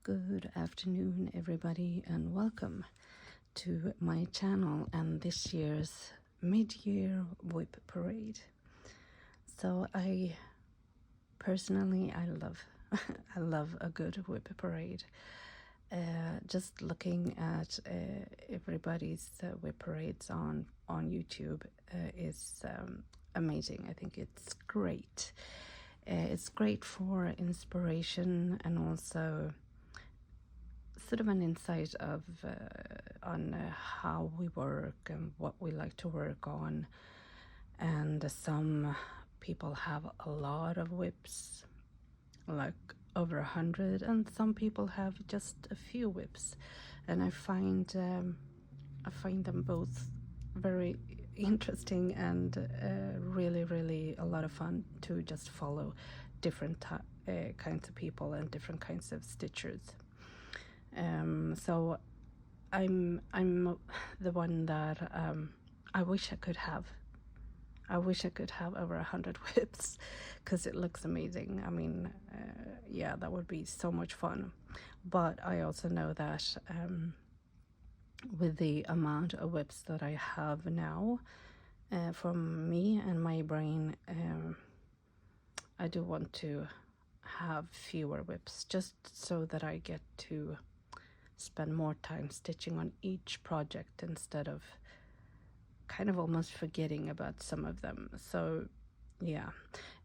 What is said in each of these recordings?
Good afternoon, everybody, and welcome to my channel and this year's mid-year WIP parade. So I personally, I love I love a good WIP parade. Just looking at everybody's WIP parades on YouTube is amazing. I think it's great. It's great for inspiration and also sort of an insight of on how we work and what we like to work on. And some people have a lot of WIPs, like over 100, and some people have just a few WIPs, and I find them both very interesting and really a lot of fun to just follow different kinds of people and different kinds of stitchers. So I'm the one that I wish I could have over 100 WIPs, because it looks amazing. I mean, yeah, that would be so much fun. But I also know that with the amount of WIPs that I have now, from me and my brain, I do want to have fewer WIPs, just so that I get to spend more time stitching on each project instead of kind of almost forgetting about some of them. So yeah,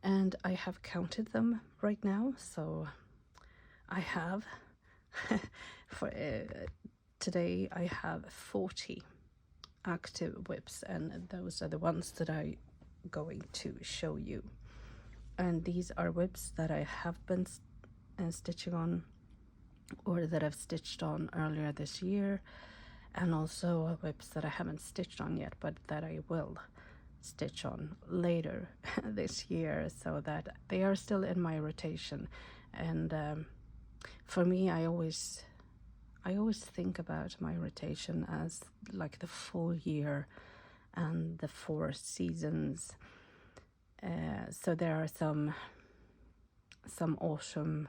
and I have counted them right now, so I have for today I have 40 active WIPs, and those are the ones that I'm going to show you. And these are WIPs that I have been stitching on, or that I've stitched on earlier this year, and also WIPs that I haven't stitched on yet, but that I will stitch on later this year, so that they are still in my rotation. And for me, I always think about my rotation as like the full year and the 4 seasons. So there are some awesome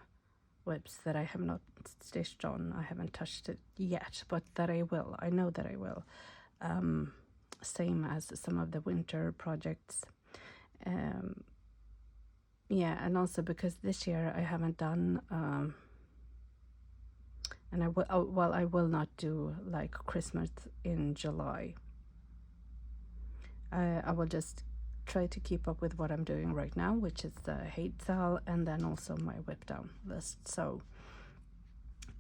WIPs that I have not stitched on. I haven't touched it yet, but that I will. I know that I will. Same as some of the winter projects. Yeah, and also because this year I haven't done and I will not do like Christmas in July. I will just try to keep up with what I'm doing right now, which is the hate sale, and then also my WIP down list. So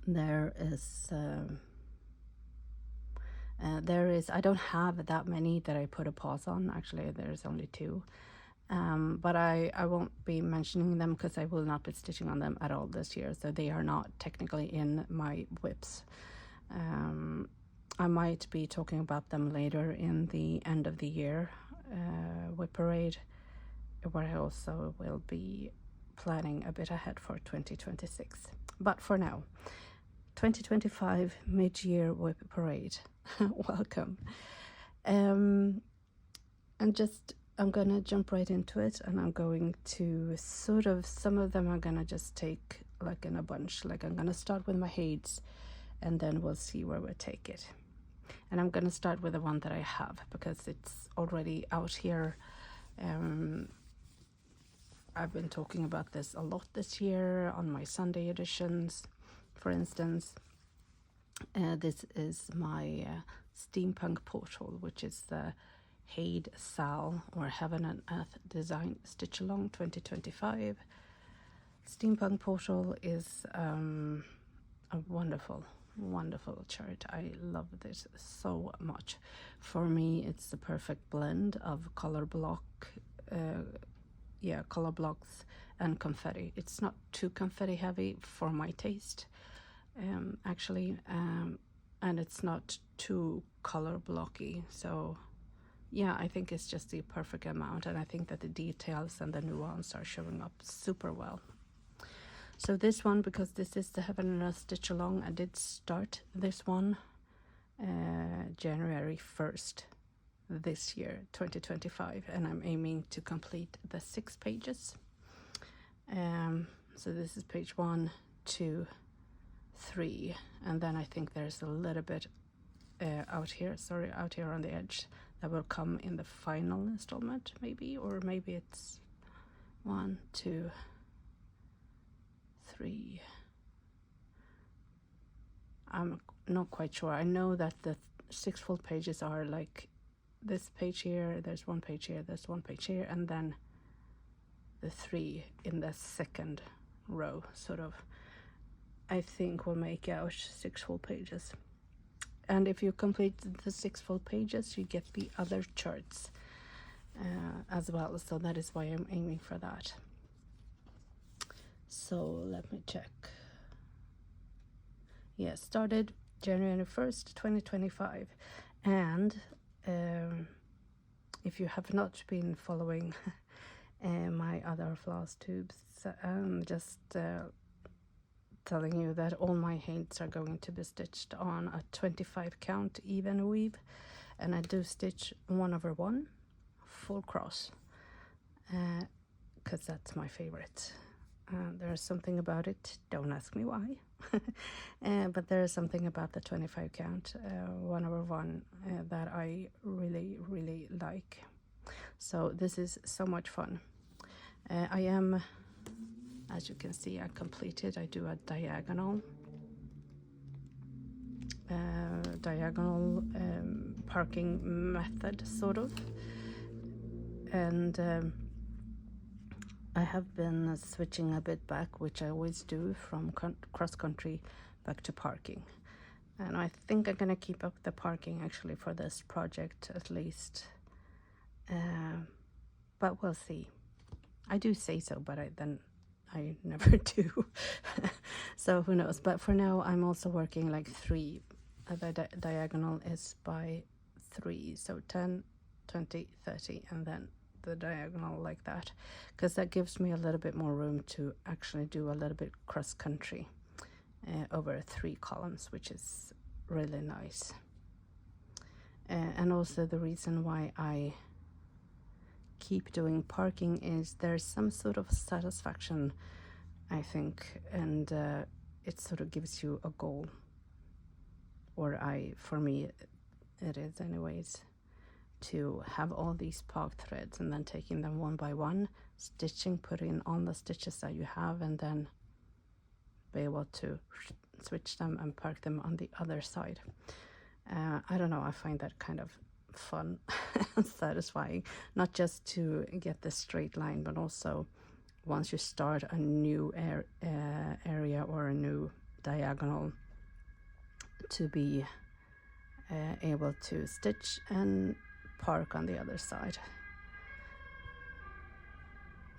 there is I don't have that many that I put a pause on. Actually, there's only 2, but I won't be mentioning them because I will not be stitching on them at all this year, so they are not technically in my WIPs. I might be talking about them later in the end of the year WIP parade, where I also will be planning a bit ahead for 2026. But for now, 2025 mid-year WIP parade. Welcome. And just I'm gonna jump right into it, and I'm going to sort of, some of them I'm gonna just take like in a bunch. Like I'm gonna start with my heids, and then we'll see where we take it. And I'm gonna start with the one that I have, because it's already out here. I've been talking about this a lot this year on my Sunday editions, for instance. This is my steampunk portal, which is the Haid Sal, or Heaven and Earth Design Stitch Along 2025. Steampunk portal is a wonderful chart. I love this so much. For me, it's the perfect blend of color blocks and confetti. It's not too confetti heavy for my taste, actually, and it's not too color blocky. So yeah, I think it's just the perfect amount, and I think that the details and the nuance are showing up super well. So this one, because this is the Heaven and Earth Stitch Along, I did start this one January 1st this year, 2025, and I'm aiming to complete the 6 pages. So this is page 1, 2, 3, and then I think there's a little bit out here on the edge that will come in the final installment, maybe, or maybe it's 1, 2, 3. I'm not quite sure. I know that the 6 full pages are like this page here, there's 1 page here, there's 1 page here, and then the 3 in the second row, sort of, I think will make out 6 full pages. And if you complete the 6 full pages, you get the other charts as well. So that is why I'm aiming for that. So let me check. Yeah, started January 1st, 2025. And if you have not been following my other Flosstubes, just telling you that all my heights are going to be stitched on a 25 count even weave, and I do stitch 1/1 full cross because that's my favorite. There's something about it, don't ask me why, but there's something about the 25 count 1/1 that I really like. So this is so much fun. I am, as you can see, I do a diagonal parking method, sort of, and I have been switching a bit back, which I always do, from cross country back to parking, and I think I'm gonna keep up the parking actually for this project at least, but we'll see. I do say so, but I never do. So who knows? But for now, I'm also working like 3. The diagonal is by 3, so 10, 20, 30, and then the diagonal like that, because that gives me a little bit more room to actually do a little bit cross country over 3 columns, which is really nice. And also the reason why I keep doing parking is there's some sort of satisfaction, I think, and it sort of gives you a goal, or for me it is anyways, to have all these parked threads and then taking them one by one, stitching, putting on the stitches that you have, and then be able to switch them and park them on the other side. I don't know, I find that kind of fun and satisfying, not just to get the straight line, but also once you start a new area or a new diagonal, to be able to stitch and park on the other side.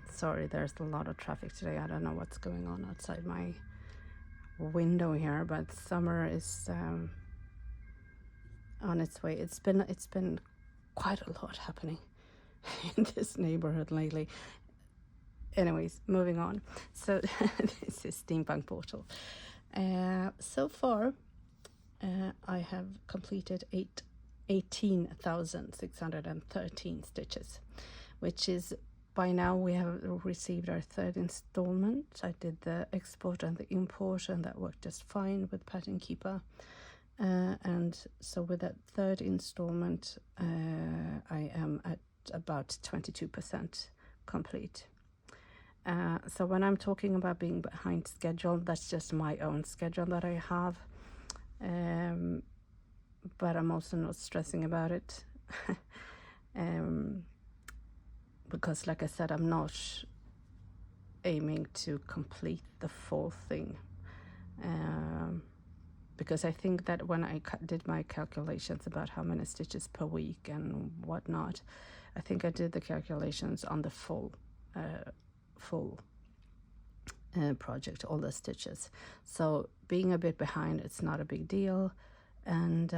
Sorry, there's a lot of traffic today. I don't know what's going on outside my window here, but summer is on its way. It's been quite a lot happening in this neighborhood lately. Anyways, moving on. So this is Steampunk Portal. So far I have completed 18,613 stitches, which is, by now we have received our 3rd installment. I did the export and the import, and that worked just fine with Pattern Keeper. And so with that 3rd installment, I am at about 22% complete. So when I'm talking about being behind schedule, that's just my own schedule that I have. But I'm also not stressing about it. Because like I said, I'm not aiming to complete the full thing. Because I think that when I did my calculations about how many stitches per week and whatnot, I think I did the calculations on the full project, all the stitches. So being a bit behind, it's not a big deal. And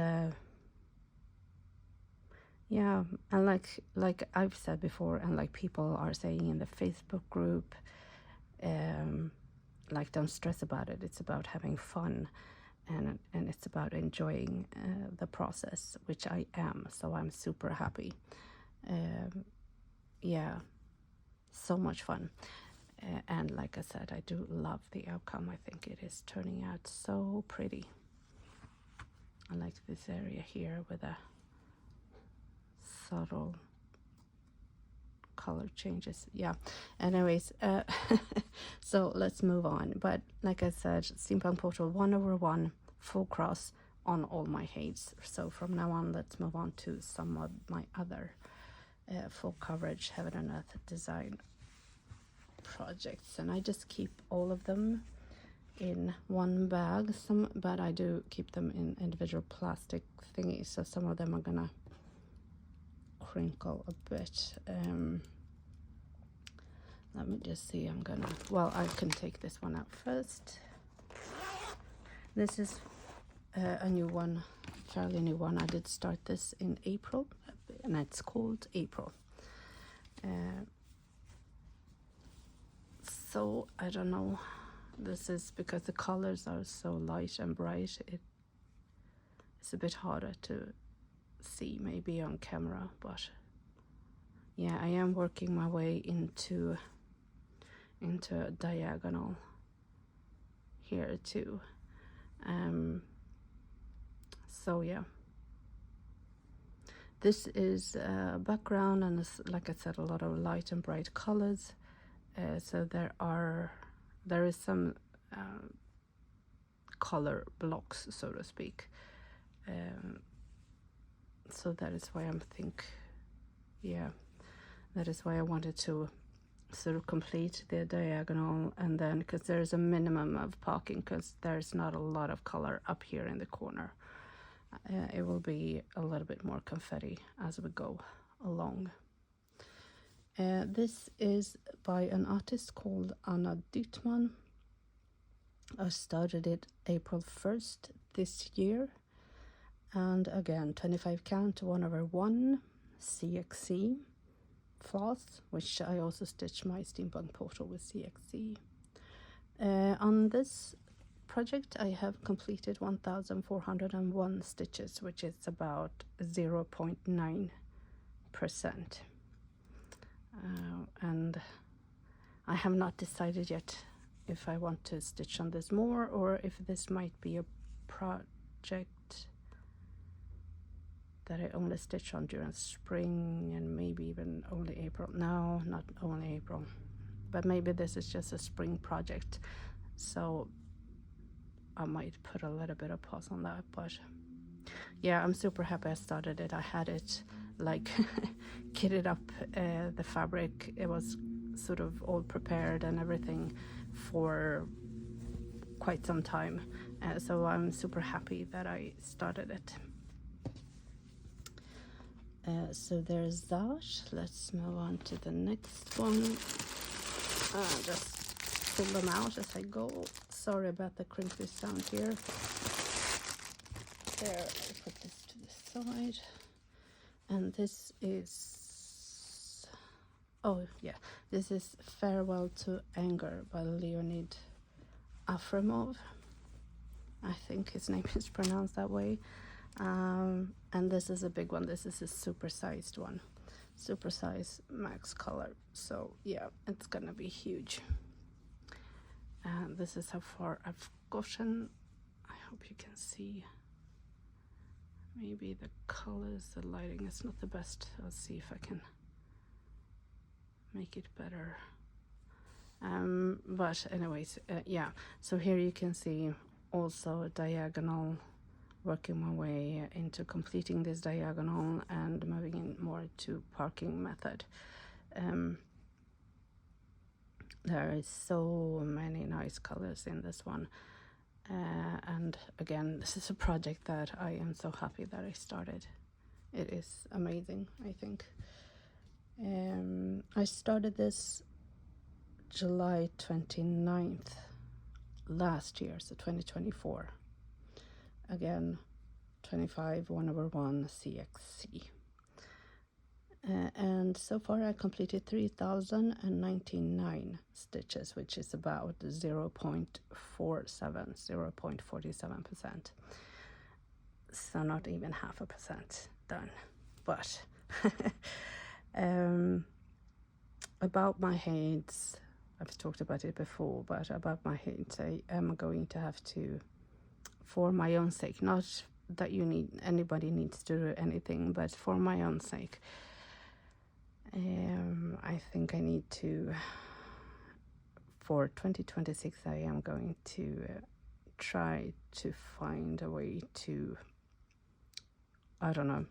yeah, and like I've said before, and like people are saying in the Facebook group, like, don't stress about it. It's about having fun, and it's about enjoying the process, which I am. So I'm super happy. Yeah, so much fun. And like I said, I do love the outcome. I think it is turning out so pretty. I like this area here with a subtle color changes. Yeah, anyways, so let's move on. But like I said, Steampunk Portal 1/1 full cross on all my heights. So from now on, let's move on to some of my other full coverage Heaven and Earth design projects, and I just keep all of them in one bag, but I do keep them in individual plastic thingies, so some of them are gonna crinkle a bit. Let me just see. I can take this one out first. This is a new one, fairly new one. I did start this in April, and it's called April. So I don't know, this is because the colors are so light and bright, it's a bit harder to see maybe on camera, but yeah, I am working my way into a diagonal here too. So yeah, this is background, and it's, like I said, a lot of light and bright colors. So there is some color blocks, so to speak. So that is why that is why I wanted to sort of complete the diagonal, and then because there's a minimum of parking, because there's not a lot of color up here in the corner. It will be a little bit more confetti as we go along. This is by an artist called Anna Dittman. I started it April 1st this year, and again 25 count 1/1 CXC floss, which I also stitched my Steampunk Portal with CXC. On this project I have completed 1401 stitches, which is about 0.9%. And I have not decided yet if I want to stitch on this more, or if this might be a project that I only stitch on during spring and maybe even only April. No, not only April, but maybe this is just a spring project, so I might put a little bit of pause on that. But yeah, I'm super happy I started it. I had it like kitted up, the fabric, it was sort of all prepared and everything for quite some time, so I'm super happy that I started it. So there's that. Let's move on to the next one. Just fill them out as I go. Sorry about the crinkly sound here. There, I'll put this to the side. And this is, this is Farewell to Anger by Leonid Afremov. I think his name is pronounced that way. And this is a big one. This is a supersized one, supersize max color. So yeah, it's gonna be huge. And this is how far I've gotten. I hope you can see. Maybe the colors, the lighting is not the best. I'll see if I can make it better. But anyways, yeah, so here you can see also a diagonal, working my way into completing this diagonal and moving in more to parking method. There is so many nice colors in this one. And again, this is a project that I am so happy that I started. It is amazing, I think. I started this July 29th last year, so 2024. Again, 25 1/1 CXC. And so far I completed 3,099 stitches, which is about 0.47%. So not even 0.5% done. But about my heads, I've talked about it before, but about my height, I am going to have to, for my own sake, not that anybody needs to do anything, but for my own sake, I think I need to, for 2026, I am going to try to find a way to, I don't know,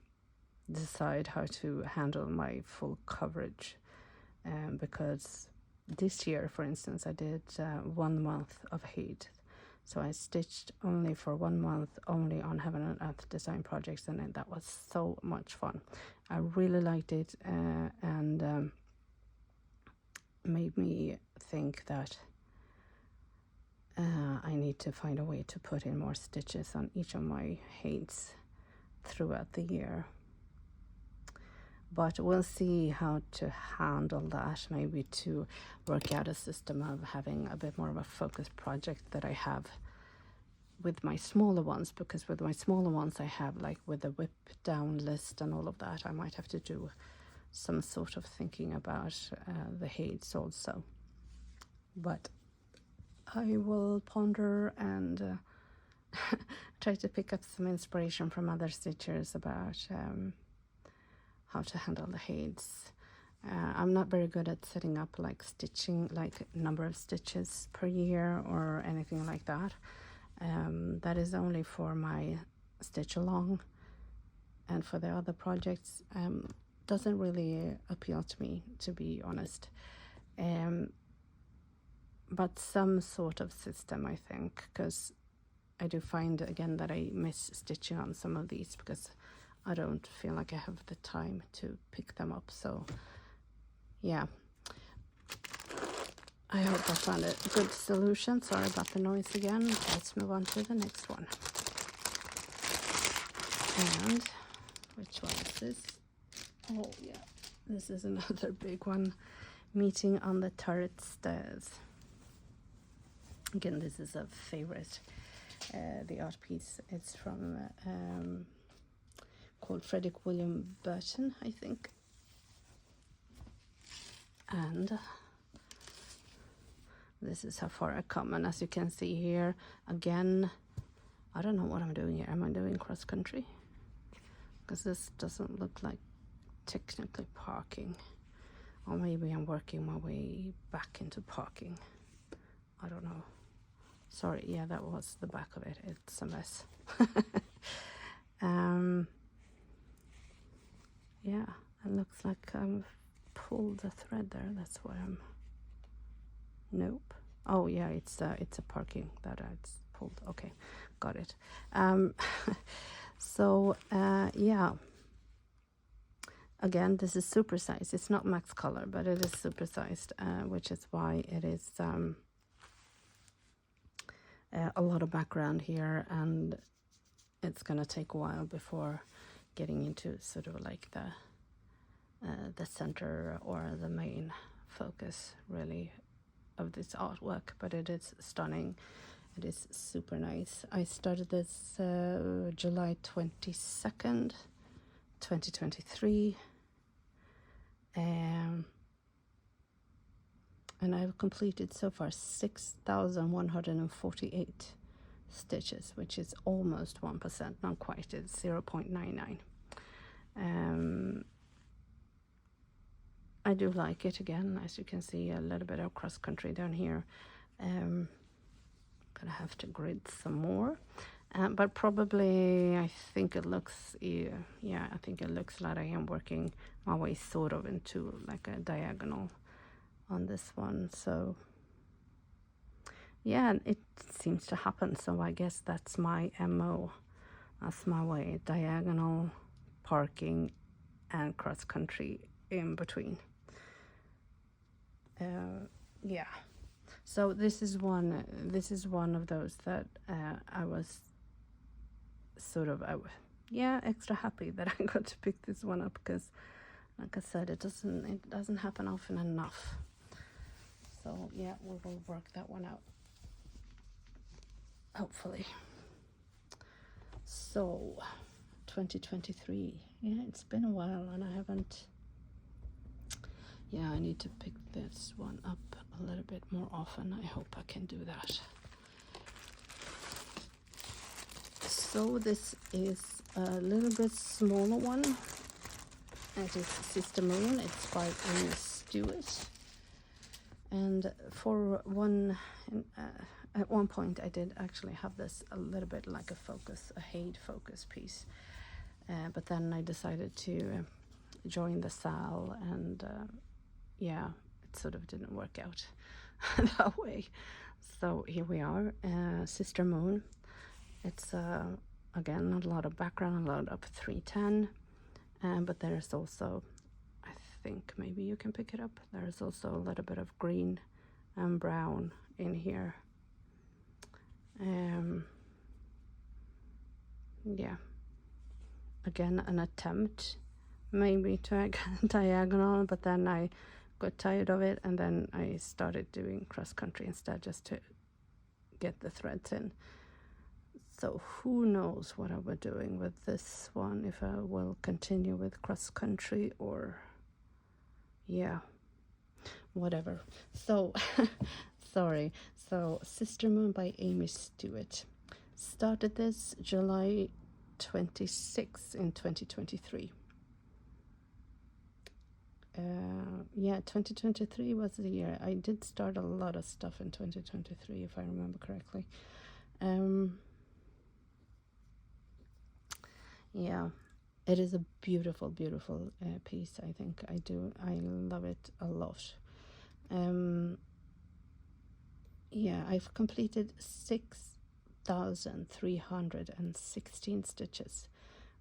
decide how to handle my full coverage, because this year, for instance, I did 1 month of heat, so I stitched only for 1 month only on Heaven and Earth design projects, and that was so much fun. I really liked it, and made me think that I need to find a way to put in more stitches on each of my heights throughout the year. But we'll see how to handle that, maybe to work out a system of having a bit more of a focused project that I have with my smaller ones, because with my smaller ones I have, like with the WIP down list and all of that, I might have to do some sort of thinking about the heights also. But I will ponder and try to pick up some inspiration from other stitchers about how to handle the heights. I'm not very good at setting up like stitching, like number of stitches per year or anything like that. That is only for my stitch along, and for the other projects doesn't really appeal to me, to be honest. But some sort of system, I think, because I do find again that I miss stitching on some of these because I don't feel like I have the time to pick them up. So yeah, I hope I found a good solution. Sorry about the noise again. Let's move on to the next one. And which one is this? Oh yeah, this is another big one. Meeting on the turret stairs. Again, this is a favorite. The art piece, it's from called Frederick William Burton, I think. And this is how far I come, and as you can see here, again, I don't know what I'm doing here. Am I doing cross country? Because this doesn't look like technically parking, or maybe I'm working my way back into parking. I don't know. Sorry, yeah, that was the back of it. It's a mess. Yeah, it looks like I've pulled the thread there. That's what I'm. Nope. Oh yeah, it's a parking that it's pulled. Okay, got it. So yeah. Again, this is supersized. It's not max color, but it is supersized, which is why it is a lot of background here, and it's gonna take a while before getting into sort of like the center or the main focus really of this artwork. But it is stunning. It is super nice. I started this July 22nd, 2023, and I've completed so far 6,148 stitches, which is almost 1%, not quite, it's 0.99. I do like it. Again, as you can see, a little bit of cross country down here. Gonna have to grid some more, but probably I think it looks, yeah, I think it looks like I am working my way sort of into like a diagonal on this one. So yeah, it seems to happen. So I guess that's my MO. That's my way: diagonal, parking, and cross country in between. Yeah. So this is one of those that I was sort of extra happy that I got to pick this one up, because like I said, it doesn't happen often enough. So yeah, we will work that one out, hopefully. So 2023, yeah, it's been a while, and I haven't Yeah, I need to pick this one up a little bit more often. I hope I can do that. So this is a little bit smaller one. It is Sister Moon. It's by Amy Stewart. And for one, at one point I did actually have this a little bit like a Haid focus piece. But then I decided to join the SAL, and yeah, it sort of didn't work out that way. So here we are, Sister Moon. It's again a lot of background, a lot of 310, but there's also, I think maybe you can pick it up, there's also a little bit of green and brown in here. Yeah, again an attempt maybe to diagonal, but then I got tired of it, and then I started doing cross country instead, just to get the threads in. So who knows what I will be doing with this one, if I will continue with cross country or yeah, whatever. So sorry. So Sister Moon by Amy Stewart. Started this July 26 in 2023. Yeah, 2023 was the year. I did start a lot of stuff in 2023, if I remember correctly. Yeah, it is a beautiful, beautiful piece. I think I love it a lot. Yeah, I've completed 6,316 stitches,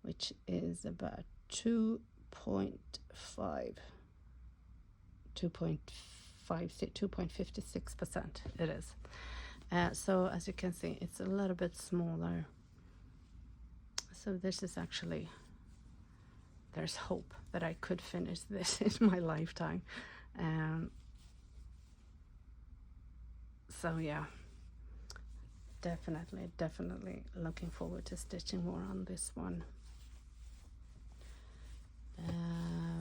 which is about 2.56%. It is. So as you can see, it's a little bit smaller. So this is actually, there's hope that I could finish this in my lifetime. So yeah, definitely looking forward to stitching more on this one.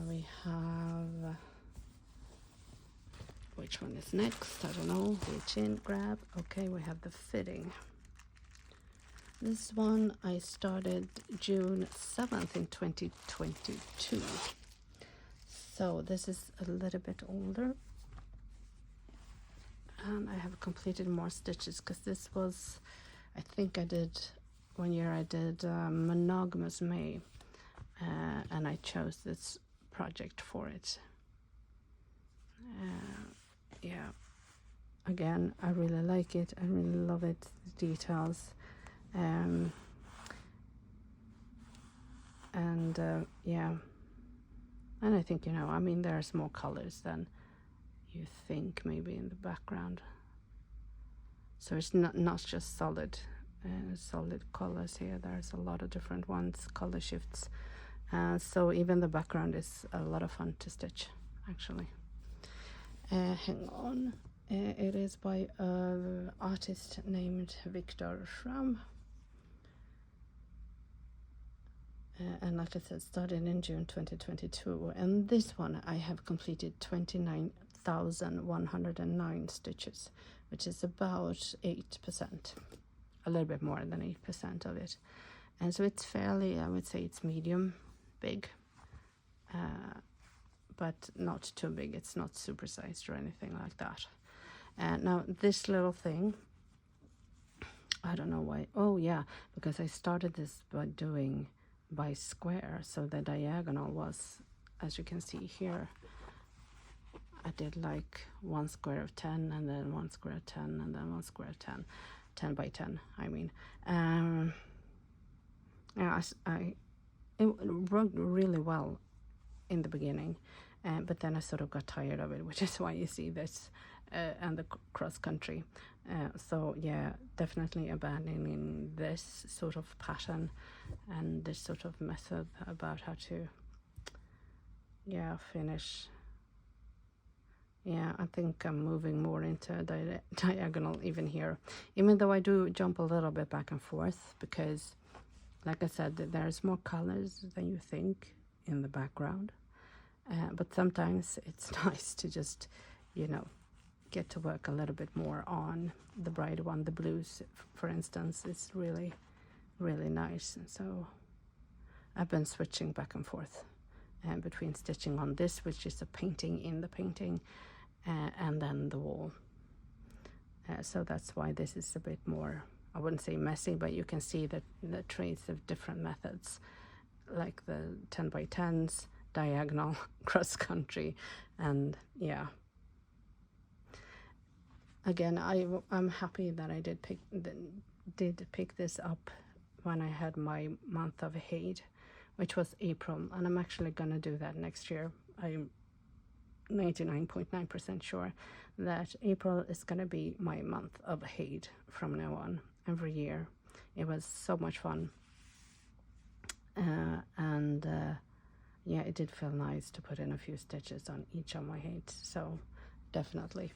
We have, which one is next? I don't know. Reach in, grab. Okay, we have the fitting. This one I started June 7th in 2022. So this is a little bit older. And I have completed more stitches, because this was, I think I did, one year I did Monogamous May. And I chose this project for it. Yeah, again, I really like it. I really love it, the details. Yeah, and I think, I mean, there's more colors than you think maybe in the background, so it's not just solid colors here. There's a lot of different ones, color shifts, so even the background is a lot of fun to stitch, actually. Hang on. It is by an artist named Victor Schramm. And like I said, started in June 2022. And this one I have completed 29,109 stitches, which is about 8%, a little bit more than 8% of it. And so it's fairly, I would say it's medium big, but not too big. It's not supersized or anything like that. Now this little thing, I don't know why. Oh yeah, because I started this by doing by square, so the diagonal was, as you can see here, I did like 1 square of 10, and then 1 square of 10, and then 1 square of 10, 10 by 10, I mean. Yeah, it worked really well in the beginning, but then I sort of got tired of it, which is why you see this and the cross country. So yeah, definitely abandoning this sort of pattern and this sort of method about how to finish. Yeah, I think I'm moving more into diagonal even here, even though I do jump a little bit back and forth, because like I said, there's more colors than you think in the background. But sometimes it's nice to just, you know, get to work a little bit more on the brighter one. The blues, for instance, is really, really nice. And so I've been switching back and forth between stitching on this, which is a painting in the painting, and then the wall. So that's why this is a bit more, I wouldn't say messy, but you can see that the traits of different methods, like the 10 by 10s, diagonal, cross country, and yeah. Again, I'm happy that I did pick this up when I had my month of hate, which was April, and I'm actually gonna do that next year. I'm 99.9% sure that April is gonna be my month of hate from now on, every year. It was so much fun, and yeah, it did feel nice to put in a few stitches on each of my hates. So definitely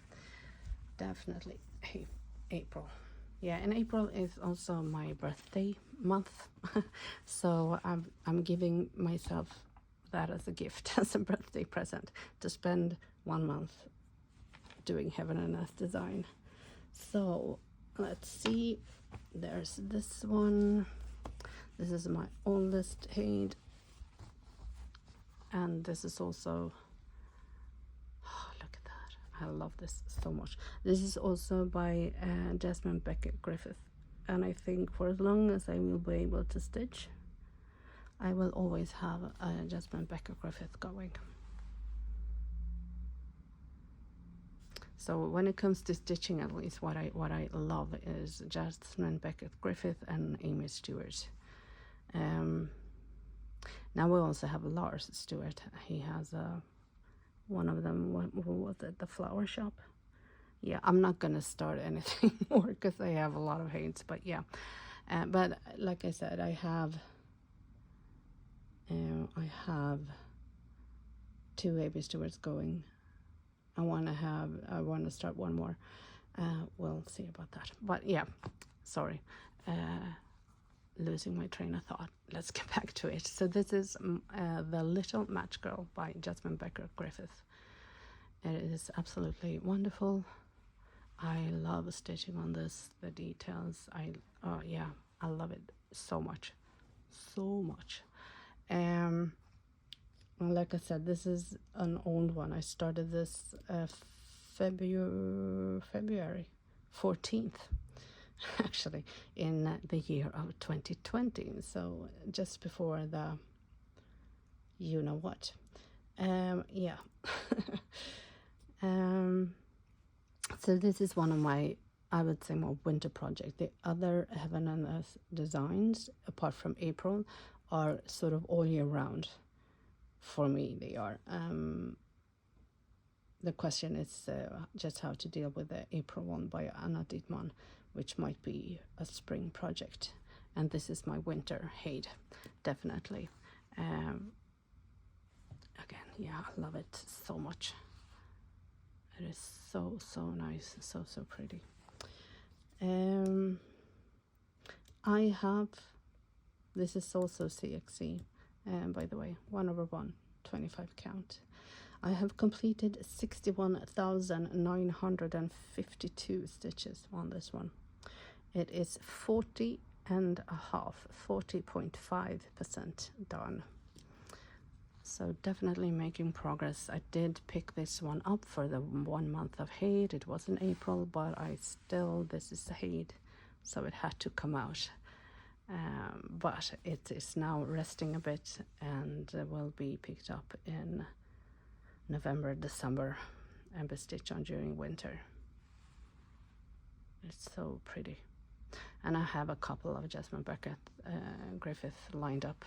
hey, April. Yeah, and April is also my birthday month. So I'm giving myself that as a gift, as a birthday present, to spend 1 month doing Heaven and Earth design. So let's see, there's this one. This is my oldest hate, and this is also, oh, look at that, I love this so much. This is also by Jasmine Beckett Griffith, and I think for as long as I will be able to stitch, I will always have a Jasmine Beckett Griffith going. So when it comes to stitching, at least, what I love is Jasmine Beckett Griffith and Amy Stewart. Now we also have Lars Stewart. He has one of them. What was it? The flower shop. Yeah, I'm not gonna start anything more because I have a lot of hates. But yeah, but like I said, I have 2 Amy Stewarts going. I want to start one more. We'll see about that. But yeah, sorry, losing my train of thought. Let's get back to it. So this is The Little Match Girl by Jasmine Beckett Griffith. It is absolutely wonderful. I love stitching on this, the details. I love it so much. Like I said, this is an old one. I started this February 14th, actually, in the year of 2020. So just before the you know what. Yeah. So this is one of my, I would say, more winter project. The other Heaven and Earth designs, apart from April, are sort of all year round. For me, they are. The question is just how to deal with the April one by Anna Dietmann, which might be a spring project. And this is my winter hate, definitely. Again, yeah, I love it so much. It is so nice, so pretty. I have, this is also CXC, by the way, 1/1, 25 count. I have completed 61,952 stitches on this one. It is 40.5% done. So definitely making progress. I did pick this one up for the 1 month of hate. It was in April, but this is hate, so it had to come out. But it is now resting a bit and will be picked up in November, December, and be stitched on during winter. It's so pretty. And I have a couple of Jasmine Beckett Griffith lined up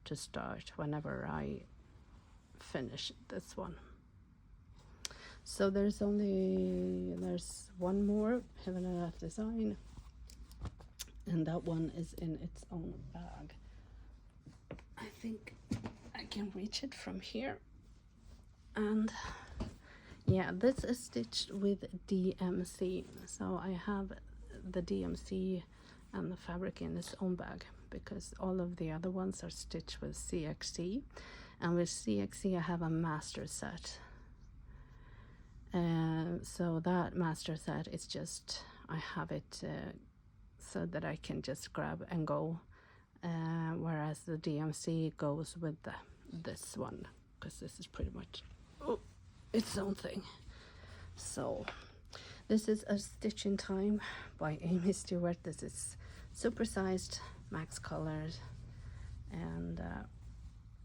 to start whenever I finish this one. So there's one more Heaven and Earth design, and that one is in its own bag. I think I can reach it from here. And yeah, this is stitched with DMC. So I have the DMC and the fabric in its own bag, because all of the other ones are stitched with CXC. And with CXC I have a master set. So that master set is just, I have it so that I can just grab and go, whereas the DMC goes with this one, because this is pretty much its own thing. So this is A Stitch in Time by Amy Stewart. This is supersized, max colors, and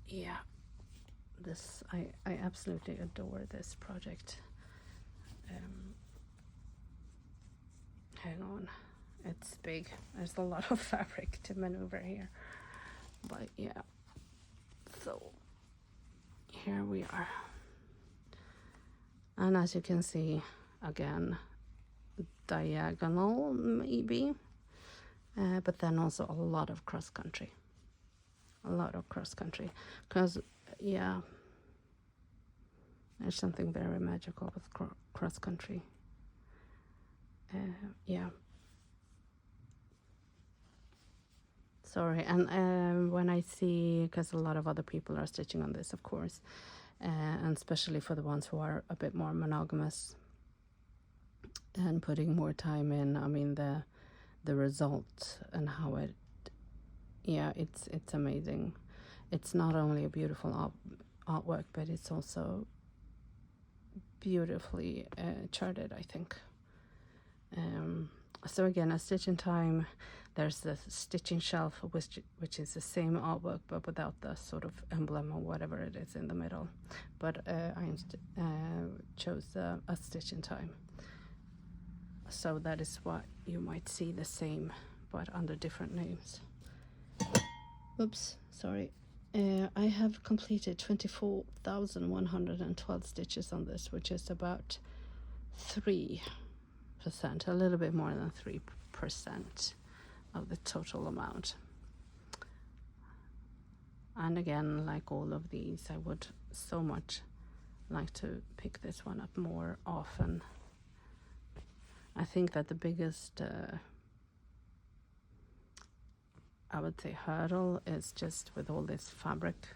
yeah, this I absolutely adore this project. Hang on, it's big. There's a lot of fabric to maneuver here, but yeah. So here we are, and as you can see, again, diagonal maybe, but then also a lot of cross country, because yeah, there's something very magical with cross country. Yeah, sorry. And when I see, because a lot of other people are stitching on this, of course, and especially for the ones who are a bit more monogamous and putting more time in, I mean, the result and how it, yeah, it's amazing. It's not only a beautiful artwork, but it's also beautifully charted, I think. So again, A Stitch in Time, there's the stitching shelf, which is the same artwork but without the sort of emblem or whatever it is in the middle, but I chose A Stitch in Time, so that is what you might see the same but under different names. Oops, sorry. I have completed 24,112 stitches on this, which is about 3%, a little bit more than 3% of the total amount. And again, like all of these, I would so much like to pick this one up more often. I think that the biggest I would say hurdle is just with all this fabric.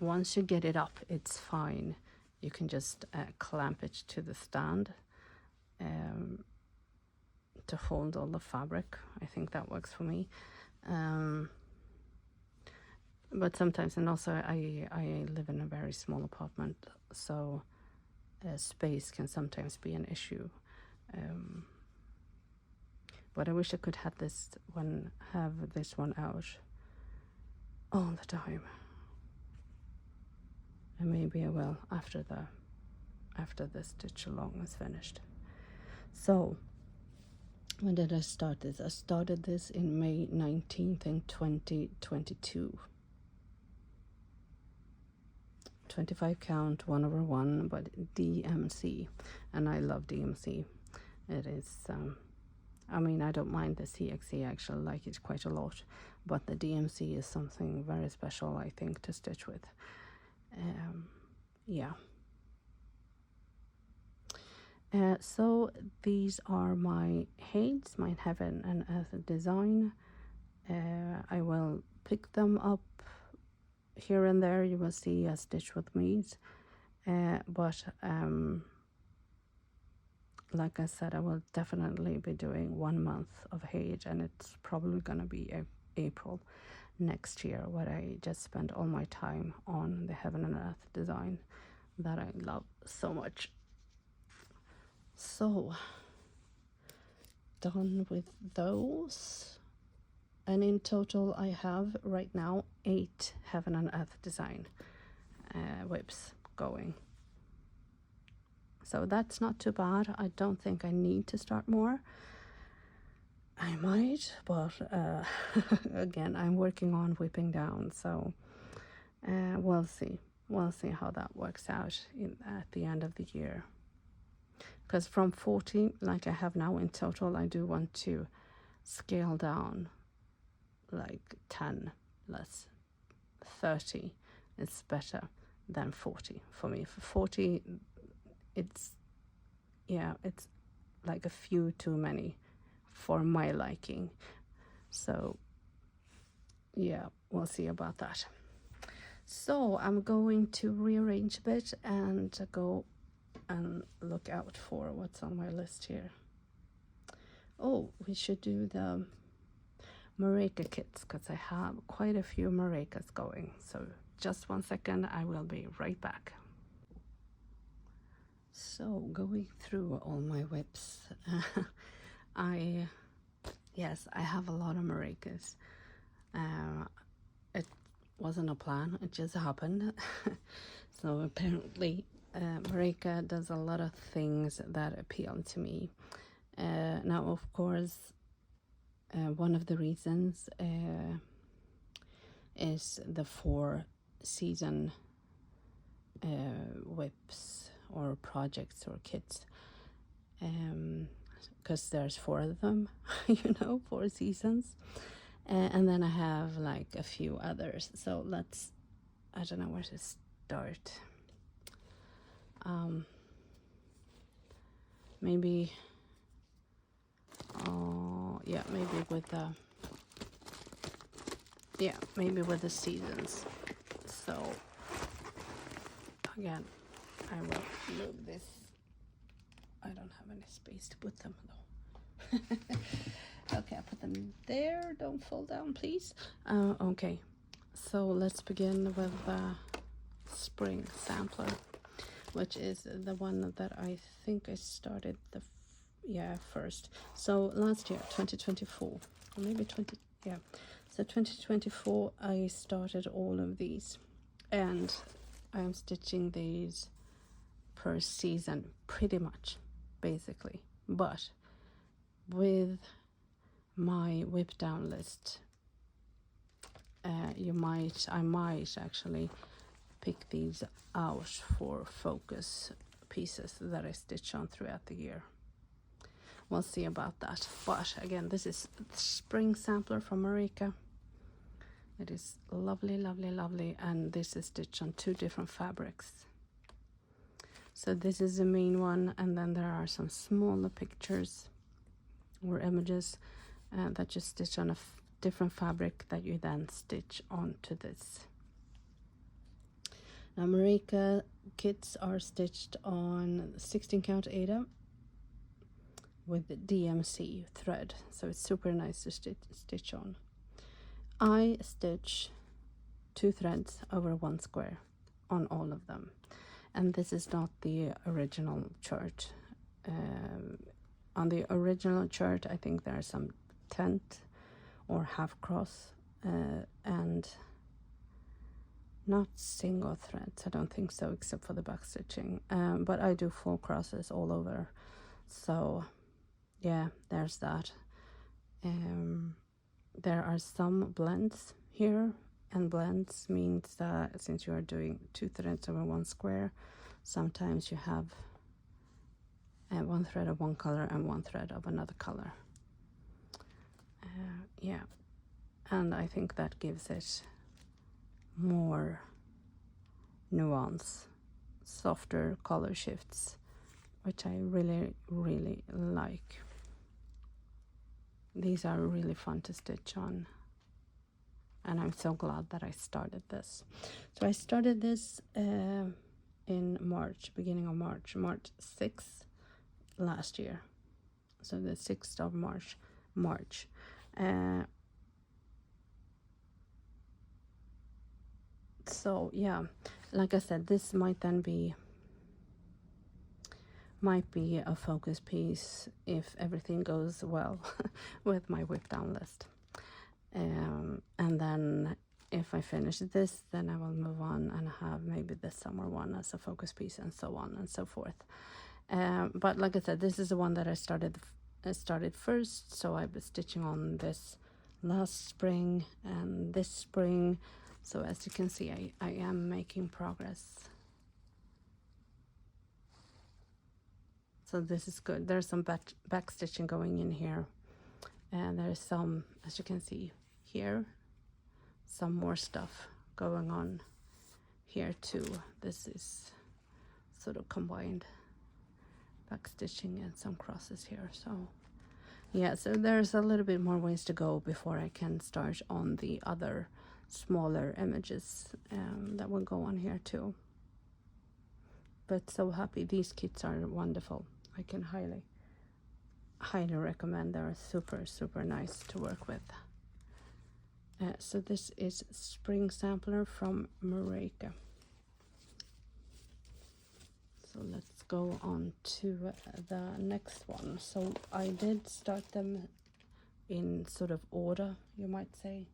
Once you get it up, it's fine. You can just clamp it to the stand to hold all the fabric. I think that works for me. But sometimes, and also I live in a very small apartment, so space can sometimes be an issue. But I wish I could have this one out all the time. And maybe I will after the stitch along is finished. So when did I start this? I started this in May 19th in 2022. 25 count, 1/1, but DMC, and I love DMC. It is I mean, I don't mind the CXC, I actually like it quite a lot, but the DMC is something very special, I think, to stitch with. Yeah. So these are my Hades, my Heaven and Earth design. I will pick them up here and there. You will see a stitch with me, but like I said, I will definitely be doing 1 month of Hades, and it's probably gonna be April next year, where I just spend all my time on the Heaven and Earth design that I love so much. So done with those, and in total I have right now 8 Heaven and Earth design WIPs going. So that's not too bad. I don't think I need to start more. I might, but again, I'm working on whipping down, so we'll see. We'll see how that works out at the end of the year. Because from 40, like I have now in total, I do want to scale down like 10 less. 30 is better than 40 for me. For 40, it's like a few too many for my liking. So yeah, we'll see about that. So I'm going to rearrange a bit and go and look out for what's on my list here. Oh, we should do the Mareka kits because I have quite a few Marekas going. So just 1 second, I will be right back. So going through all my WIPs, yes, I have a lot of Marekas. It wasn't a plan, it just happened. So apparently Mareka does a lot of things that appeal to me. Now, of course, one of the reasons is the 4-season WIPs or projects or kits, because there's 4 of them, 4 seasons. And then I have like a few others. So I don't know where to start. Maybe maybe with the seasons. So again, I will move this. I don't have any space to put them though. Okay, I put them there. Don't fall down, please. Okay, so let's begin with the spring sampler, which is the one that I think I started first. So last year, 2024, or maybe so 2024, I started all of these, and I'm stitching these per season, pretty much, basically. But with my WIP down list, I might actually pick these out for focus pieces that I stitch on throughout the year. We'll see about that. But again, this is spring sampler from Mareka. It is lovely, lovely, lovely, and this is stitched on 2 different fabrics. So this is the main one, and then there are some smaller pictures or images that you stitch on a different fabric that you then stitch onto this. Now Mareka kits are stitched on 16 count Aida with the DMC thread, so it's super nice to stitch on. I stitch 2 threads over 1 square on all of them, and this is not the original chart. On the original chart, I think there are some tent or half cross and not single threads. I don't think so, except for the back stitching. But I do full crosses all over. So yeah, there's that. There are some blends here, and blends means that since you are doing 2 threads over 1 square, sometimes you have 1 thread of one color and 1 thread of another color. And I think that gives it more nuance, softer color shifts, which I really, really like. These are really fun to stitch on, and I'm so glad that I started this. So I started this in March, beginning of March 6th last year. So the 6th of March. So yeah, like I said, this might be a focus piece if everything goes well with my WIP down list. And then if I finish this, then I will move on and have maybe the summer one as a focus piece, and so on and so forth. But like I said, this is the one that I started first, so I was stitching on this last spring and this spring. So as you can see, I am making progress. So this is good. There's some back stitching going in here, and there's some, as you can see here, some more stuff going on here too. This is sort of combined back stitching and some crosses here. So yeah, so there's a little bit more ways to go before I can start on the other smaller images that will go on here too. But so happy. These kits are wonderful. I can highly recommend. They're super nice to work with. So this is Spring Sampler from Marika. So let's go on to the next one. So I did start them in sort of order, you might say.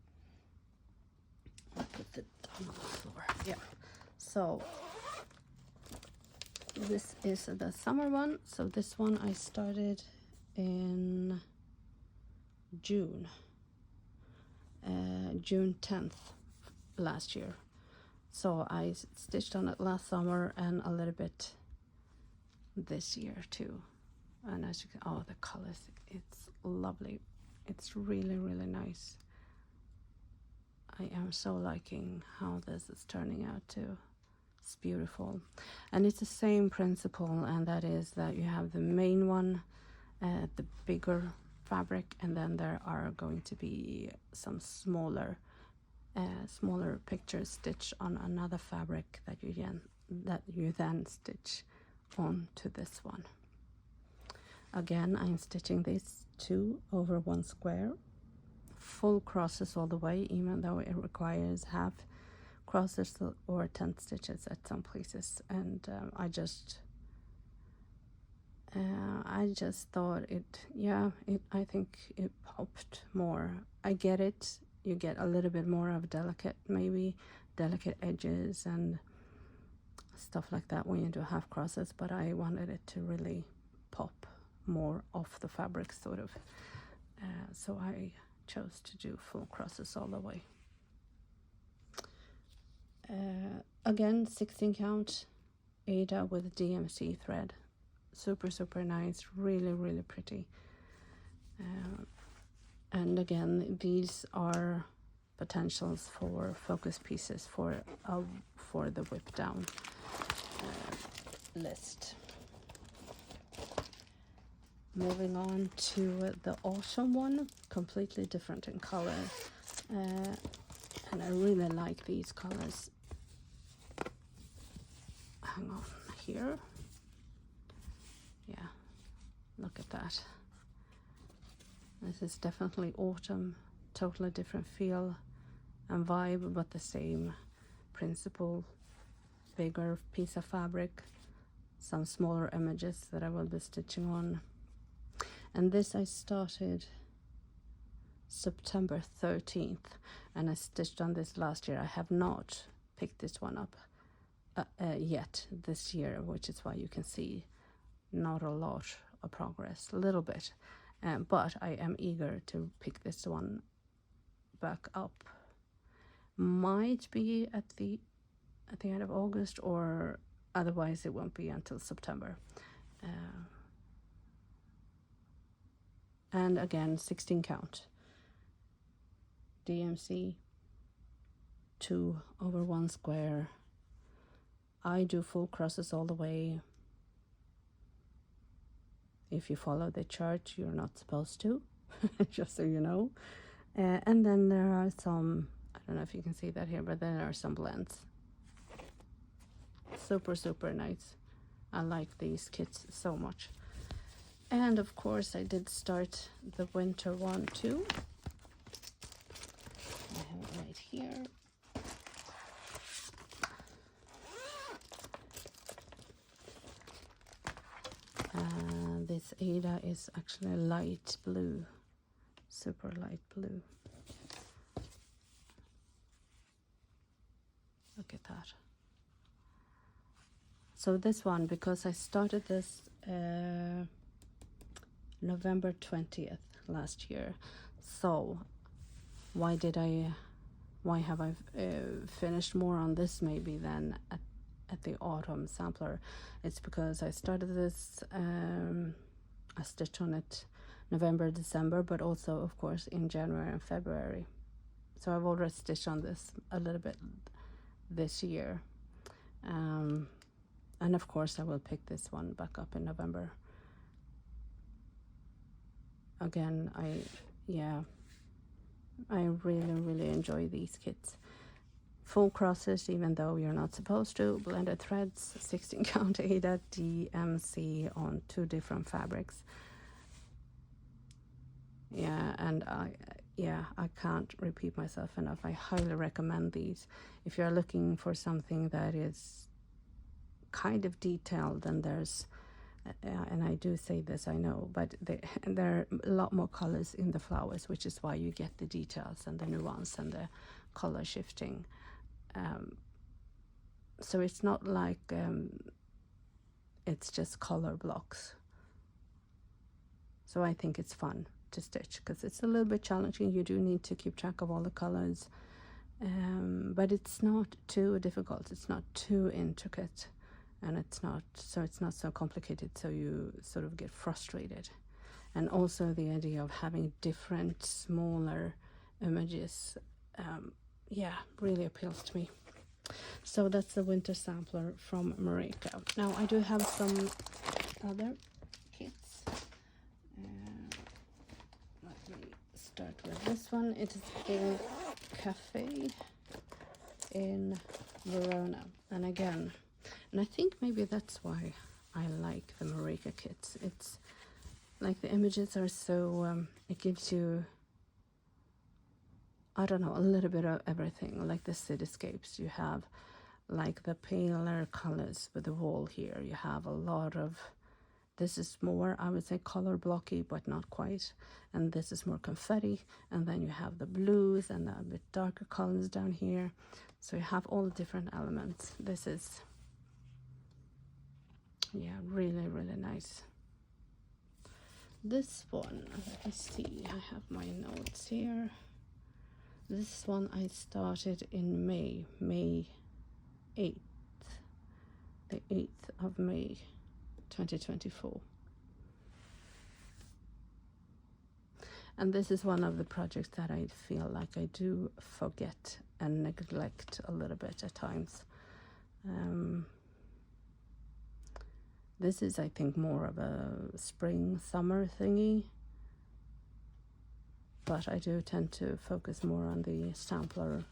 I'll put it down on the floor. Yeah. So this is the summer one. So this one I started in June 10th last year. So I stitched on it last summer and a little bit this year too. And as you can, oh, the colors, it's lovely. It's really nice. I am so liking how this is turning out too. It's beautiful. And it's the same principle, and that is that you have the main one, the bigger fabric, and then there are going to be some smaller pictures stitched on another fabric that you then stitch onto this one. Again, I'm stitching these 2 over 1 square, full crosses all the way, even though it requires half crosses or 10 stitches at some places. And I just thought I think it popped more. I get it. You get a little bit more of delicate edges and stuff like that when you do half crosses, but I wanted it to really pop more off the fabric, sort of. So I chose to do full crosses all the way. Again, 16 count Ada with DMC thread. Super nice, really pretty. And again, these are potentials for focus pieces for the WIP down list. Moving on to the autumn one, completely different in color, and I really like these colors. Hang on here. Yeah, look at that. This is definitely autumn, totally different feel and vibe, but the same principle. Bigger piece of fabric, some smaller images that I will be stitching on. And this I started September 13th, and I stitched on this last year. I have not picked this one up yet this year, which is why you can see not a lot of progress, a little bit. But I am eager to pick this one back up. Might be at the end of August, or otherwise it won't be until September. And again, 16 count DMC, 2 over 1 square. I do full crosses all the way. If you follow the chart, you're not supposed to, just so you know. And then there are some, I don't know if you can see that here, but there are some blends. Super nice. I like these kits so much. And of course I did start the winter one too. I have it right here. This Ada is actually light blue, super light blue. Look at that. So this one, because I started this November 20th last year, so why have I finished more on this maybe than at the autumn sampler? It's because I started this, I stitched on it November, December, but also of course in January and February. So I've already stitched on this a little bit this year. And of course I will pick this one back up in November. Again, I really enjoy these kits. Full crosses, even though you're not supposed to. Blended threads, 16 count Ada DMC on 2 different fabrics. Yeah, and I can't repeat myself enough. I highly recommend these. If you're looking for something that is kind of detailed, then there's and I do say this, I know, but there are a lot more colors in the flowers, which is why you get the details and the nuance and the color shifting. So it's not like it's just color blocks. So I think it's fun to stitch because it's a little bit challenging. You do need to keep track of all the colors, but it's not too difficult. It's not too intricate, and it's not so complicated, so you sort of get frustrated. And also the idea of having different smaller images, really appeals to me. So that's the winter sampler from Marika. Now I do have some other kits. Let me start with this one. It is called Cafe in Verona, and again, and I think maybe that's why I like the Marika kits. It's like the images are so it gives you, I don't know, a little bit of everything. Like the cityscapes, you have like the paler colors with the wall here. You have a lot of, this is more, I would say, color blocky, but not quite. And this is more confetti. And then you have the blues and a bit darker colors down here. So you have all the different elements. This is, really nice. This one, let me see, I have my notes here. This one I started in May 8th, the 8th of May 2024. And this is one of the projects that I feel like I do forget and neglect a little bit at times. This is, I think, more of a spring, summer thingy. But I do tend to focus more on the sampler,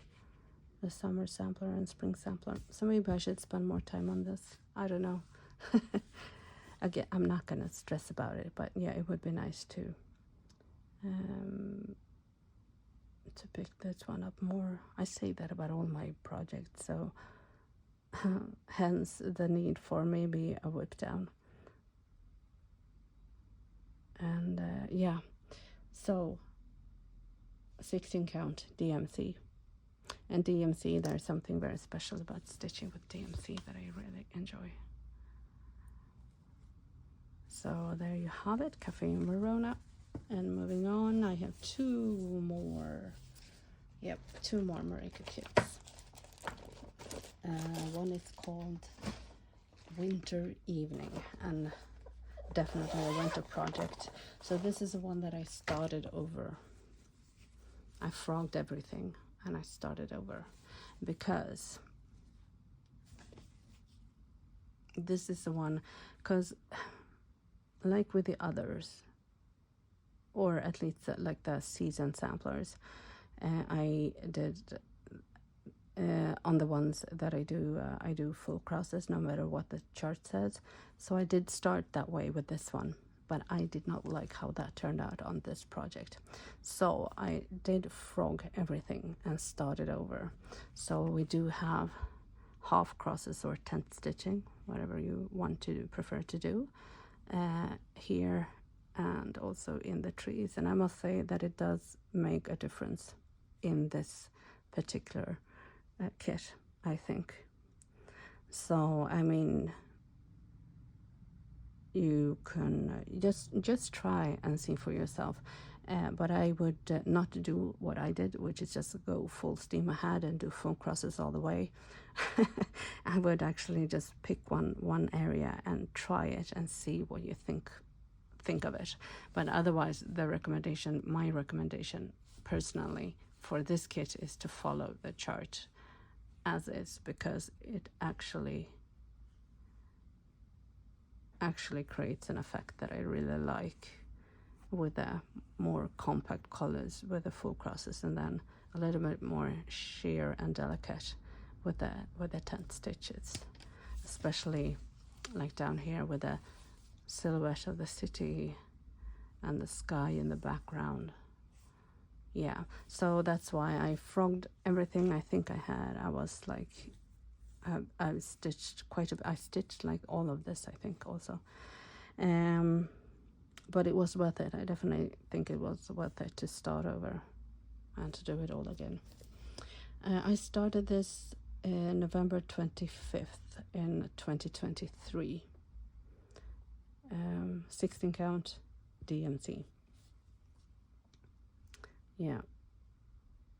the summer sampler and spring sampler. So maybe I should spend more time on this. I don't know. Again, I'm not going to stress about it, but yeah, it would be nice to pick this one up more. I say that about all my projects, so hence the need for maybe a whip down. And so 16 count DMC. And DMC, there's something very special about stitching with DMC that I really enjoy. So there you have it, Cafe in Verona. And moving on, I have two more Marika kits. One is called Winter Evening, and definitely a winter project. So this is the one that I started over. I frogged everything and I started over because this is the one, because like with the others, or at least like the season samplers, I did on the ones that I do full crosses no matter what the chart says. So I did start that way with this one, but I did not like how that turned out on this project. So I did frog everything and started over. So we do have half crosses or tent stitching, whatever you want to prefer to do, here and also in the trees. And I must say that it does make a difference in this particular kit, I think. So I mean, you can just try and see for yourself, but I would not do what I did, which is just go full steam ahead and do full crosses all the way. I would actually just pick one area and try it and see what you think of it. But otherwise, my recommendation personally for this kit is to follow the chart as is, because it actually creates an effect that I really like. with the more compact colors with the full crosses, and then a little bit more sheer and delicate with the tent stitches, especially like down here with the silhouette of the city and the sky in the background. Yeah, so that's why I frogged everything I think I had. I was like, I stitched quite a bit. I stitched like all of this, I think, also. But it was worth it. I definitely think it was worth it to start over and to do it all again. I started this November 25th in 2023. 16 count DMC. Yeah.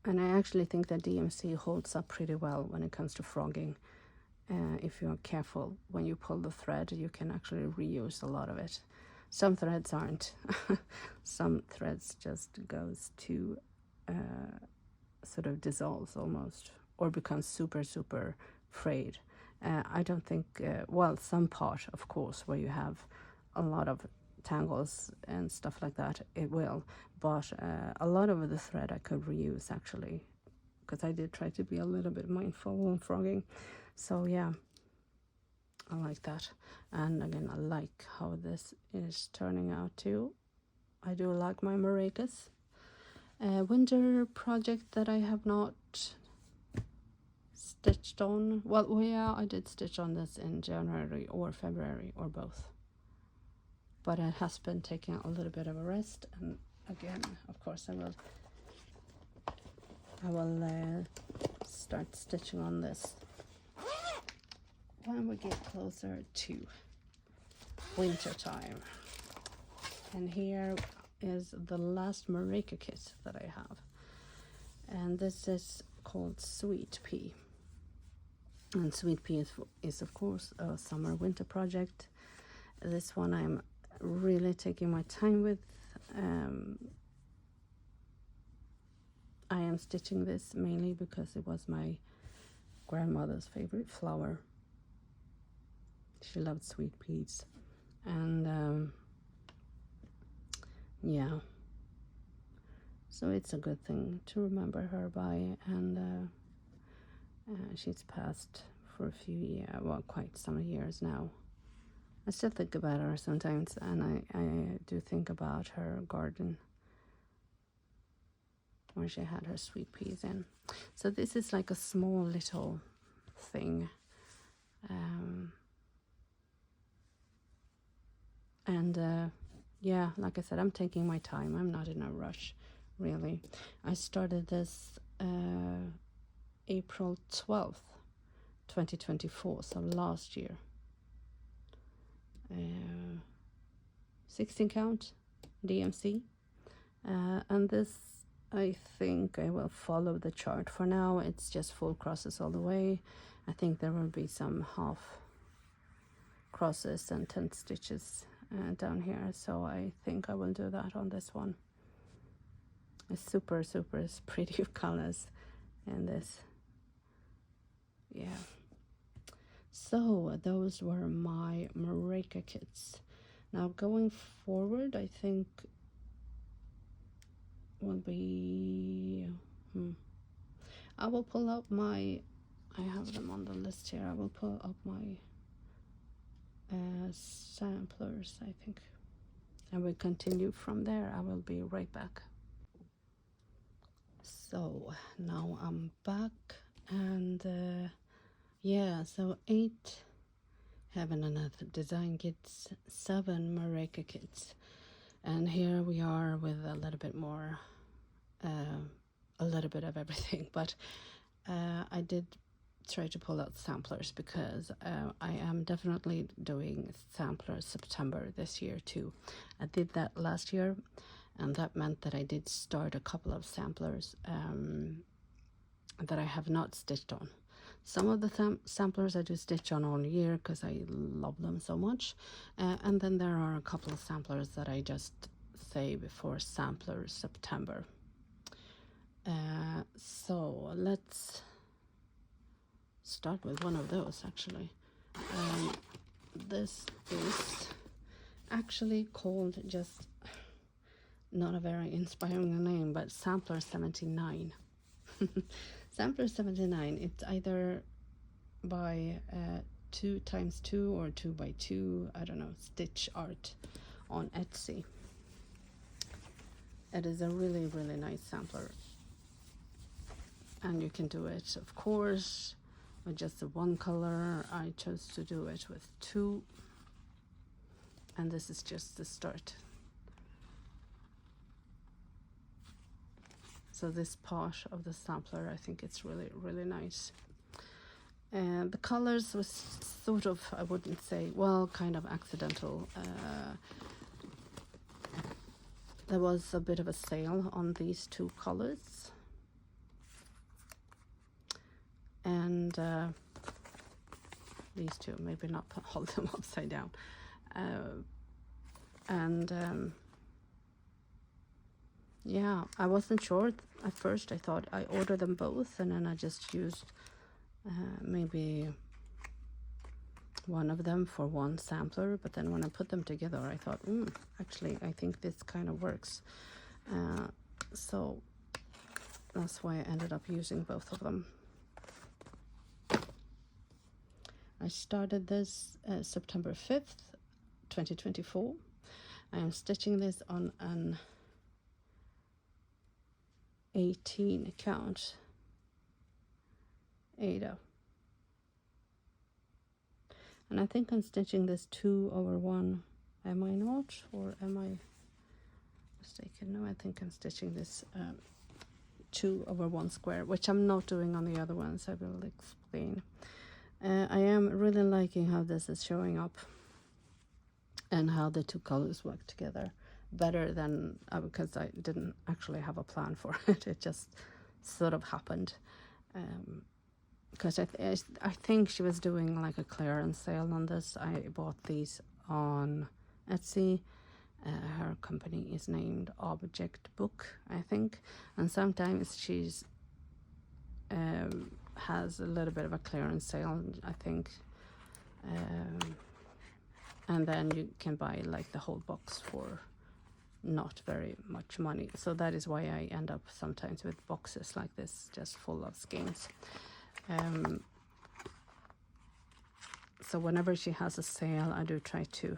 And I actually think that DMC holds up pretty well when it comes to frogging. If you're careful when you pull the thread, you can actually reuse a lot of it. Some threads aren't. Some threads just goes to sort of dissolves almost, or becomes super frayed. I don't think, well, some part, of course, where you have a lot of tangles and stuff like that, it will. But a lot of the thread I could reuse, actually, because I did try to be a little bit mindful when frogging. So yeah, I like that. And again, I like how this is turning out too. I do like my maracas. Winter project that I have not stitched on. Well, yeah, I did stitch on this in January or February or both. But it has been taking a little bit of a rest. And again, of course, I will start stitching on this when we get closer to winter time. And here is the last Marika kit that I have, and this is called Sweet Pea. And Sweet Pea is of course a summer winter project. This one I'm really taking my time with. I am stitching this mainly because it was my grandmother's favorite flower. She loved sweet peas, and yeah, so it's a good thing to remember her by. And she's passed for a few years, well, quite some years now. I still think about her sometimes, and I do think about her garden where she had her sweet peas in. So this is like a small little thing, and yeah, like I said, I'm taking my time. I'm not in a rush, really. I started this April 12th, 2024, so last year. 16 count DMC, and this, I think I will follow the chart. For now, it's just full crosses all the way. I think there will be some half crosses and tent stitches down here, so I think I will do that on this one. It's super pretty colors in this. Yeah. So those were my Marika kits. Now going forward, I think will be I will pull up my, I have them on the list here. I will pull up my samplers, I think, and we'll continue from there. I will be right back. So now I'm back, and yeah, so 8 Heaven and Earth design kits, 7 Marika kits, and here we are with a little bit more, a little bit of everything. But I did try to pull out samplers because I am definitely doing samplers September this year too. I did that last year, and that meant that I did start a couple of samplers that I have not stitched on. Some of the samplers I do stitch on all year because I love them so much, and then there are a couple of samplers that I just save for samplers September. So let's start with one of those, actually. This is actually called just not a very inspiring name, but Sampler 79. Sampler 79, it's either by 2x2 or 2x2, I don't know, stitch art on Etsy. It is a really, really nice sampler. And you can do it, of course, with just the one color. I chose to do it with two. And this is just the start. So this part of the sampler, I think it's really, really nice. And the colors was sort of, I wouldn't say, well, kind of accidental. There was a bit of a sale on these two colors. And these two, maybe not hold them upside down. Yeah, I wasn't sure at first. I thought I ordered them both, and then I just used maybe one of them for one sampler. But then when I put them together, I thought, actually, I think this kind of works. So that's why I ended up using both of them. I started this September 5th, 2024. I am stitching this on an 18 count Aida. And I think I'm stitching this 2/1. Am I not? Or am I mistaken? No, I think I'm stitching this 2/1 square, which I'm not doing on the other ones. I will explain. I am really liking how this is showing up and how the two colors work together better than because I didn't actually have a plan for it. It just sort of happened. Because I think she was doing like a clearance sale on this. I bought these on Etsy. Her company is named Object Book, I think. And sometimes she's has a little bit of a clearance sale, I think. And then you can buy like the whole box for not very much money. So that is why I end up sometimes with boxes like this, just full of skeins. So whenever she has a sale, I do try to,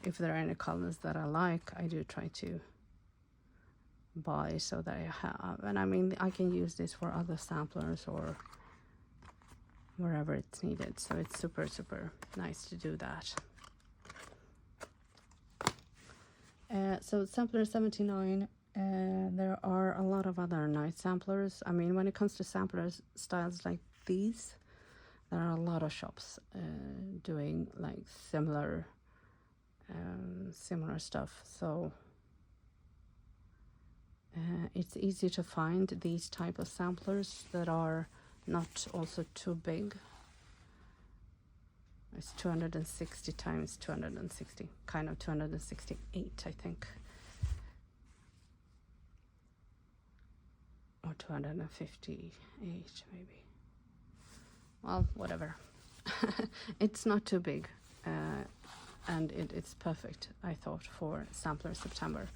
if there are any colors that I like, I do try to buy so that I have. And I mean, I can use this for other samplers or wherever it's needed. So it's super, super nice to do that. So sampler 79, there are a lot of other nice samplers. I mean, when it comes to samplers styles like these, there are a lot of shops doing like similar stuff. So it's easy to find these type of samplers that are not also too big. It's 260 times 260, kind of 268, I think. Or 258, maybe. Well, whatever. It's not too big. And it's perfect, I thought, for Sampler September.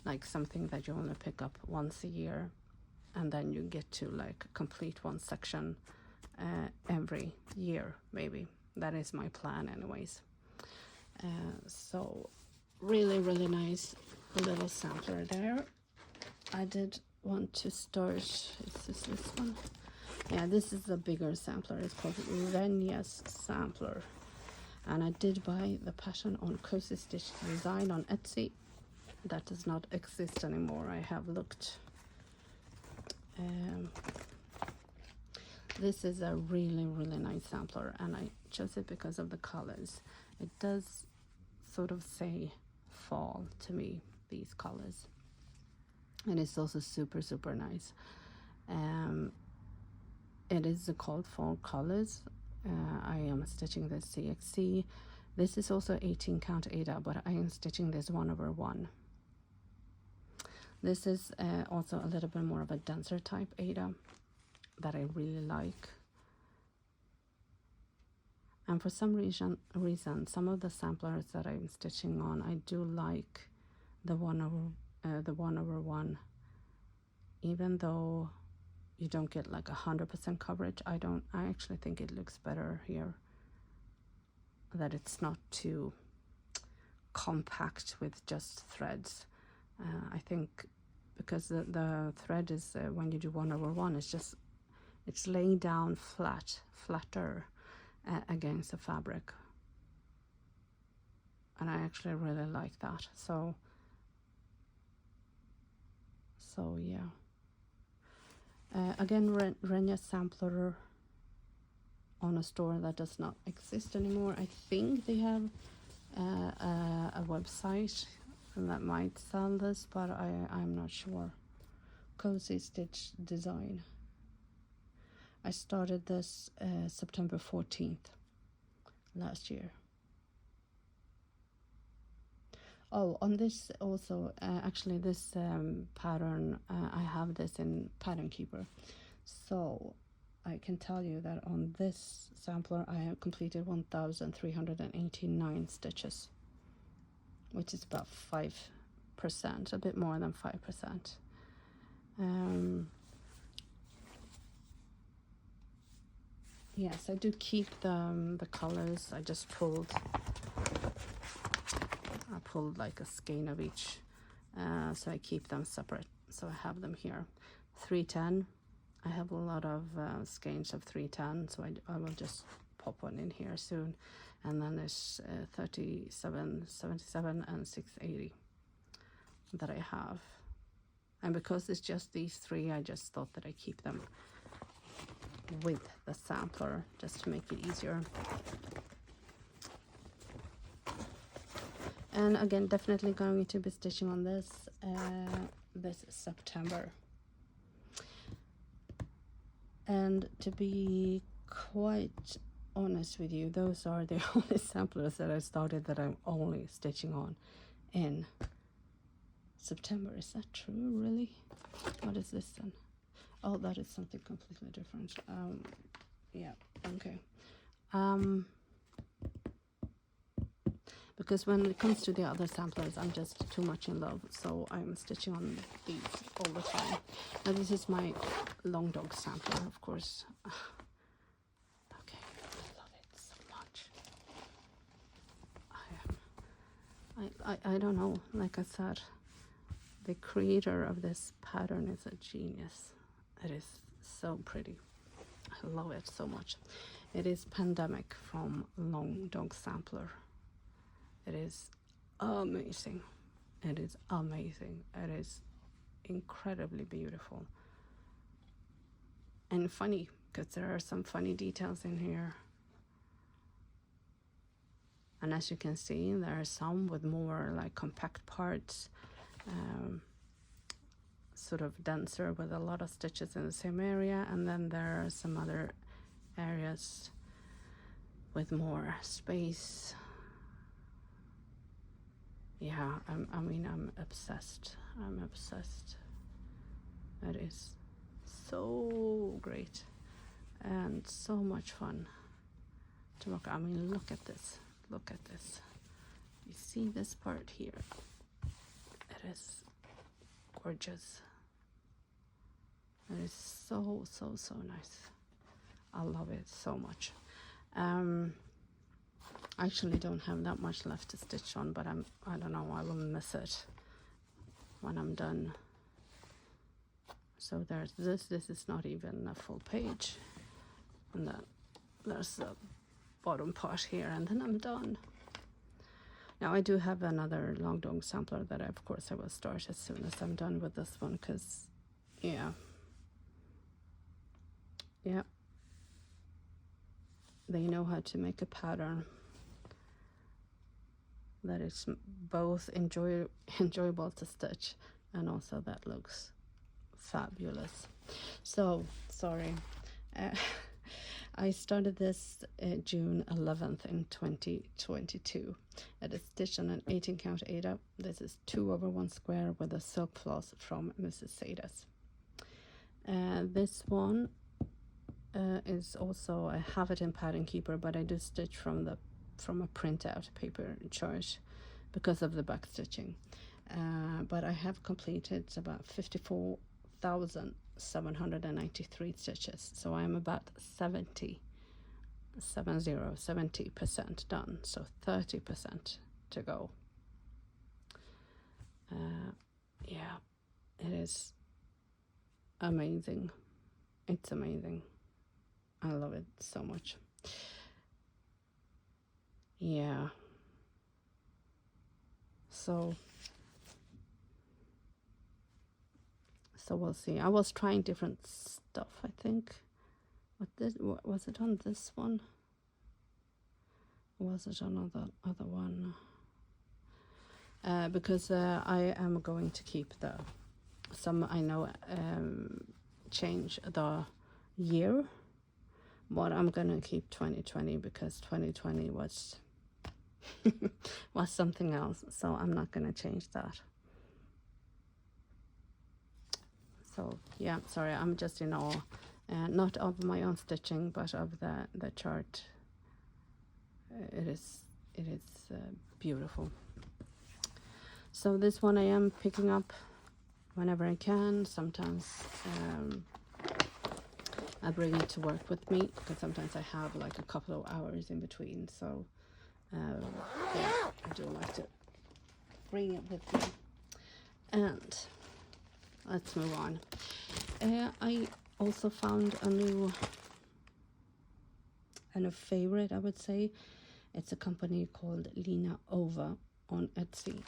Like something that you only pick up once a year. And then you get to like complete one section every year, maybe. That is my plan anyways. So really, really nice little sampler there. I did want to start, is this one? Yeah, this is the bigger sampler. It's called Renya's Sampler. And I did buy the pattern on Cozy Stitch Design on Etsy. That does not exist anymore. I have looked. This is a really, really nice sampler, and I chose it because of the colors. It does sort of say fall to me, these colors. And it's also super, super nice. It is called Fall Colors. I am stitching this CXC. This is also 18 count Aida, but I am stitching this 1/1. This is also a little bit more of a denser type Aida that I really like. And for some reason, some of the samplers that I'm stitching on, I do like the 1/1, even though you don't get like 100% coverage. I actually think it looks better here, that it's not too compact with just threads. I think because the thread is, when you do 1/1, it's laying down flatter against the fabric, and I actually really like that. So yeah. Again, Renya sampler on a store that does not exist anymore. I think they have a website that might sell this, but I'm not sure. Cozy Stitch Design. I started this September 14th last year. Oh, on this also, actually this pattern, I have this in Pattern Keeper. So I can tell you that on this sampler I have completed 1,389 stitches, which is about 5%, a bit more than 5%. Yes, I do keep the colors. I just pulled like a skein of each, so I keep them separate. So I have them here. 310. I have a lot of skeins of 310, so I will just pop one in here soon. And then there's 37, 77, and 680 that I have. And because it's just these three, I just thought that I keep them with the sampler just to make it easier. And again, definitely going to be stitching on this this September. And to be quite honest with you, those are the only samplers that I started that I'm only stitching on in September. Is that true, really? What is this then? Oh, that is something completely different. Yeah, okay. Because when it comes to the other samplers, I'm just too much in love, so I'm stitching on these all the time. Now this is my long dog sampler, of course. Okay, I love it so much. I don't know, like I said, the creator of this pattern is a genius. It is so pretty. I love it so much. It is Pandemic from Long Dog Sampler. It is amazing. It is amazing. It is incredibly beautiful. And funny, because there are some funny details in here. And as you can see, there are some with more like compact parts, sort of denser with a lot of stitches in the same area. And then there are some other areas with more space. Yeah, I'm obsessed. I'm obsessed. It is so great and so much fun to work. I mean, look at this. Look at this. You see this part here? It is gorgeous. It is so nice. I love it so much. I actually don't have that much left to stitch on, but I don't know, I will miss it when I'm done. So there's this is not even a full page, and then there's the bottom part here, and then I'm done. Now I do have another long dog sampler that of course I will start as soon as I'm done with this one, because yeah, they know how to make a pattern that is both enjoyable to stitch and also that looks fabulous. So sorry, I started this June 11th in 2022. It is stitched on an 18 count Aida. This is 2/1 square with a silk floss from Mrs. Sada's. This one is also, I have it in Pattern Keeper, but I do stitch from a printout paper chart because of the back stitching. but I have completed about 54,793 stitches, so I'm about 70% done, so 30% to go. Yeah, it is amazing. It's amazing. I love it so much. Yeah. So we'll see. I was trying different stuff, I think. What was it on this one? Was it on other one? Because I am going to keep some I know change the year, but I'm gonna keep 2020 because 2020 was was something else, so I'm not gonna change that. So yeah, sorry, I'm just in awe, not of my own stitching, but of the chart. It is beautiful. So this one I am picking up whenever I can. Sometimes I bring it to work with me, because sometimes I have like a couple of hours in between. So yeah, I do like to bring it with me. And let's move on. I also found a new favorite, I would say. It's a company called Lina Ova on Etsy.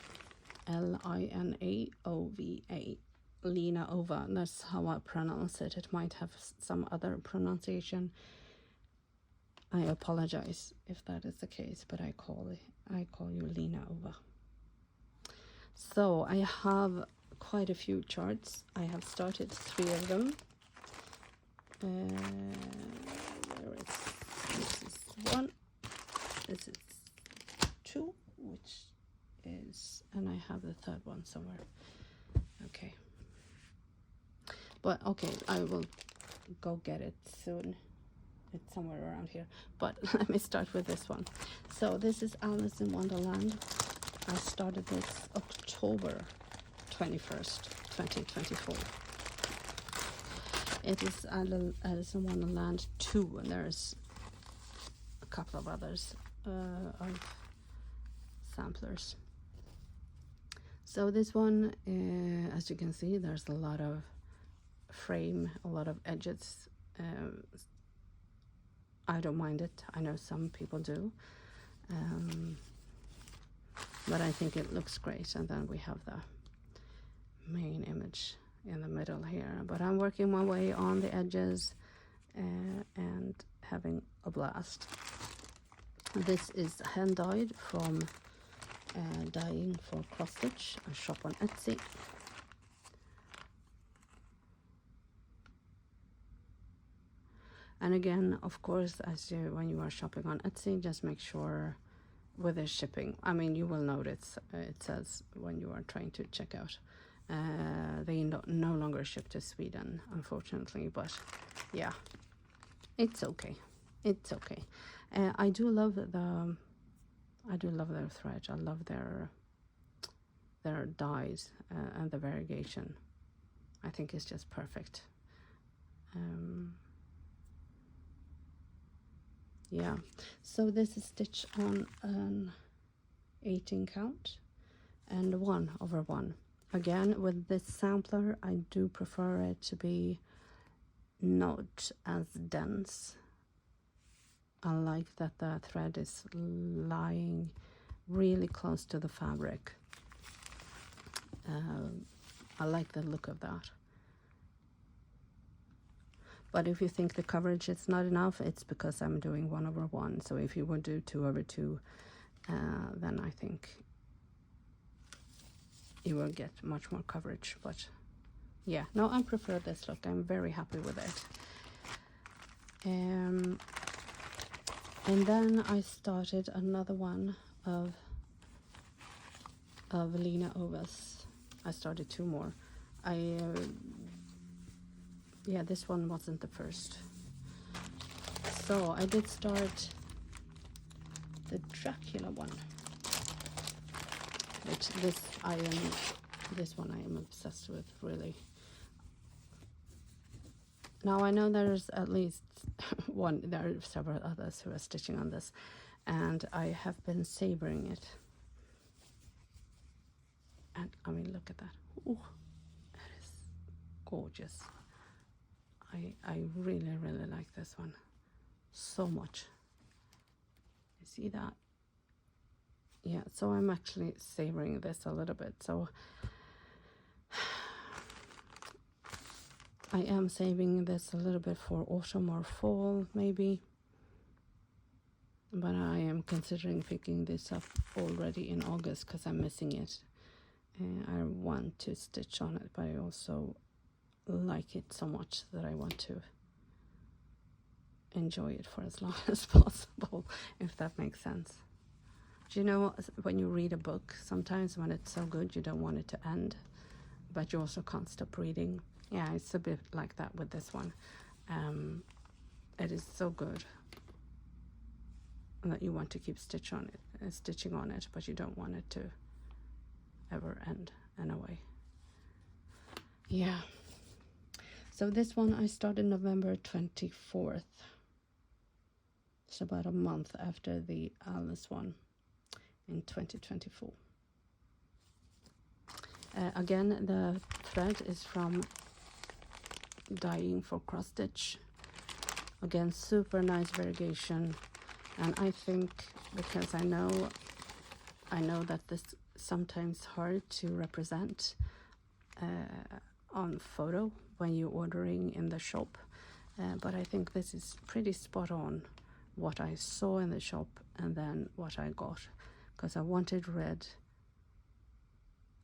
Linaova. Lina Ova. That's how I pronounce it. It might have some other pronunciation. I apologize if that is the case, but I call you Lina Ova. So I have quite a few charts. I have started 3 of them. This is 1. This is 2, which is, and I have the 3rd one somewhere. Okay. But okay, I will go get it soon. It's somewhere around here. But let me start with this one. So this is Alice in Wonderland. I started this October 21st, 2024. It is Alice in Wonderland 2, and there's a couple of others of samplers. So this one, as you can see, there's a lot of frame, a lot of edges. I don't mind it. I know some people do. But I think it looks great. And then we have the main image in the middle here. But I'm working my way on the edges and having a blast. This is hand dyed from Dyeing for Cross Stitch, a shop on Etsy. And again, of course, when you are shopping on Etsy, just make sure with the shipping. I mean, you will notice it says when you are trying to check out, they no longer ship to Sweden, unfortunately. But yeah, it's okay. It's okay. I do love their thread. I love their dyes and the variegation. I think it's just perfect. Yeah, so this is stitched on an 18 count and 1/1. Again, with this sampler, I do prefer it to be not as dense. I like that the thread is lying really close to the fabric. I like the look of that. But if you think the coverage is not enough, it's because I'm doing 1/1. So if you would do 2/2, then I think you will get much more coverage. But yeah, no, I prefer this look. I'm very happy with it. And then I started another one of Lina Ova's. I started 2 more. Yeah, this one wasn't the first. So I did start the Dracula one, which this I am This one I am obsessed with, really. Now I know there's at least one, there are several others who are stitching on this, and I have been savoring it. And I mean, look at that. Ooh, that is gorgeous. I really, really like this one so much. You see that? Yeah, so I'm actually savoring this a little bit. So I am saving this a little bit for autumn or fall, maybe. But I am considering picking this up already in August because I'm missing it. I want to stitch on it, but I also like it so much that I want to enjoy it for as long as possible, if that makes sense. Do you know, when you read a book, sometimes when it's so good you don't want it to end, but you also can't stop reading? Yeah, it's a bit like that with this one. It is so good that you want to keep stitching on it, but you don't want it to ever end in a way. Yeah. So this one I started November 24th. It's about a month after the Alice one in 2024. Again, the thread is from Dying for Cross Stitch. Again, super nice variegation, and I think, because I know that this is sometimes hard to represent on photo when you're ordering in the shop, but I think this is pretty spot on what I saw in the shop and then what I got, because I wanted red,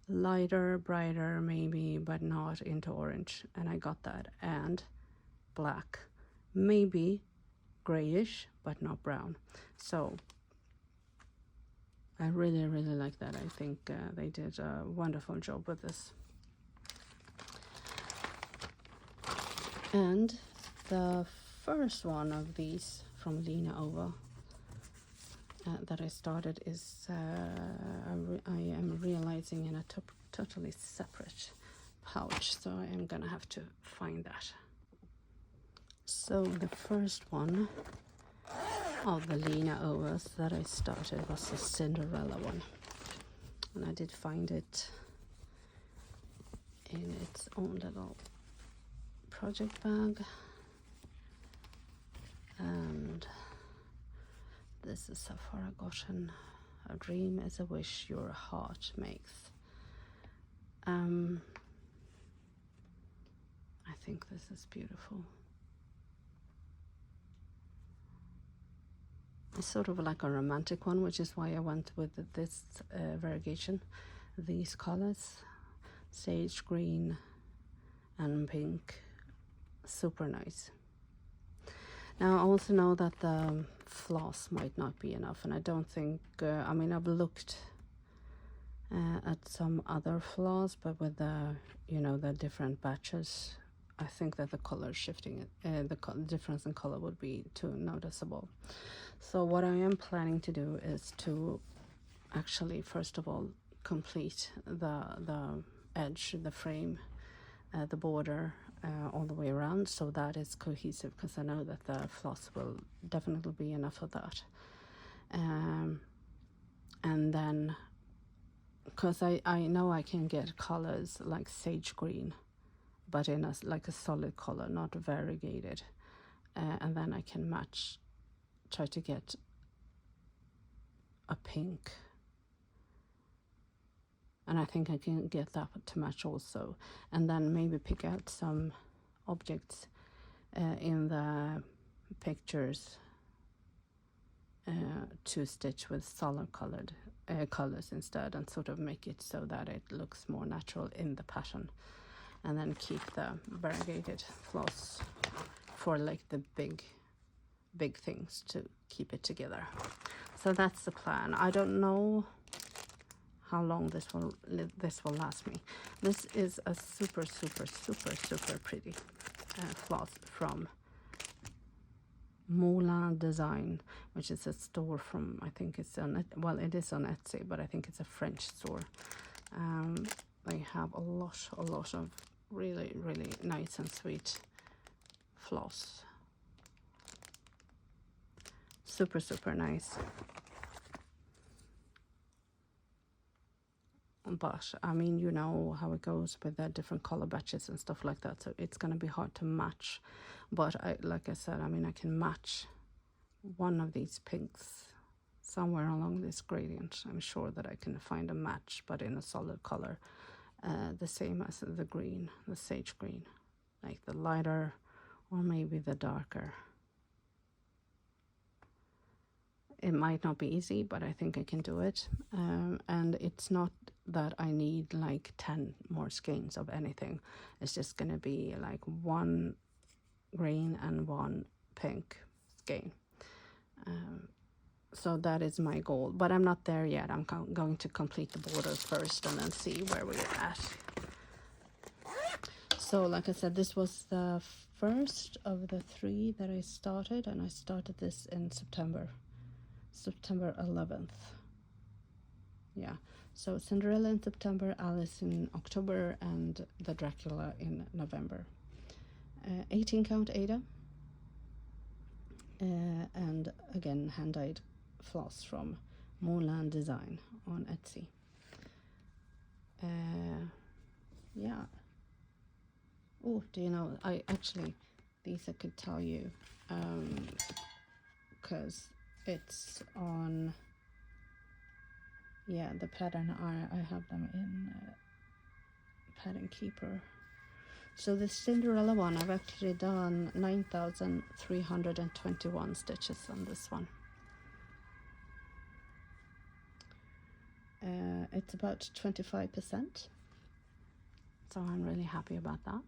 lighter, brighter maybe, but not into orange, and I got that, and black, maybe grayish but not brown. So I really, really like that. I think they did a wonderful job with this. And the first one of these from Lena Over that I started is I am realizing in a totally separate pouch, so I am gonna have to find that. So the first one of the Lena Overs that I started was the Cinderella one, and I did find it in its own little project bag, and this is Safara Goshen. A dream is a wish your heart makes. I think this is beautiful. It's sort of like a romantic one, which is why I went with this variegation. These colors, sage green and pink, super nice. Now I also know that the floss might not be enough, and I don't think, I mean, I've looked at some other floss, but with the, you know, the different batches, I think that the color shifting, the difference in color would be too noticeable. So what I am planning to do is to actually, first of all, complete the edge, the frame, the border, all the way around, so that is cohesive, because I know that the floss will definitely be enough of that. And then, because I know I can get colors like sage green, but in like a solid color, not variegated, and then I can try to get a pink, and I think I can get that to match also, and then maybe pick out some objects in the pictures to stitch with solid colored colors instead, and sort of make it so that it looks more natural in the pattern, and then keep the variegated floss for like the big things to keep it together. So that's the plan. I don't know how long this will last me. This is a super pretty floss from Moulin Design, which is a store from, I think it's on, well, it is on Etsy, but I think it's a French store. they have a lot of really nice and sweet floss. Super nice. But I mean, you know how it goes with the different color batches and stuff like that, so it's going to be hard to match. But like I said, I mean, I can match one of these pinks somewhere along this gradient. I'm sure that I can find a match, but in a solid color, the same as the green, the sage green, like the lighter or maybe the darker. It might not be easy, but I think I can do it. And it's not that I need like 10 more skeins of anything. It's just gonna be like one green and one pink skein. So that is my goal, but I'm not there yet. I'm going to complete the border first and then see where we're at. So like I said, this was the first of the 3 that I started, and I started this in September 11th. Yeah, so Cinderella in September, Alice in October, and the Dracula in November. 18 count Ada, and again hand-dyed floss from Moonland Design on Etsy. Yeah. Oh, do you know, I actually, these I could tell you, because it's on, yeah, the pattern, I have them in Pattern Keeper. So the Cinderella one, I've actually done 9,321 stitches on this one. It's about 25%, so I'm really happy about that.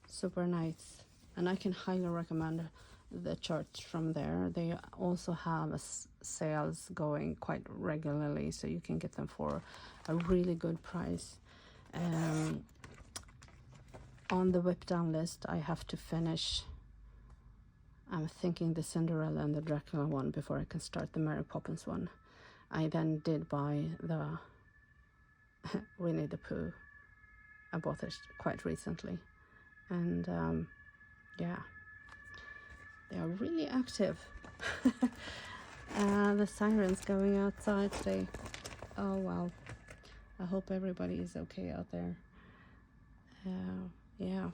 Super nice, and I can highly recommend the charts from there. They also have sales going quite regularly, so you can get them for a really good price. On the WIP down list, I have to finish, I'm thinking, the Cinderella and the Dracula one before I can start the Mary Poppins one. I then did buy the Winnie the Pooh. I bought it quite recently, and yeah, they are really active. The sirens going outside today. Oh well, I hope everybody is okay out there. Yeah.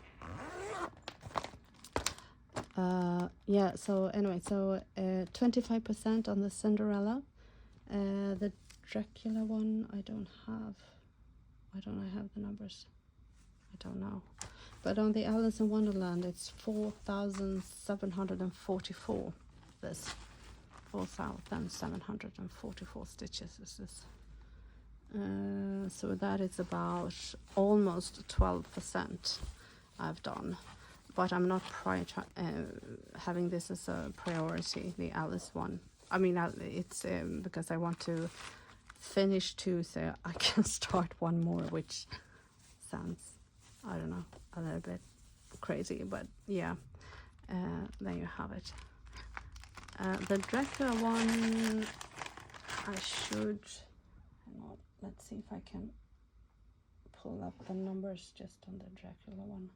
Yeah, so anyway, so 25% on the Cinderella. The Dracula one, I don't have the numbers. I don't know. But on the Alice in Wonderland, it's 4,744. This 4,744 stitches is this. So that is about almost 12% I've done. But I'm not having this as a priority, the Alice one. I mean, it's because I want to finish 2 so I can start one more, which sounds, I don't know, a little bit crazy, but yeah, there you have it. The Dracula one, I should, hang on, let's see if I can pull up the numbers just on the Dracula one.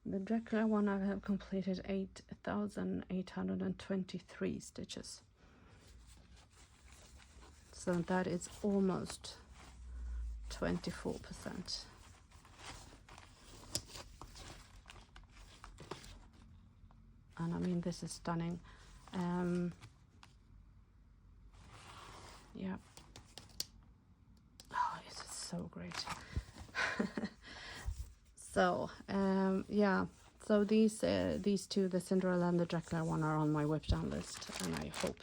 The Dracula one, I have completed 8,823 stitches. So that is almost 24%. And I mean, this is stunning. Yeah. Oh, it is so great. So yeah, so these 2, the Cinderella and the Dracula one, are on my WIP down list, and I hope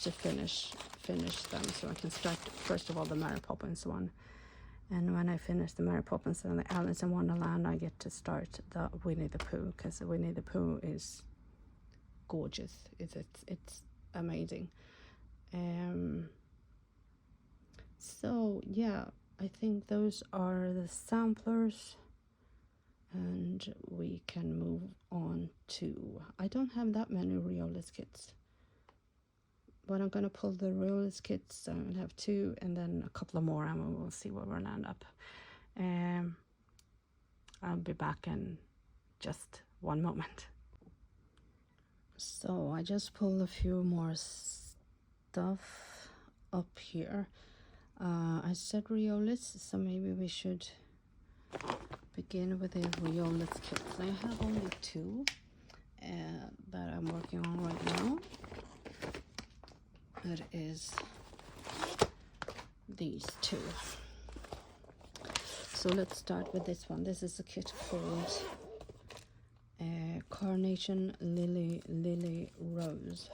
to finish them so I can start first of all the Mary Poppins one, and when I finish the Mary Poppins and the Alice in Wonderland, I get to start the Winnie the Pooh, because Winnie the Pooh is gorgeous. It's amazing. So yeah, I think those are the samplers. And we can move on to, I don't have that many Riolis kits, but I'm gonna pull the Riolis kits. I'll have 2 and then a couple of more, and we'll see where we'll land up. I'll be back in just one moment. So I just pulled a few more stuff up here. I said Riolis, so maybe we should begin with the Riolis kits. I have only 2 that I'm working on right now. It is these 2. So let's start with this one. This is a kit called Carnation Lily Rose.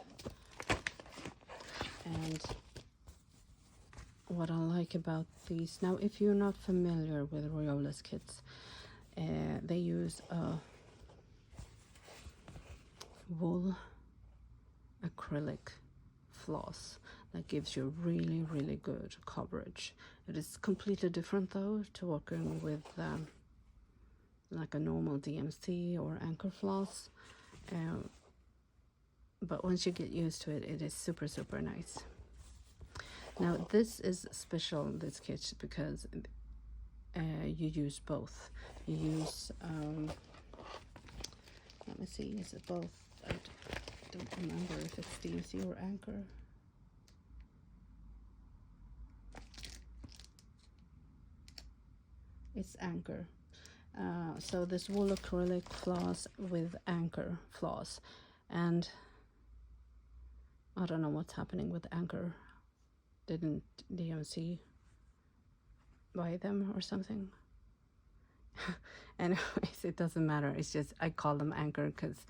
And what I like about these, now if you're not familiar with Riolis kits, they use a wool acrylic floss that gives you really good coverage. It is completely different though to working with like a normal DMC or anchor floss, but once you get used to it, it is super nice. Now this is special, this kit, because you use both. You use let me see, is it both? I don't remember if it's DMC or anchor. It's anchor. So this wool acrylic floss with anchor floss, and I don't know what's happening with anchor. Didn't DMC buy them or something? Anyways, it doesn't matter. It's just I call them anchor because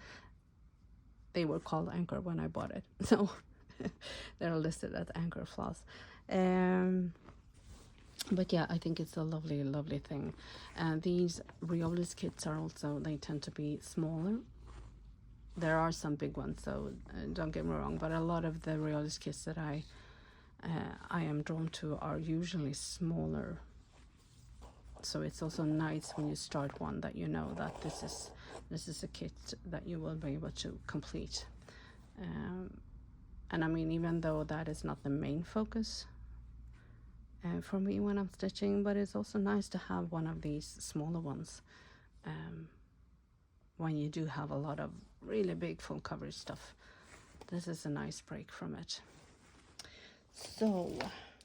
they were called anchor when I bought it, so they're listed as anchor floss. But yeah, I think it's a lovely thing. And these Riolis kits are also, they tend to be smaller. There are some big ones, so don't get me wrong, but a lot of the Riolis kits that I am drawn to are usually smaller. So it's also nice when you start one that you know that this is a kit that you will be able to complete. And I mean, even though that is not the main focus for me when I'm stitching, but it's also nice to have one of these smaller ones when you do have a lot of really big full coverage stuff. This is a nice break from it. So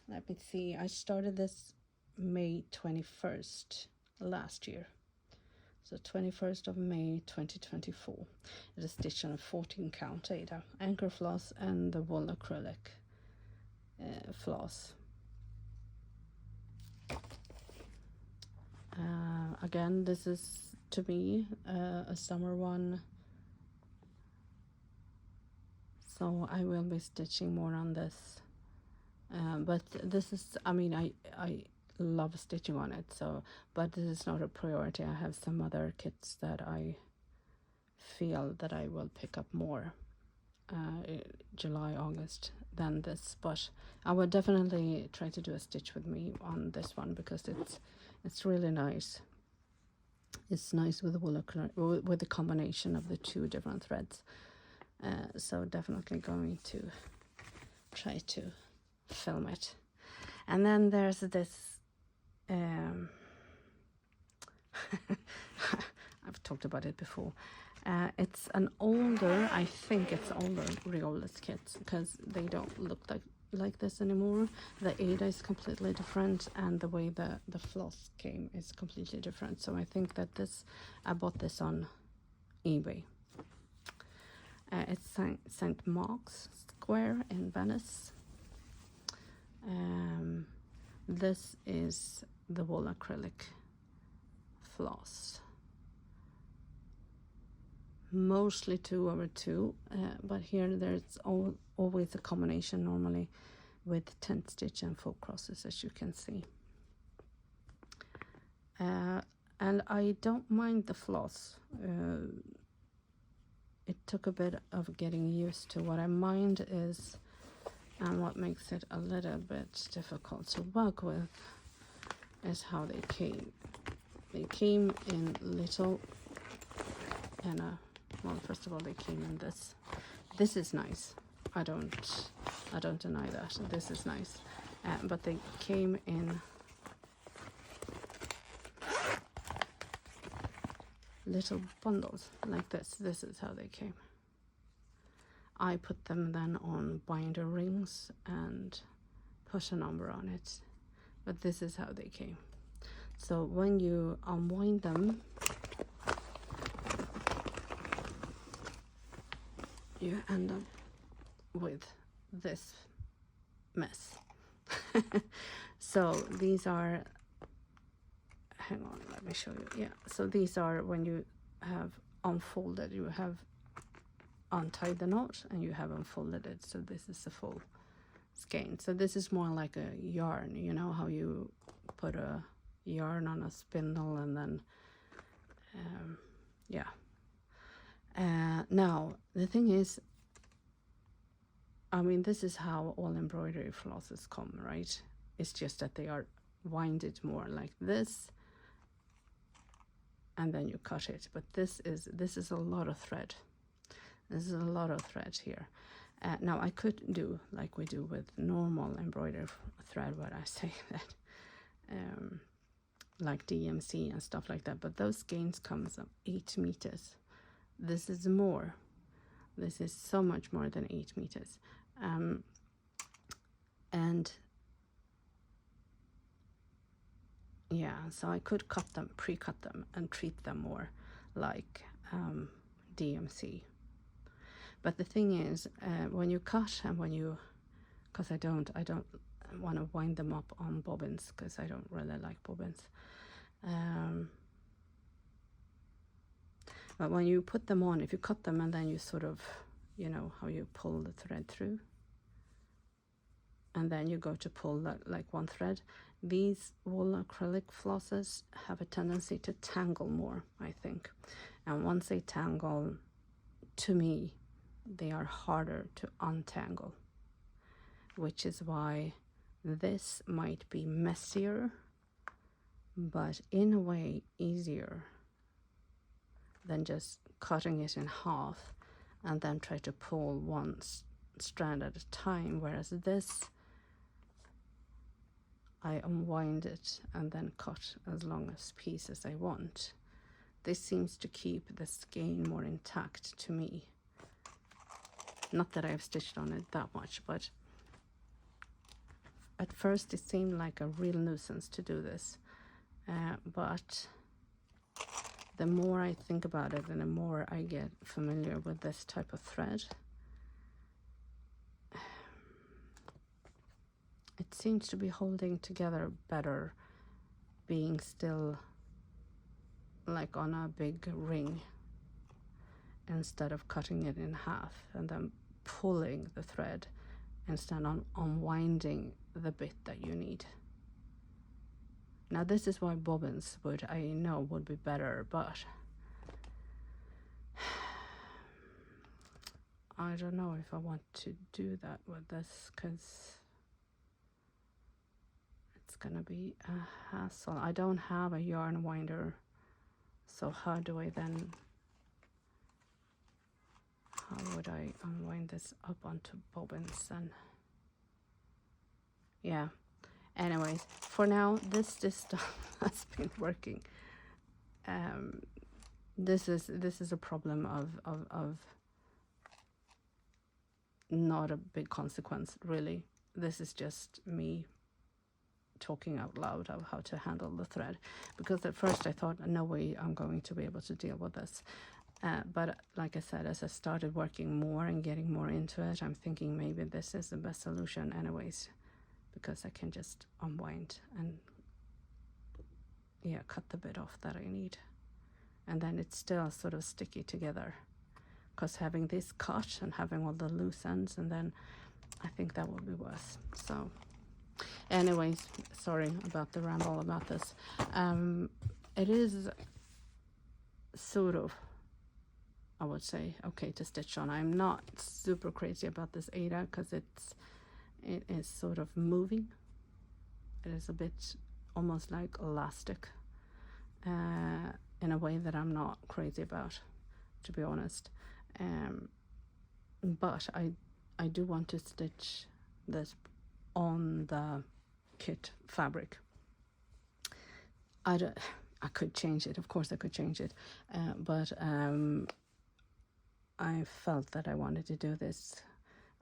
let me see, I started this May 21st last year, so 21st of May 2024. It is stitched on a 14 count Ada anchor floss and the wool acrylic floss. Again, this is to me a summer one, so I will be stitching more on this, but this is, I mean, I love stitching on it, so, but this is not a priority. I have some other kits that I feel that I will pick up more July, August than this, but I would definitely try to do a stitch with me on this one because it's really nice. It's nice with the wool with the combination of the 2 different threads, so definitely going to try to film it. And then there's this I've talked about it before. It's an older, I think it's older Riolis kits because they don't look like this anymore. The Ada is completely different, and the way the floss came is completely different. So I think that I bought this on eBay. It's St. Mark's Square in Venice. This is the wool acrylic floss, mostly 2/2, but here there's always a combination normally with 10 stitch and 4 crosses, as you can see. And I don't mind the floss. It took a bit of getting used to. What I mind is, and what makes it a little bit difficult to work with, is how they came. they came in little, and well, first of all, they came in this. This is nice. I don't deny that. This is nice. But they came in little bundles like this. This is how they came. I put them then on binder rings and put a number on it. But this is how they came. So when you unwind them, you end up with this mess. So these are, hang on, let me show you. Yeah, so these are when you have unfolded, you have untied the knot and you have unfolded it. So this is a full skein. So this is more like a yarn, you know how you put a yarn on a spindle and then yeah. Now the thing is, I mean, this is how all embroidery flosses come, right? It's just that they are winded more like this, and then you cut it. But this is a lot of thread. This is a lot of thread here. Now I could do like we do with normal embroidery thread, where I say that like DMC and stuff like that, but those skeins comes up 8 meters. This is more. This is so much more than 8 meters. And yeah, so I could cut them, pre-cut them, and treat them more like DMC. But the thing is, when you cut and when you, because I don't want to wind them up on bobbins, because I don't really like bobbins. But when you put them on, if you cut them and then you sort of, you know, how you pull the thread through, and then you go to pull that, like one thread, these wool acrylic flosses have a tendency to tangle more, I think. And once they tangle, to me, they are harder to untangle, which is why this might be messier, but in a way easier than just cutting it in half and then try to pull one strand at a time, whereas this, I unwind it and then cut as long as piece as I want. This seems to keep the skein more intact to me. Not that I've stitched on it that much, but at first it seemed like a real nuisance to do this. But the more I think about it and the more I get familiar with this type of thread, it seems to be holding together better, being still like on a big ring, instead of cutting it in half and then pulling the thread, instead of unwinding the bit that you need. Now this is why bobbins would, I know, would be better, but I don't know if I want to do that with this, because it's gonna be a hassle. I don't have a yarn winder, so how do I then, how would I unwind this up onto bobbins? And yeah, anyways, for now this stuff has been working. This is a problem of not a big consequence, really. This is just me talking out loud of how to handle the thread, because at first I thought, no way I'm going to be able to deal with this. But like I said, as I started working more and getting more into it, I'm thinking maybe this is the best solution anyways, because I can just unwind and yeah, cut the bit off that I need, and then it's still sort of sticky together, because having this cut and having all the loose ends, and then I think that would be worse. So anyways, sorry about the ramble about this. It is sort of, I would say, okay to stitch on. I'm not super crazy about this Ada, because it is sort of moving. It is a bit almost like elastic, in a way that I'm not crazy about, to be honest. But I do want to stitch this on the kit fabric. I could change it, of course I could change it, but I felt that I wanted to do this.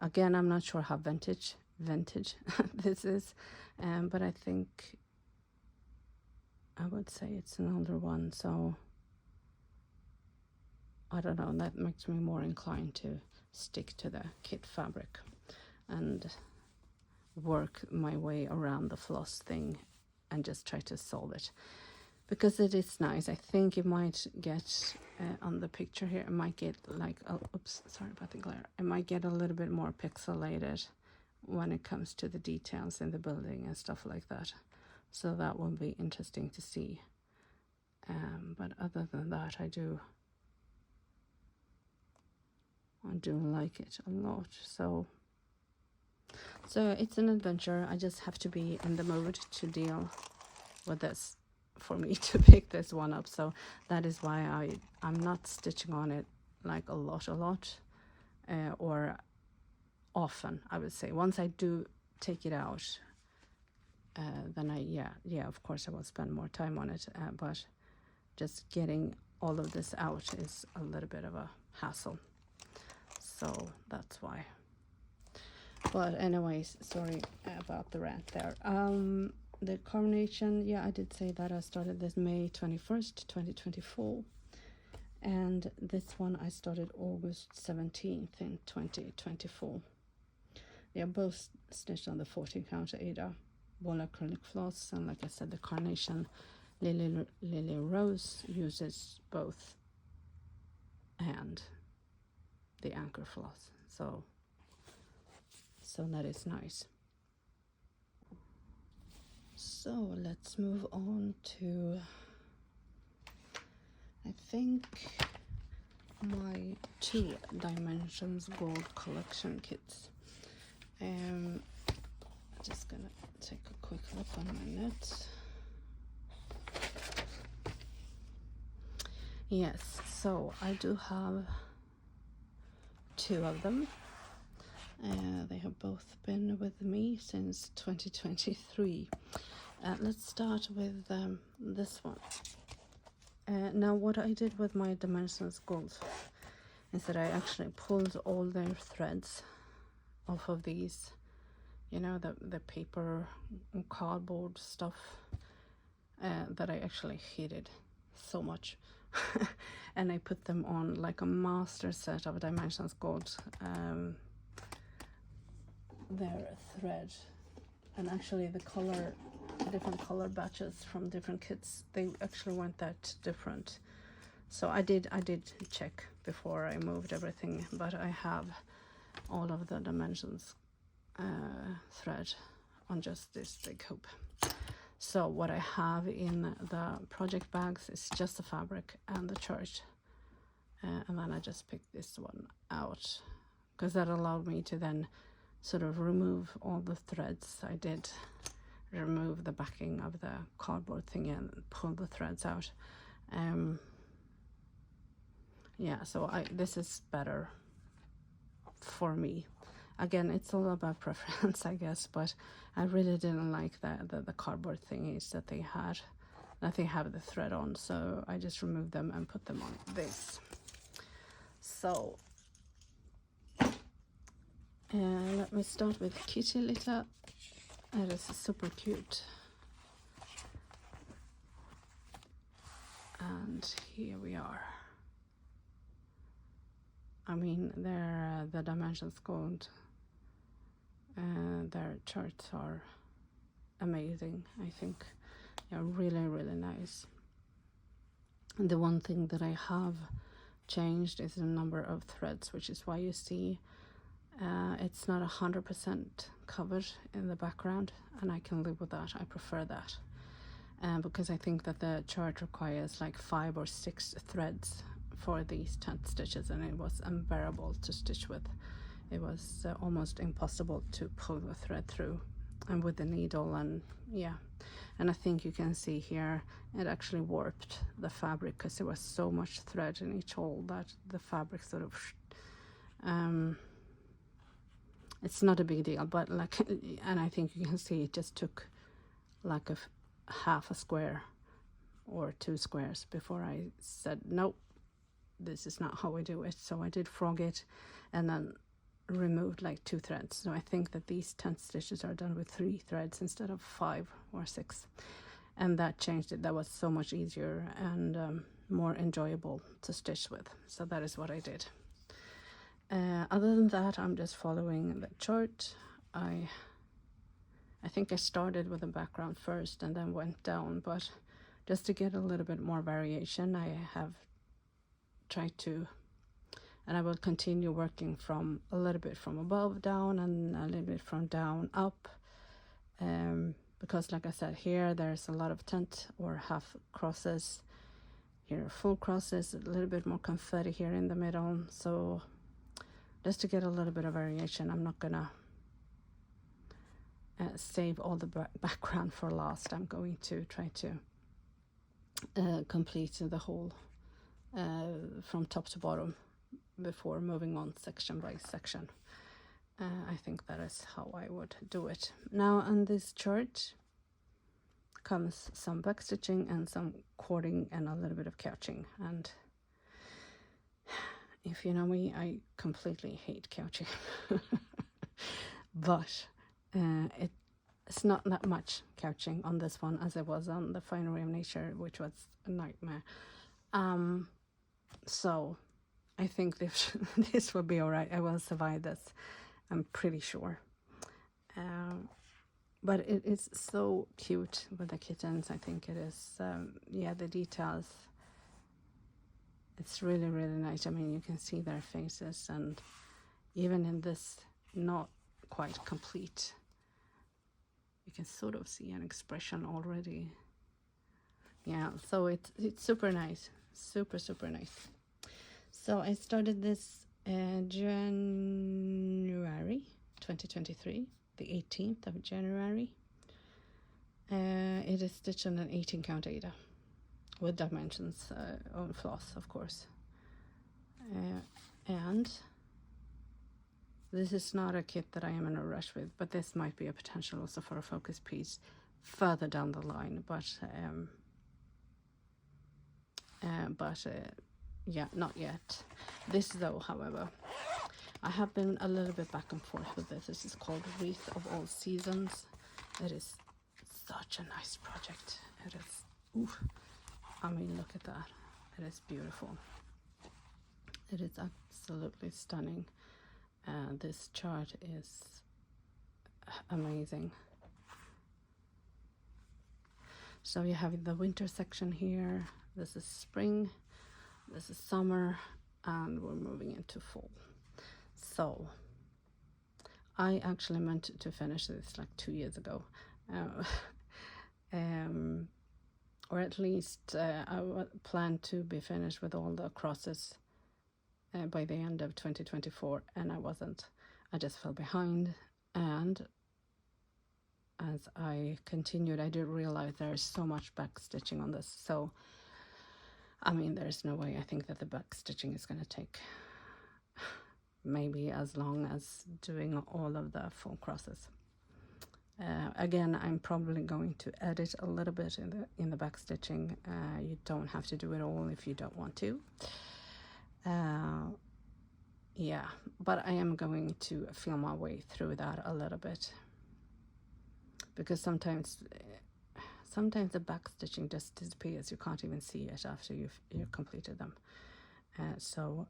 Again, I'm not sure how vintage this is, but I think I would say it's an older one, so I don't know, that makes me more inclined to stick to the kit fabric and work my way around the floss thing and just try to solve it, because it is nice. I think it might get on the picture here, it might get like, oh, oops, sorry about the glare, it might get a little bit more pixelated when it comes to the details in the building and stuff like that, so that will be interesting to see. But other than that, I do like it a lot. So it's an adventure. I just have to be in the mood to deal with this for me to pick this one up. So that is why I'm not stitching on it like a lot, or often, I would say. Once I do take it out, then yeah, of course I will spend more time on it, but just getting all of this out is a little bit of a hassle, so that's why. But anyways, sorry about the rant there. The coronation, yeah, I did say that I started this May 21st 2024, and this one I started August 17th in 2024. They are both stitched on the 14 count Aida ball acrylic floss, and like I said, the carnation Lily Rose uses both and the anchor floss, so that is nice. So let's move on to, I think, my 2 dimensions gold collection kits. I'm just gonna take a quick look on my notes. Yes, so I do have 2 of them. They have both been with me since 2023. Let's start with this one. Now what I did with my Dimensions Gold is that I actually pulled all their threads off of these, you know, the paper and cardboard stuff that I actually hated so much. And I put them on like a master set of Dimensions Gold their thread, and actually the different color batches from different kits, they actually weren't that different. So I did check before I moved everything, but I have all of the Dimensions thread on just this big hoop. So what I have in the project bags is just the fabric and the chart, and then I just picked this one out because that allowed me to then sort of remove all the threads. I did remove the backing of the cardboard thing and pull the threads out. Yeah, so this is better for me. Again, it's all about preference, I guess, but I really didn't like the cardboard thingies that they have the thread on, so I just removed them and put them on this. So let me start with Kitty Litter. It is super cute. And here we are. I mean, they're the Dimensions Gold. Their charts are amazing. I think they're really, really nice. And the one thing that I have changed is the number of threads, which is why you see it's not 100% covered in the background, and I can live with that. I prefer that, because I think that the chart requires like 5 or 6 threads for these 10 stitches, and it was unbearable to stitch with. It was almost impossible to pull the thread through, and with the needle, and yeah. And I think you can see here it actually warped the fabric because there was so much thread in each hole that the fabric sort of it's not a big deal, but like, and I think you can see it just took like half a square or 2 squares before I said nope, this is not how I do it. So I did frog it and then removed like 2 threads. So I think that these 10 stitches are done with 3 threads instead of 5 or 6, and that changed it. That was so much easier and more enjoyable to stitch with. So that is what I did. Other than that, I'm just following the chart. I think I started with the background first and then went down, but just to get a little bit more variation, I have tried to, and I will continue working from a little bit from above down and a little bit from down up, because like I said, here there's a lot of tent or half crosses, here full crosses, a little bit more confetti here in the middle. So just to get a little bit of variation, I'm not gonna save all the background for last. I'm going to try to complete the whole from top to bottom before moving on section by section. I think that is how I would do it. Now on this chart comes some backstitching and some cording and a little bit of couching. And if you know me, I completely hate couching. But it's not that much couching on this one as it was on the Finery of Nature, which was a nightmare. So I think this will be all right. I will survive this, I'm pretty sure. But it is so cute with the kittens. I think it is, yeah, the details. It's really, really nice. I mean, you can see their faces, and even in this not quite complete, you can sort of see an expression already. Yeah, so it's super nice, super nice. So I started this January 2023, the 18th of January. It is stitched on an 18 count Aida with dimensions on floss, of course. And this is not a kit that I am in a rush with, but this might be a potential also for a focus piece further down the line. But yeah, not yet. This though, however, I have been a little bit back and forth with this. This is called Wreath of All Seasons. It is such a nice project. It is, oof, I mean, look at that. It is beautiful. It is absolutely stunning. This chart is amazing. So you have the winter section here. This is spring. This is summer, and we're moving into fall. So I actually meant to finish this like 2 years ago, or at least I planned to be finished with all the crosses by the end of 2024, and I wasn't. I just fell behind, and as I continued, I did realize there is so much back stitching on this. So I mean, there's no way I think that the back stitching is going to take maybe as long as doing all of the full crosses. Again, I'm probably going to edit a little bit in the back stitching. You don't have to do it all if you don't want to. Yeah, but I am going to feel my way through that a little bit, because sometimes the back stitching just disappears. You can't even see it after you've completed them. So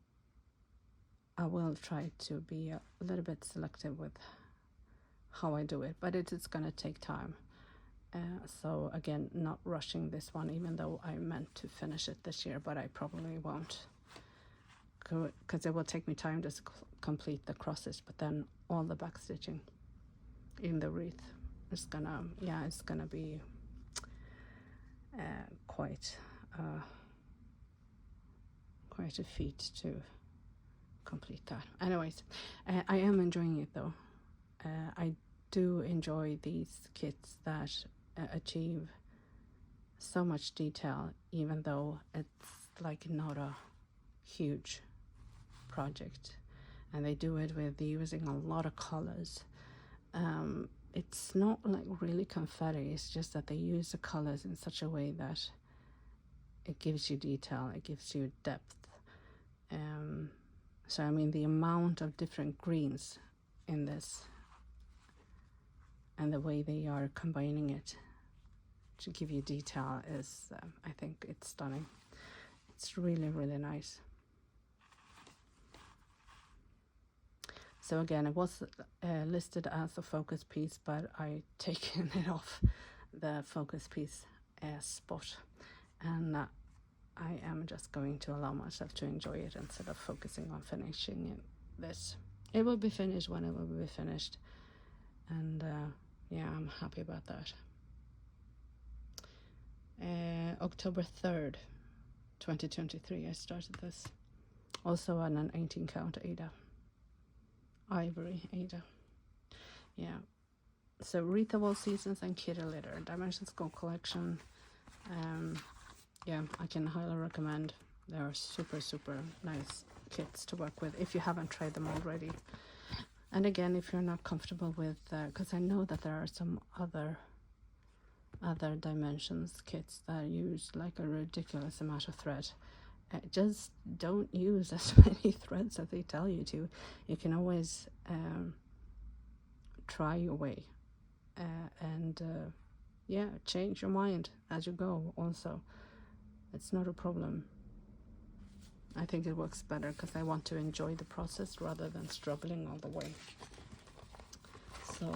I will try to be a little bit selective with how I do it, but it is going to take time. So again, not rushing this one, even though I meant to finish it this year, but I probably won't, because it will take me time to complete the crosses, but then all the back stitching in the wreath is gonna, yeah, it's gonna be quite a feat to complete that. Anyways, I am enjoying it though. I do enjoy these kits that achieve so much detail, even though it's like not a huge project, and they do it with using a lot of colors. It's not like really confetti, it's just that they use the colors in such a way that it gives you detail, it gives you depth. So I mean, the amount of different greens in this and the way they are combining it to give you detail is, I think it's stunning. It's really, really nice. So again, it was listed as a focus piece, but I taken it off the focus piece spot, and I am just going to allow myself to enjoy it instead of focusing on finishing this. It will be finished when it will be finished, and yeah, I'm happy about that. October 3rd, 2023, I started this. Also on an 18 count Ada. Ivory Ada. Yeah. So Rita Wall Seasons and Kitty Litter, Dimensions Gold Collection. Yeah, I can highly recommend. They are super, super nice kits to work with if you haven't tried them already. And again, if you're not comfortable with, because I know that there are some other Dimensions kits that use like a ridiculous amount of thread. Just don't use as many threads as they tell you to. You can always try your way, and yeah, change your mind as you go also. It's not a problem. I think it works better because I want to enjoy the process rather than struggling all the way. So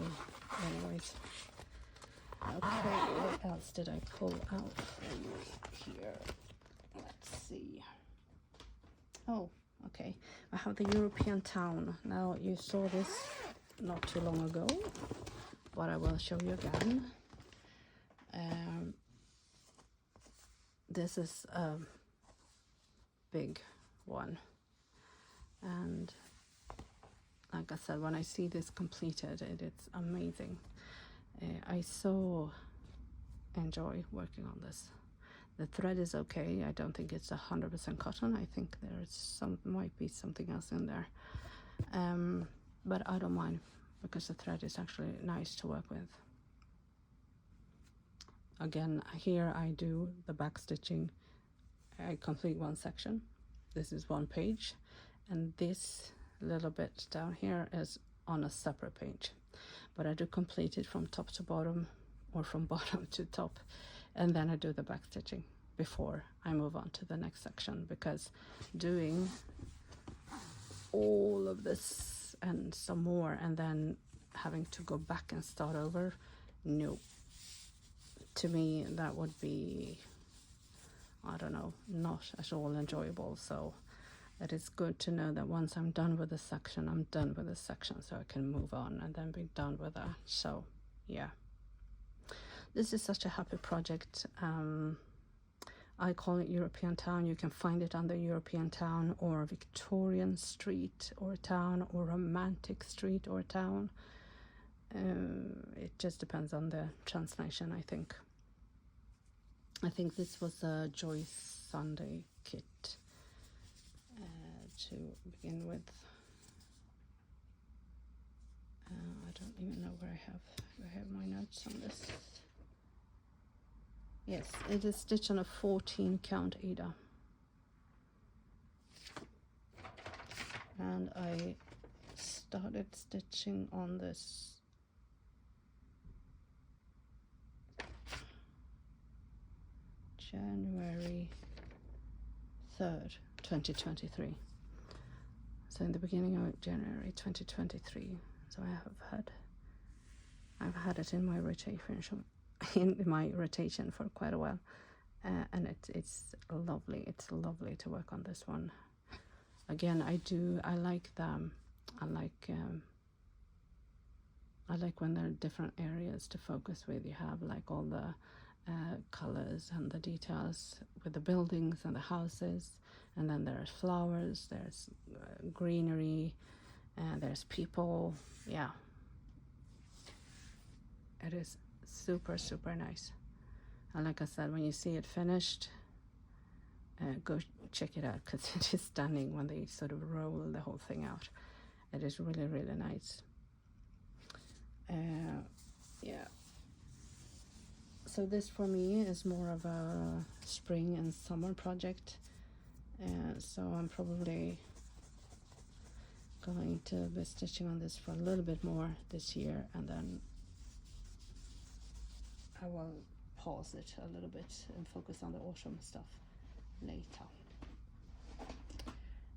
anyways, okay, what else did I pull out for you here? Let's see. Oh, okay, I have the European Town. Now, you saw this not too long ago, but I will show you again. This is a big one, and like I said, when I see this completed, it's amazing. I so enjoy working on this. The thread is okay. I don't think it's 100% cotton. I think might be something else in there, but I don't mind because the thread is actually nice to work with. Again, here I do the back stitching. I complete one section. This is one page, and this little bit down here is on a separate page, but I do complete it from top to bottom or from bottom to top, and then I do the back stitching before I move on to the next section, because doing all of this and some more and then having to go back and start over, no. To me, that would be, I don't know, not at all enjoyable. So it is good to know that once I'm done with a section, I'm done with a section, so I can move on and then be done with that. So yeah, this is such a happy project. I call it European Town. You can find it under European Town or Victorian Street or Town or Romantic Street or Town. It just depends on the translation, I think. I think this was a Joyce Sunday kit to begin with. I don't even know where I have my notes on this. Yes, it is stitched on a 14 count Ada. And I started stitching on this January 3rd, 2023. So in the beginning of January 2023. So I've had it in my rotation for quite a while, and it's lovely. It's lovely to work on this one. Again, I like them. I like when there are different areas to focus with. You have like all the colors and the details with the buildings and the houses, and then there's flowers, there's greenery, and there's people. Yeah, It is super, super nice. And like I said, when you see it finished, go check it out, because it is stunning when they sort of roll the whole thing out. It is really, really nice. Yeah. So this for me is more of a spring and summer project. So I'm probably going to be stitching on this for a little bit more this year, and then I will pause it a little bit and focus on the autumn stuff later.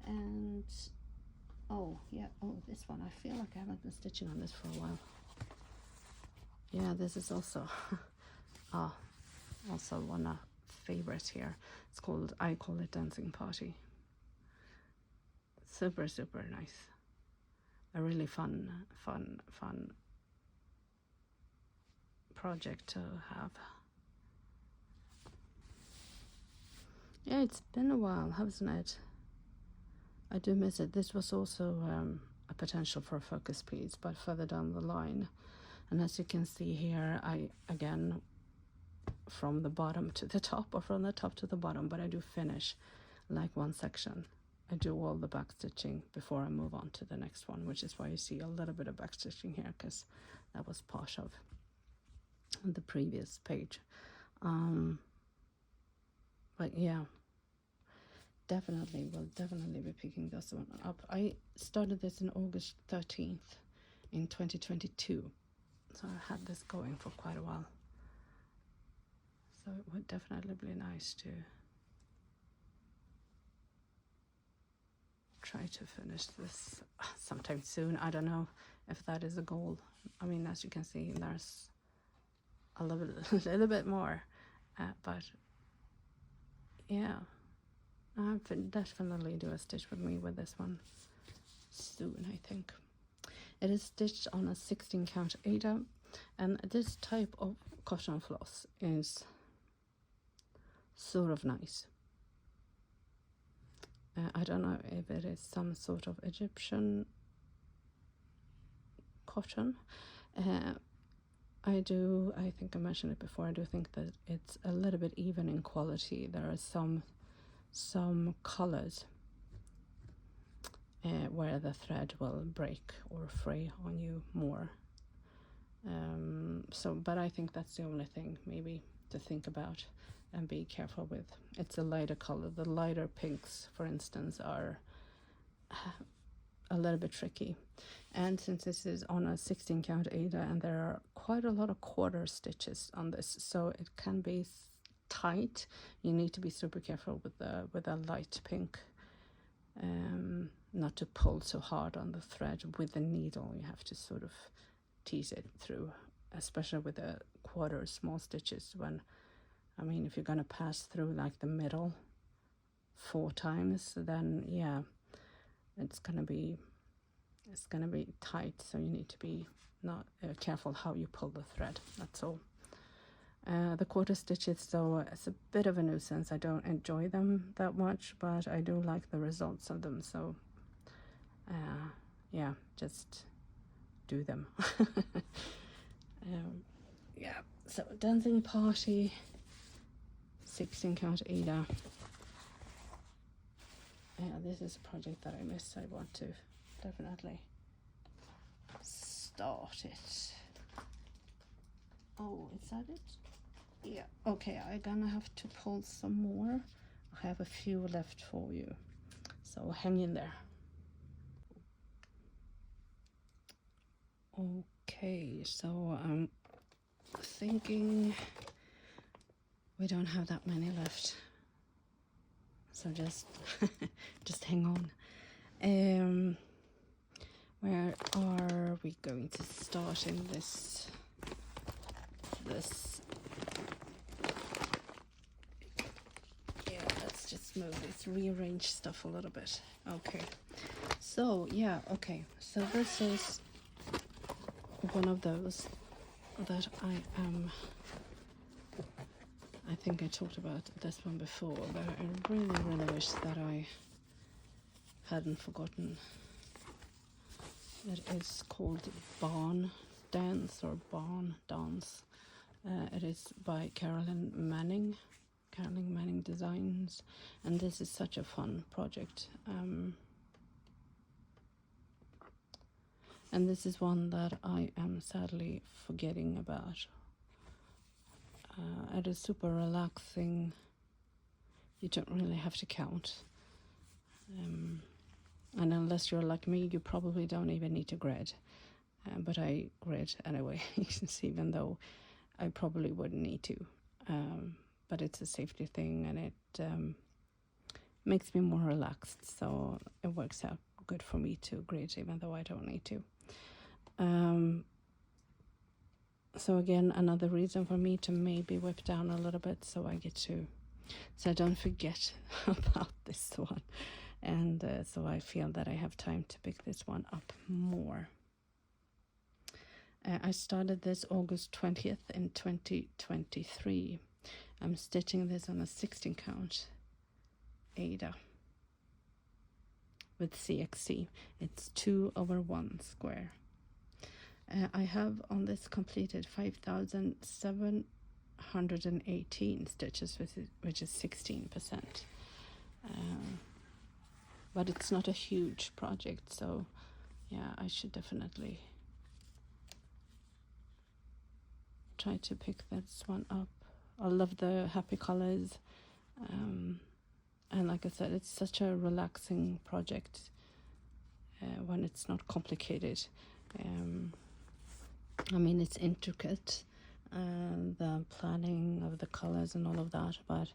And oh yeah, this one, I feel like I haven't been stitching on this for a while. Yeah, this is also also one of favorites here. It's called, I call it Dancing Party. Super, super nice. A really fun project to have. Yeah, it's been a while, hasn't it? I do miss it. This was also a potential for a focus piece, but further down the line. And as you can see here, I again, from the bottom to the top, or from the top to the bottom, but I do finish like one section. I do all the back stitching before I move on to the next one, which is why you see a little bit of back stitching here, because that was part of the previous page. But yeah, will definitely be picking this one up. I started this on August 13th in 2022, so I had this going for quite a while. So it would definitely be nice to try to finish this sometime soon. I don't know if that is a goal. I mean, as you can see, there's a little bit more, but yeah, I definitely do a stitch with me with this one soon, I think. It is stitched on a 16 count Ada, and this type of cotton floss is sort of nice. I don't know if it is some sort of Egyptian cotton. I think I mentioned it before, I do think that it's a little bit even in quality. There are some colors where the thread will break or fray on you more. But I think that's the only thing maybe to think about and be careful with. It's a lighter color. The lighter pinks, for instance, are a little bit tricky. And since this is on a 16 count Ada, and there are quite a lot of quarter stitches on this, so it can be tight. You need to be super careful with a light pink, not to pull so hard on the thread with the needle. You have to sort of tease it through, especially with the quarter small stitches. I mean, if you're going to pass through like the middle 4 times, then yeah, it's gonna be tight. So you need to be not careful how you pull the thread. That's all. The quarter stitches, though, it's a bit of a nuisance. I don't enjoy them that much, but I do like the results of them. So yeah, just do them. Yeah, so Dancing Party, 16 count Ada. Yeah, this is a project that I missed. I want to definitely start it. Oh, is that it? Yeah, okay, I'm gonna have to pull some more. I have a few left for you, so hang in there. Okay, so I'm thinking we don't have that many left, so just hang on. Where are we going to start in this? Yeah, let's just move this, rearrange stuff a little bit. Okay, so yeah, okay, so this is one of those that I think I talked about this one before, but I really wish that I hadn't forgotten. It is called Barn Dance or Barn Dance. It is by Carolyn Manning Designs, and this is such a fun project. And this is one that I am sadly forgetting about. It is super relaxing. You don't really have to count. And unless you're like me, you probably don't even need to grid. But I grid anyway, even though I probably wouldn't need to. But it's a safety thing, and it makes me more relaxed. So it works out good for me to grid, even though I don't need to. So again, another reason for me to maybe whip down a little bit, so I don't forget about this one, and so I feel that I have time to pick this one up more. I started this August 20th in 2023. I'm stitching this on a 16 count Ada with CXC. It's 2/1 square. I have on this completed 5,718 stitches, which is 16%. But it's not a huge project, so yeah, I should definitely try to pick this one up. I love the happy colors, and like I said, it's such a relaxing project when it's not complicated. I mean, it's intricate, the planning of the colors and all of that, but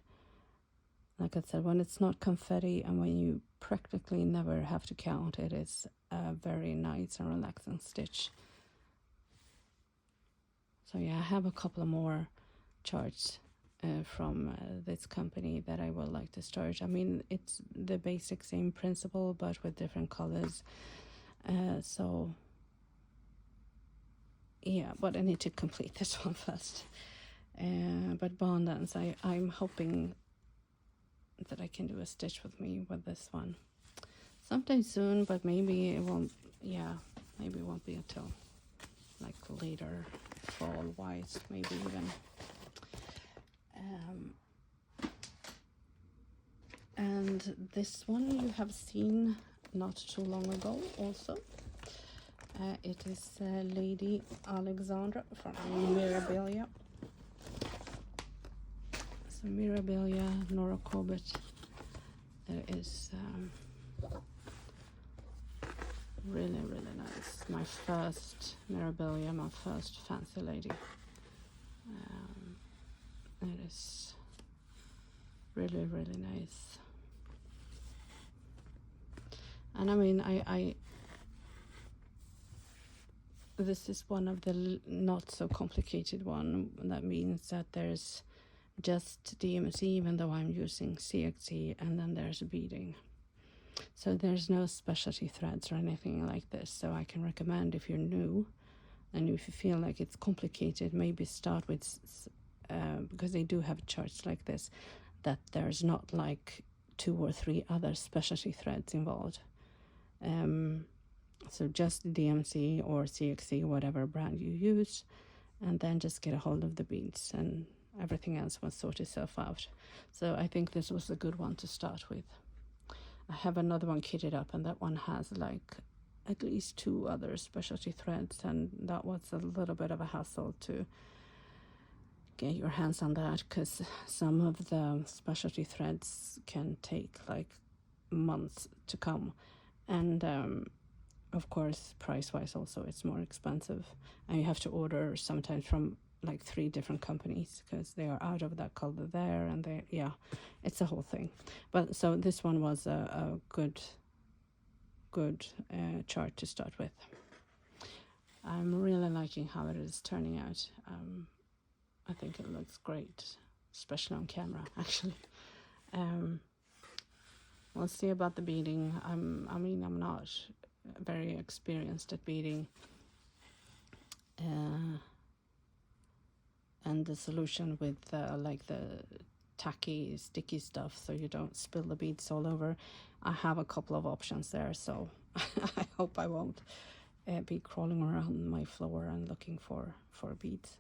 like I said, when it's not confetti and when you practically never have to count, it is a very nice and relaxing stitch. So yeah, I have a couple of more charts from this company that I would like to start. I mean, it's the basic same principle, but with different colors. So yeah, but I need to complete this one first. But Barn Dance, I'm hoping that I can do a stitch with me with this one sometime soon, but maybe it won't. Yeah, maybe it won't be until like later fall wise, maybe even. And this one you have seen not too long ago also. It is Lady Alexandra from Mirabilia. So Mirabilia, Nora Corbett. There is really, really nice. My first Mirabilia, my first fancy lady. It is really, really nice. And I mean, this is one of the not so complicated one. That means that there's just DMC, even though I'm using CXC, and then there's beading. So there's no specialty threads or anything like this. So I can recommend, if you're new and if you feel like it's complicated, maybe start with, because they do have charts like this, that there's not like 2 or 3 other specialty threads involved. So just DMC or CXC, whatever brand you use, and then just get a hold of the beads, and everything else will sort itself out. So I think this was a good one to start with. I have another one kitted up, and that one has like at least 2 other specialty threads, and that was a little bit of a hassle to get your hands on that, because some of the specialty threads can take like months to come, and of course price wise also it's more expensive, and you have to order sometimes from like 3 different companies because they are out of that color there, and it's a whole thing. But so this one was a good chart to start with. I'm really liking how it is turning out. I think it looks great, especially on camera actually. We'll see about the beading. I'm not very experienced at beading, and the solution with like the tacky sticky stuff so you don't spill the beads all over. I have a couple of options there, so I hope I won't be crawling around my floor and looking for beads.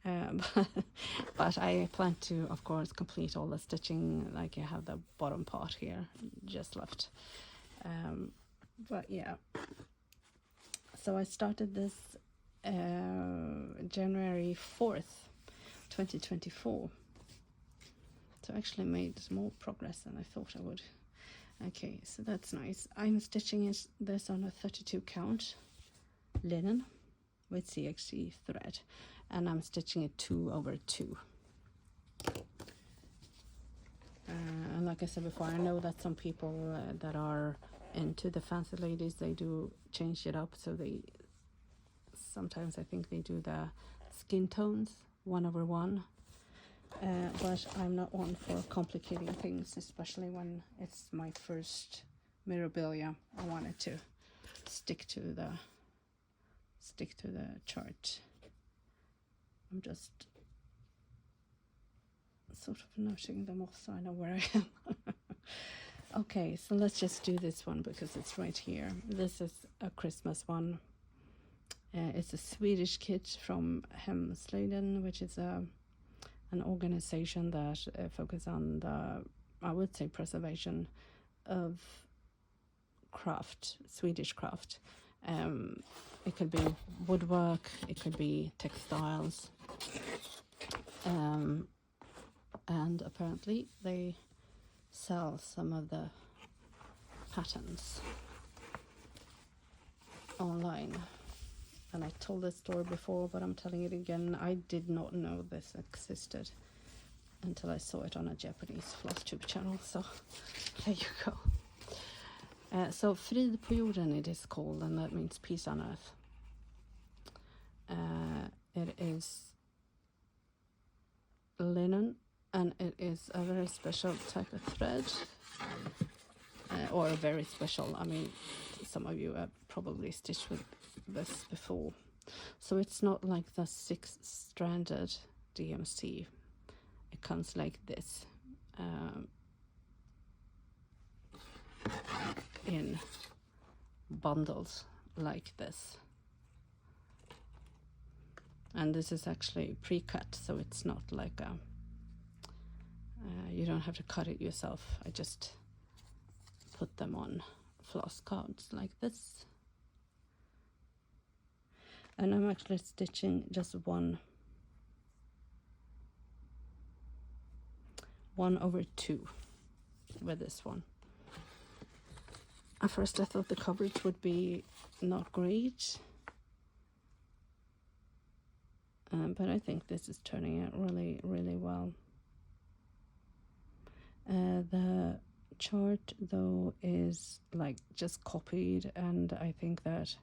But I plan to, of course, complete all the stitching. Like I have the bottom part here just left. But yeah, so I started this January 4th, 2024. So I actually made more progress than I thought I would. Okay, so that's nice. I'm stitching this on a 32 count linen with CXC thread, and I'm stitching it 2/2. And like I said before, I know that some people that are into the fancy ladies, they do change it up. So they sometimes, I think they do the skin tones 1/1. But I'm not one for complicating things, especially when it's my first Mirabilia. I wanted to stick to the chart. I'm just sort of noting them off so I know where I am. Okay, so let's just do this one because it's right here. This is a Christmas one. It's a Swedish kit from Hemslöjden, which is an organization that focuses on the, I would say, preservation of craft, Swedish craft. It could be woodwork, it could be textiles, and apparently they sell some of the patterns online. And I told this story before, but I'm telling it again. I did not know this existed until I saw it on a Japanese Flosstube channel. So there you go. So Frid på jorden it is called, and that means peace on earth. It is linen, and it is a very special type of thread, or very special. I mean, some of you have probably stitched with this before. So it's not like the 6-stranded DMC. It comes like this, in bundles like this. And this is actually pre-cut, so it's not like you don't have to cut it yourself. I just put them on floss cards like this. And I'm actually stitching just 1/2 with this one. At first I thought the coverage would be not great, but I think this is turning out really, really well. The chart though is like just copied, and I think that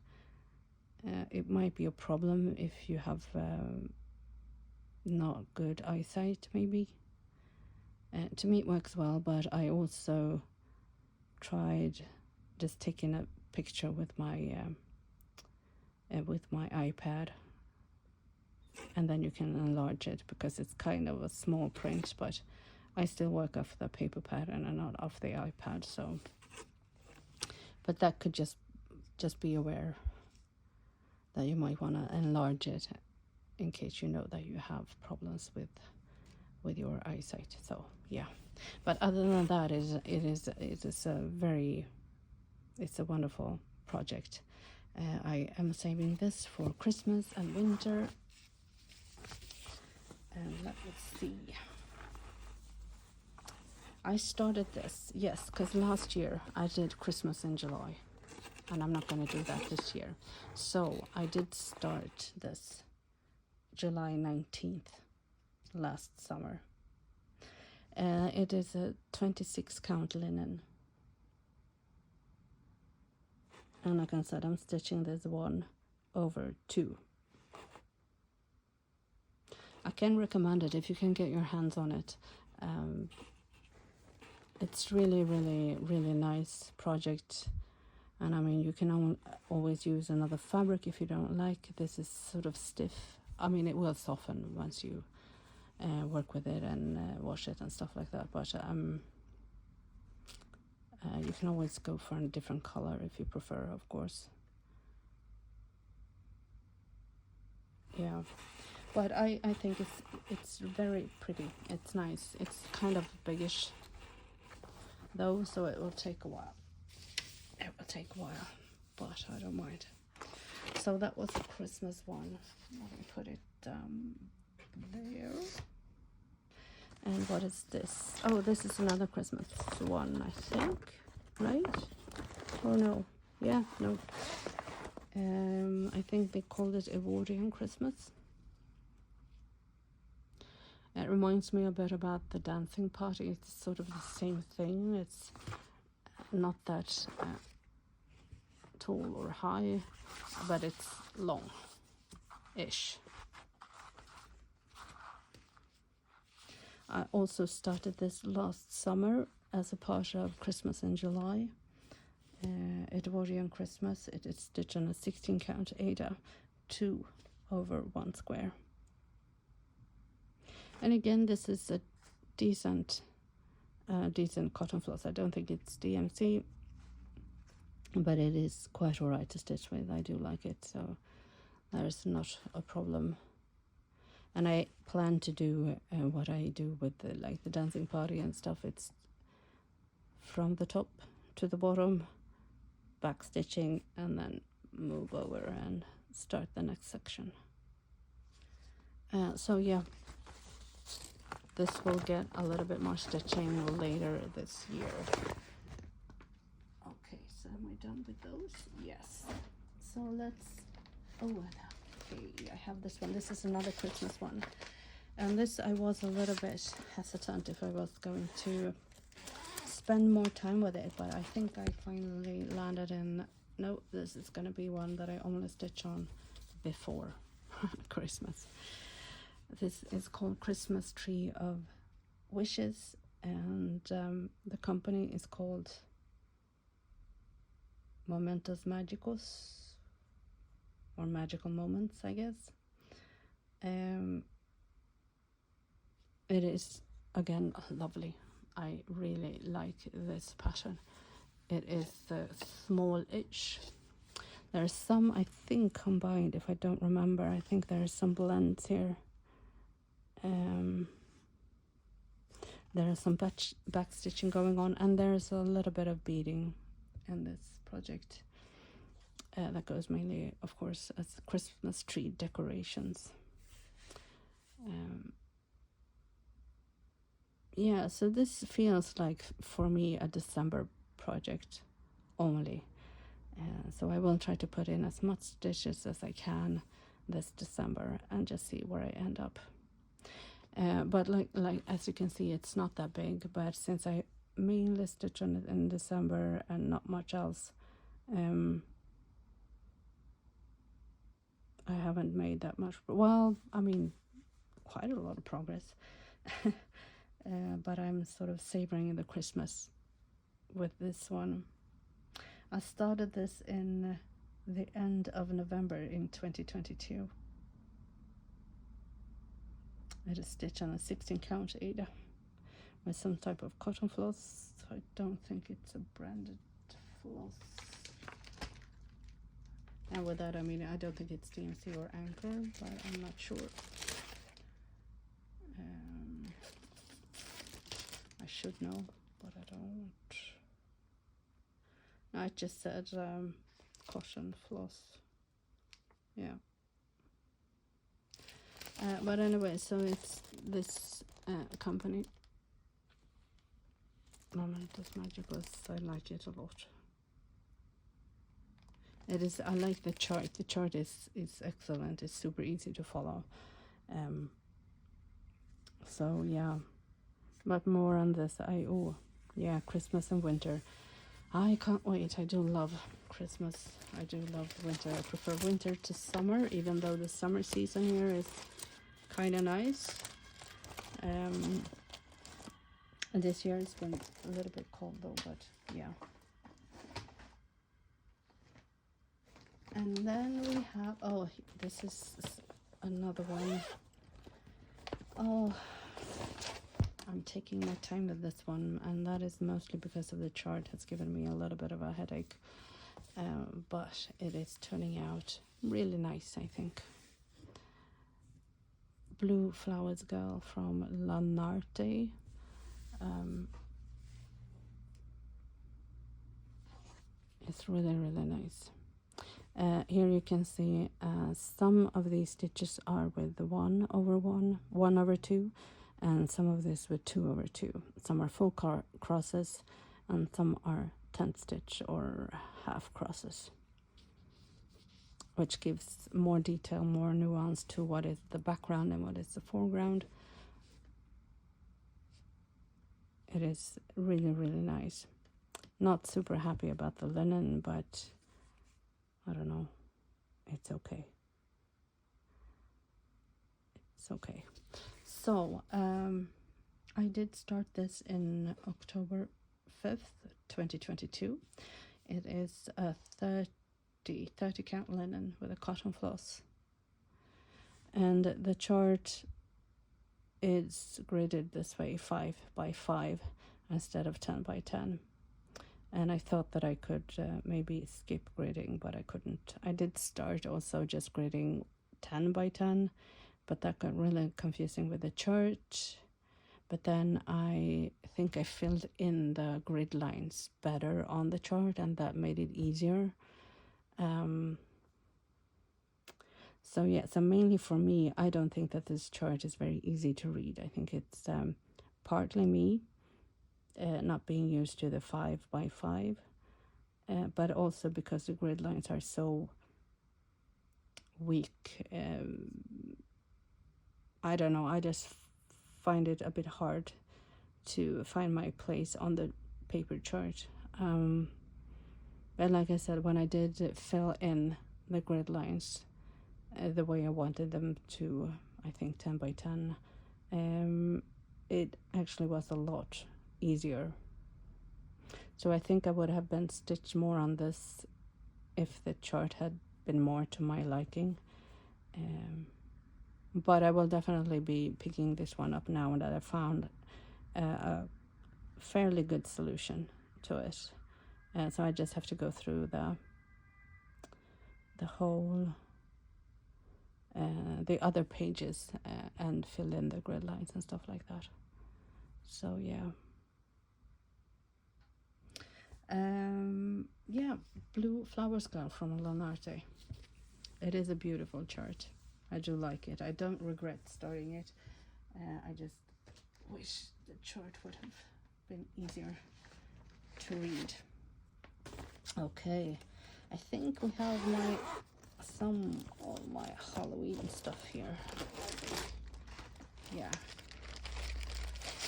it might be a problem if you have not good eyesight, maybe. To me it works well, but I also tried just taking a picture with my iPad, and then you can enlarge it because it's kind of a small print, but I still work off the paper pattern and not off the iPad. So, but that could just be aware that you might want to enlarge it in case you know that you have problems with your eyesight. So yeah, but other than that, it's a wonderful project. I am saving this for Christmas and winter. And let me see. I started this, yes, because last year I did Christmas in July, and I'm not going to do that this year. So I did start this July 19th last summer. It is a 26 count linen. And like I said, I'm stitching this 1/2. I can recommend it if you can get your hands on it. It's really, really, really nice project. And I mean, you can always use another fabric if you don't like. This is sort of stiff. I mean, it will soften once you work with it and wash it and stuff like that. But you can always go for a different color if you prefer, of course. Yeah, but I think it's very pretty. It's nice. It's kind of biggish though, so it will take a while. It will take a while, but I don't mind. So that was the Christmas one. Let me put it there. And what is this? Oh, this is another Christmas one, I think, right? Oh no, yeah, no. I think they called it Edwardian Christmas. It reminds me a bit about the dancing party. It's sort of the same thing. It's not that tall or high, but it's long-ish. I also started this last summer as a part of Christmas in July. Edwardian Christmas. It is stitched on a 16 count Ada 2 over 1 square. And again, this is a decent cotton floss. I don't think it's DMC, but it is quite alright to stitch with. I do like it, so there's not a problem. And I plan to do what I do with the dancing party and stuff. It's from the top to the bottom, back stitching, and then move over and start the next section. So yeah, this will get a little bit more stitching later this year. Okay, so am I done with those? Yes. So let's, okay, I have this one. This is another Christmas one. And this, I was a little bit hesitant if I was going to spend more time with it, but I think I finally landed in, no, this is going to be one that I only stitch on before Christmas. This is called Christmas Tree of Wishes, and the company is called Momentos Magicos, or Magical Moments, I guess. It is, again, lovely. I really like this pattern. It is small-ish. There's some, I think, combined, if I don't remember. I think there are some blends here. There is some back stitching going on, and there's a little bit of beading in this project. That goes mainly, of course, as Christmas tree decorations. Yeah, so this feels like, for me, a December project only. So I will try to put in as much stitches as I can this December and just see where I end up. But like as you can see, it's not that big, but since I mainly stitch on it in December and not much else, I haven't made that much, well, I mean, quite a lot of progress. But I'm sort of savoring the Christmas with this one. I started this in the end of November in 2022. It is stitched on a 16 count Ada with some type of cotton floss. I don't think it's a branded floss. And with that, I mean, I don't think it's DMC or Anchor, but I'm not sure. I should know, but I don't. No, I just said cotton floss. Yeah. But anyway, so it's this company, Momentos Magicos. I like it a lot. It is. I like the chart. The chart is excellent. It's super easy to follow. So yeah, but more on this. Yeah, Christmas and winter. I can't wait. I do love Christmas. I do love winter. I prefer winter to summer, even though the summer season here is kind of nice. And this year it's been a little bit cold though, but yeah. And then we have, oh, this is another one. Oh, I'm taking my time with this one, and that is mostly because of the chart has given me a little bit of a headache. But it is turning out really nice, I think. Blue Flowers Girl from Lanarte. It's really, really nice. Here you can see some of these stitches are with 1/1, 1/2, and some of this with 2/2. Some are full crosses and some are 10 stitch or half crosses, which gives more detail, more nuance to what is the background and what is the foreground. It is really, really nice. Not super happy about the linen, but I don't know, it's okay. It's okay. So I did start this in October 5th, 2022. It is a 30 count linen with a cotton floss, and the chart is gridded this way, 5 by 5 instead of 10 by 10. And I thought that I could maybe skip gridding, but I couldn't. I did start also just gridding 10 by 10, but that got really confusing with the chart. But then I think I filled in the grid lines better on the chart, and that made it easier. So yeah, so mainly for me, I don't think that this chart is very easy to read. I think it's partly me not being used to the 5 by 5, but also because the grid lines are so weak. I don't know, I just find it a bit hard to find my place on the paper chart. But like I said, when I did fill in the grid lines the way I wanted them to, I think 10 by 10, it actually was a lot easier. So I think I would have been stitched more on this if the chart had been more to my liking. But I will definitely be picking this one up now that I found a fairly good solution to it. So I just have to go through the whole the other pages and fill in the grid lines and stuff like that. So yeah. Yeah, Blue Flowers Girl from Lanarte. It is a beautiful chart. I do like it. I don't regret starting it. I just wish the chart would have been easier to read. Okay, I think we have all my Halloween stuff here. Yeah.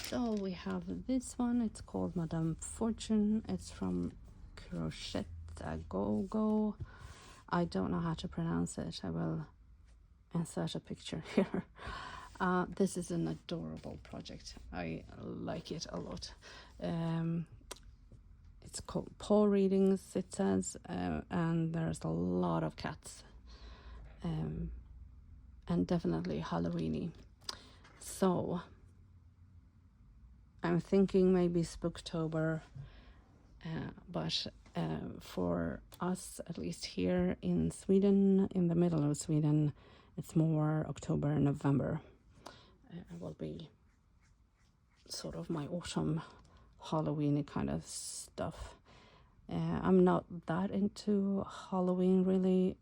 So we have this one. It's called Madame Fortune. It's from Crochet A Go. I don't know how to pronounce it. I will insert a picture here. This is an adorable project. I like it a lot. It's called Paw Readings, it says, and there's a lot of cats, and definitely Halloweeny. So I'm thinking maybe Spooktober, but for us, at least here in Sweden, in the middle of Sweden, it's more October and November. Will be sort of my autumn Halloween kind of stuff. I'm not that into Halloween really.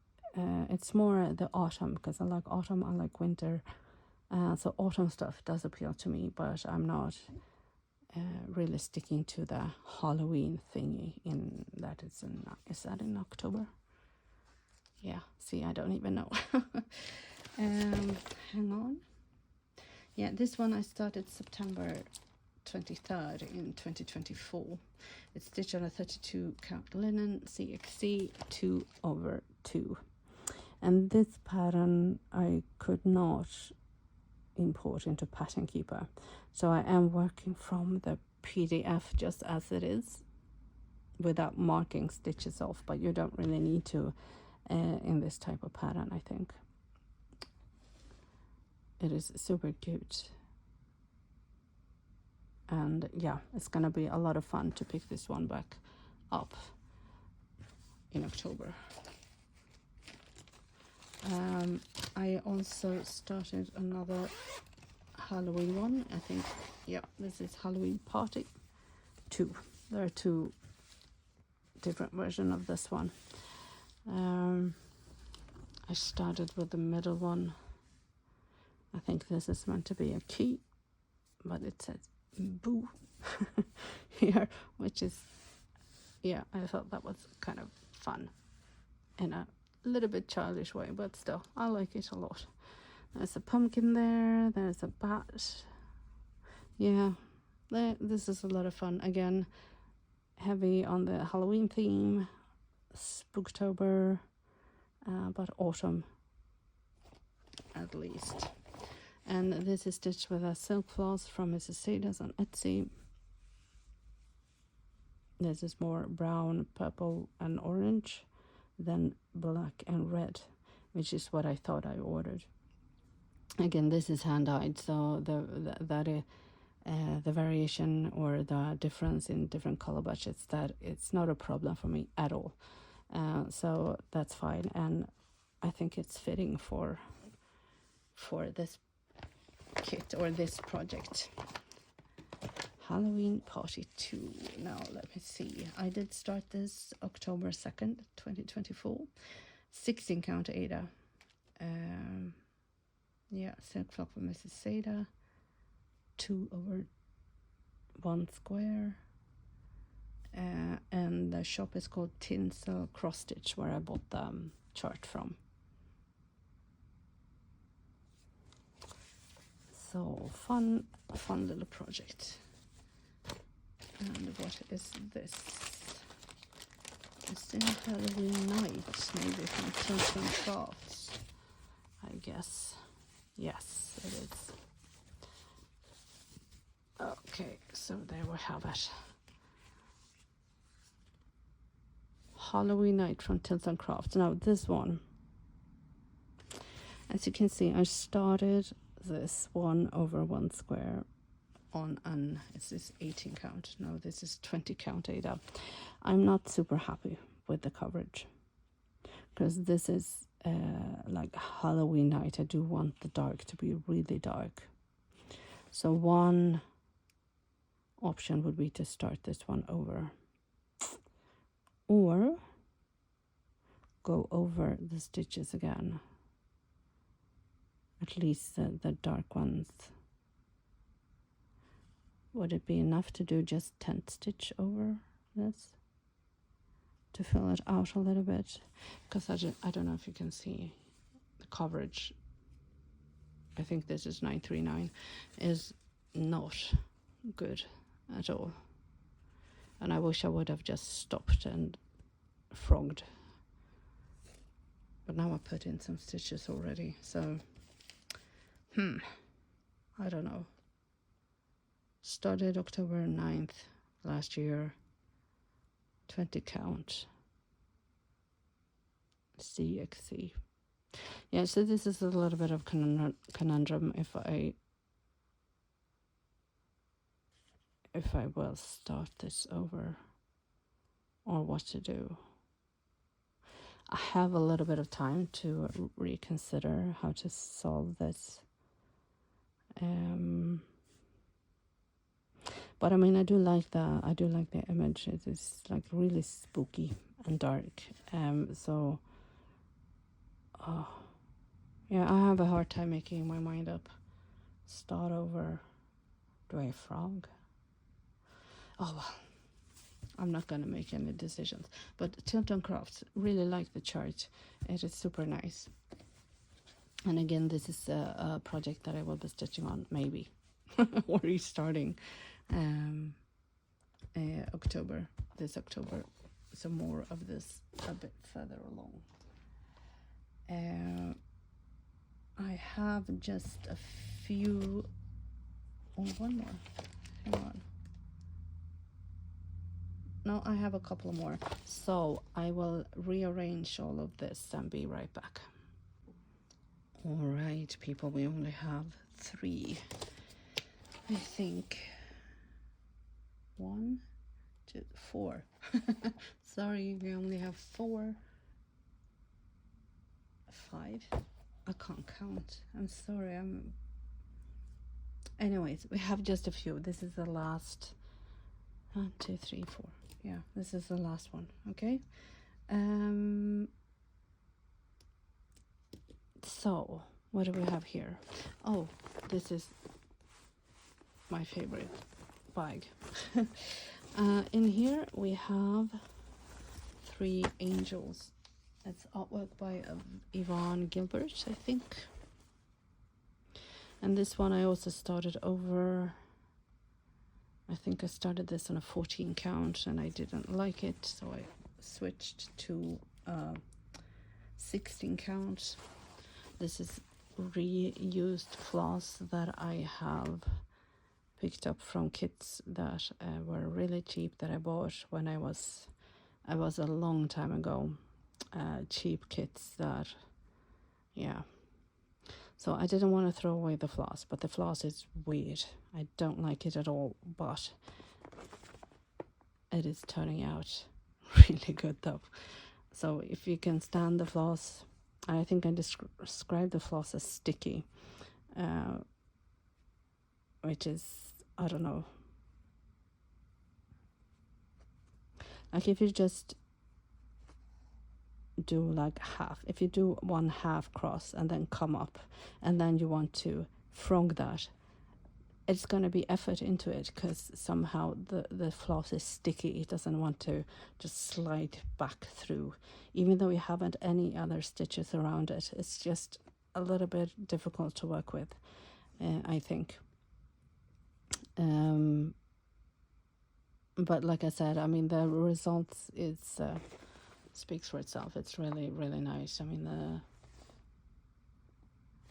It's more the autumn, because I like autumn, I like winter. So autumn stuff does appeal to me, but I'm not really sticking to the Halloween thingy in that is that in October? Yeah, see, I don't even know. Hang on. Yeah, this one I started September 23rd in 2024. It's stitched on a 32 count linen CXC 2/2. And this pattern I could not import into Pattern Keeper, so I am working from the PDF just as it is without marking stitches off, but you don't really need to in this type of pattern. I think it is super cute, and yeah, it's gonna be a lot of fun to pick this one back up in October. I also started another Halloween one. I think, yeah, this is Halloween Party 2. There are 2 different versions of this one. I started with the middle one. I think this is meant to be a key, but it says boo here, which is, yeah, I thought that was kind of fun in a little bit childish way, but still, I like it a lot. There's a pumpkin there, there's a bat. Yeah, this is a lot of fun. Again, heavy on the Halloween theme, Spooktober, but autumn at least. And this is stitched with a silk floss from Mrs. Sada's on Etsy. This is more brown, purple and orange than black and red, which is what I thought I ordered. Again, this is hand-dyed, so the variation or the difference in different color budgets, that it's not a problem for me at all. So that's fine, and I think it's fitting for this kit or this project. Halloween Party 2. Now let me see. I did start this October 2nd, 2024. 16 count Ada. Yeah, silk flock from Mrs. Sada. 2/1 square. And the shop is called Tinsel Cross Stitch, where I bought the chart from. So fun little project. And what is this? It's in Halloween night, maybe from Children Crafts, I guess. Yes, it is. Okay, so there we have it. Halloween night from Tilton Crafts. Now this one, as you can see, I started this 1/1 square on an, is this 18 count? No, this is 20 count Ada. I'm not super happy with the coverage, because this is like Halloween night. I do want the dark to be really dark. So one option would be to start this one over, or go over the stitches again, at least the dark ones. Would it be enough to do just 10 stitch over this to fill it out a little bit? Because I don't know if you can see the coverage. I think this is 939, is not good at all. And I wish I would have just stopped and frogged. But now I put in some stitches already, so I don't know. Started October 9th last year, 20 count, CXC. Yeah, so this is a little bit of conundrum if I will start this over or what to do. I have a little bit of time to reconsider how to solve this. But I mean, I do like the image. It is like really spooky and dark. So yeah, I have a hard time making my mind up. Start over. Do I frog? Oh well, I'm not gonna make any decisions. But Tilton Crafts, really like the chart. It is super nice. And again, this is a project that I will be stitching on, maybe, or restarting October, this October. So more of this a bit further along. I have just a few, one more, hang on. No, I have a couple more. So I will rearrange all of this and be right back. All right, people, we only have 3, I think. 1, 2, 4. Sorry, we only have 5. I can't count. I'm sorry. Anyways, we have just a few. This is the last. 1, 2, 3, 4. Yeah, this is the last one. Okay. So what do we have here? Oh, this is my favorite bag. In here we have 3 angels. That's artwork by Yvonne Gilbert, I think. And this one I also started over. I think I started this on a 14 count and I didn't like it, so I switched to 16 count. This is reused floss that I have picked up from kits that were really cheap, that I bought when I was a long time ago. Cheap kits that, yeah. So I didn't want to throw away the floss, but the floss is weird. I don't like it at all, but it is turning out really good though. So if you can stand the floss, I think I described the floss as sticky, which is, I don't know. Like if you just do like half, if you do 1/2 cross and then come up and then you want to frog that, it's going to be effort into it because somehow the floss is sticky. It doesn't want to just slide back through, even though you haven't any other stitches around it. It's just a little bit difficult to work with, I think. But like I said, I mean, the results is speaks for itself. It's really, really nice. I mean,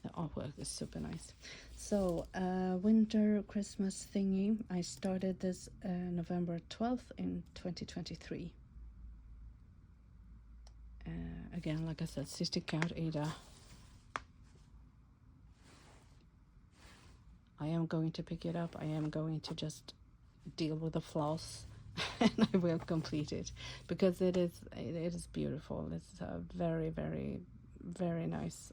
the artwork is super nice. So winter Christmas thingy, I started this November 12th in 2023. Again, like I said, 60 count Ada. I am going to pick it up. I am going to just deal with the floss and I will complete it because it is beautiful. It's a very, very, very nice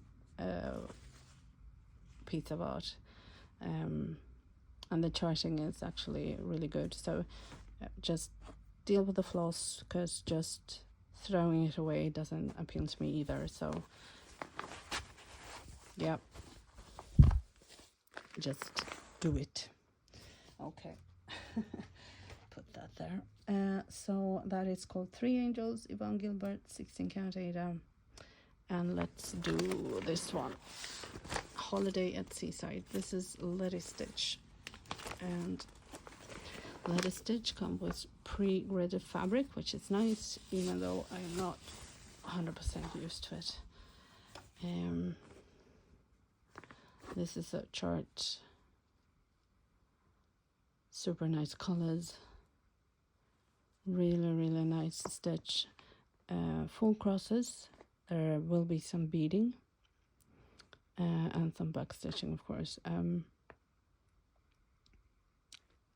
piece of art, and the charting is actually really good. So just deal with the floss because just throwing it away doesn't appeal to me either. So yeah, just do it. Okay. Put that there. So that is called 3 Angels, Yvonne Gilbert, 16 count Ada. And let's do this one, Holiday at Seaside. This is Letty Stitch, and Letty Stitch comes with pre-gridded fabric, which is nice, even though I'm not 100% used to it. This is a chart. Super nice colors. Really, really nice stitch. Full crosses. There will be some beading and some back stitching, of course.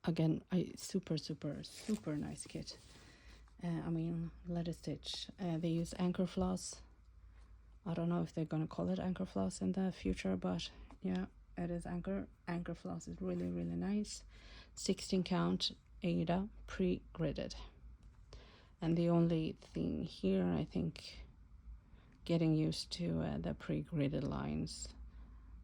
Again, super nice kit. I mean, Letty Stitch. They use anchor floss. I don't know if they're gonna call it anchor floss in the future, but yeah, it is anchor. Anchor floss is really, really nice. 16 count Ada, pre-gridded. And the only thing here, I think, getting used to the pre-gridded lines,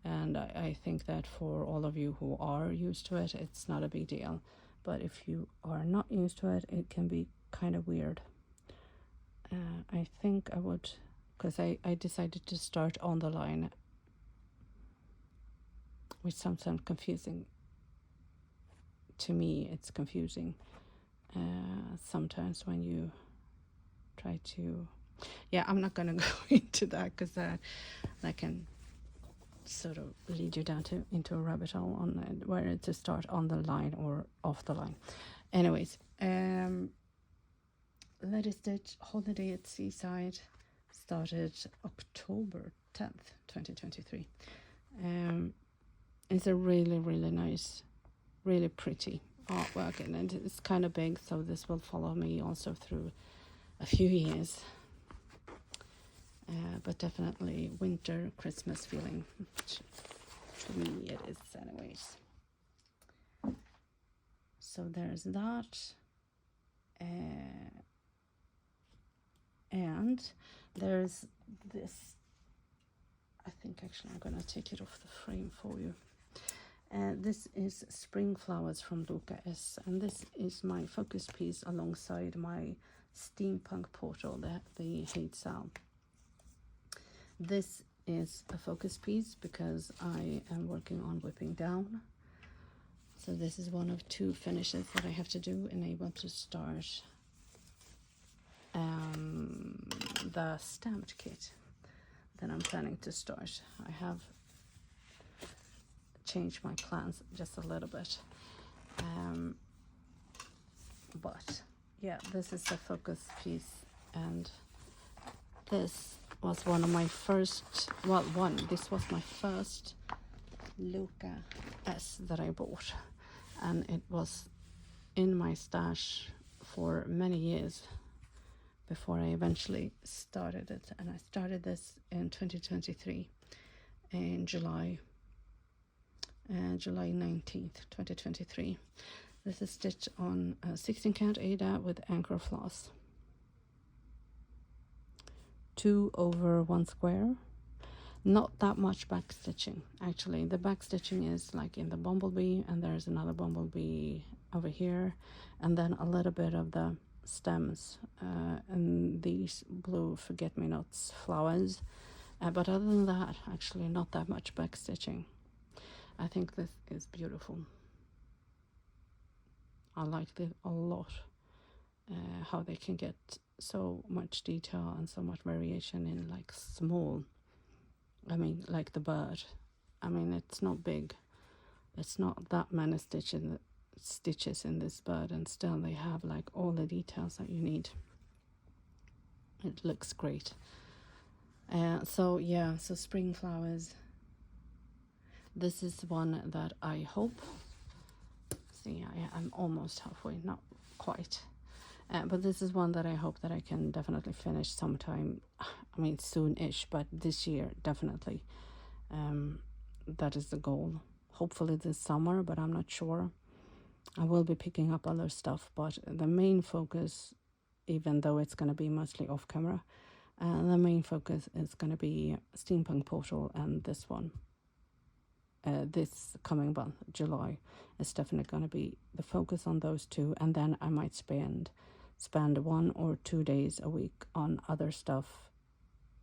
and I think that for all of you who are used to it, it's not a big deal, but if you are not used to it, it can be kind of weird. I think I would, because I decided to start on the line, which sometimes confusing to me. It's confusing sometimes when you try to, yeah, I'm not gonna go into that because that can sort of lead you down into a rabbit hole on where to start on the line or off the line. Anyways, Letty Stitch Holiday at Seaside started October 10th, 2023. It's a really, really nice, really pretty artwork, and it's kind of big, so this will follow me also through a few years. but definitely winter Christmas feeling, which to me it is anyways. So there's that, and there's this. I think actually I'm gonna take it off the frame for you. This is Spring Flowers from Luca S, and this is my focus piece alongside my steampunk portal, the Hate Sound. This is a focus piece because I am working on whipping down. So this is one of 2 finishes that I have to do and able to start the stamped kit that I'm planning to start. I have changed my plans just a little bit. But yeah, this is the focus piece, and this was one of my first, this was my first Luca S that I bought, and it was in my stash for many years before I eventually started it. And I started this in 2023 in July 19th, 2023. This is stitched on a 16 count Ada with anchor floss. 2 over 1 square. Not that much back stitching, actually. The back stitching is like in the bumblebee, and there's another bumblebee over here, and then a little bit of the stems and these blue forget-me-nots flowers, but other than that, actually not that much back stitching. I think this is beautiful. I liked it a lot, how they can get so much detail and so much variation in like small, I mean like the bird. I mean, it's not big, it's not that many stitches in this bird, and still they have like all the details that you need. It looks great. So yeah, so Spring Flowers, this is one that I hope, see, I'm almost halfway, not quite, but this is one that I hope that I can definitely finish sometime, I mean soon-ish, but this year definitely. That is the goal. Hopefully this summer, but I'm not sure. I will be picking up other stuff, but the main focus, even though it's going to be mostly off camera, the main focus is going to be Steampunk Portal, and this one. This coming month, July, is definitely going to be the focus on those 2, and then I might spend 1 or 2 days a week on other stuff,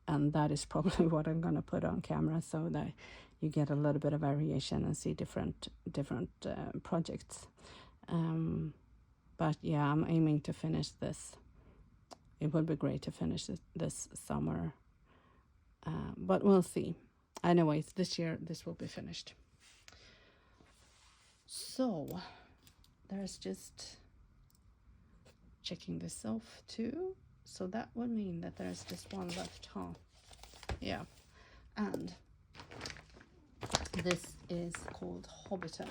and that is probably what I'm going to put on camera, so that you get a little bit of variation and see different projects. But yeah, I'm aiming to finish this. It would be great to finish this summer, but we'll see. Anyways, this year this will be finished. So there's just checking this off too. So that would mean that there's just one left, huh? Yeah. And this is called Hobbiton.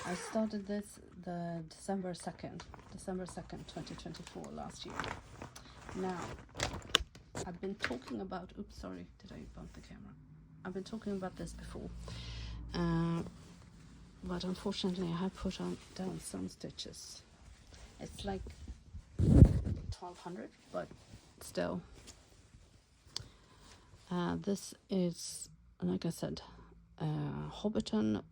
I started this the December 2nd, 2024, last year. Now, I've been talking about, oops, sorry, did I bump the camera? I've been talking about this before, but unfortunately I have put down some stitches. It's like 1200, but still. This is, like I said, Hobbiton.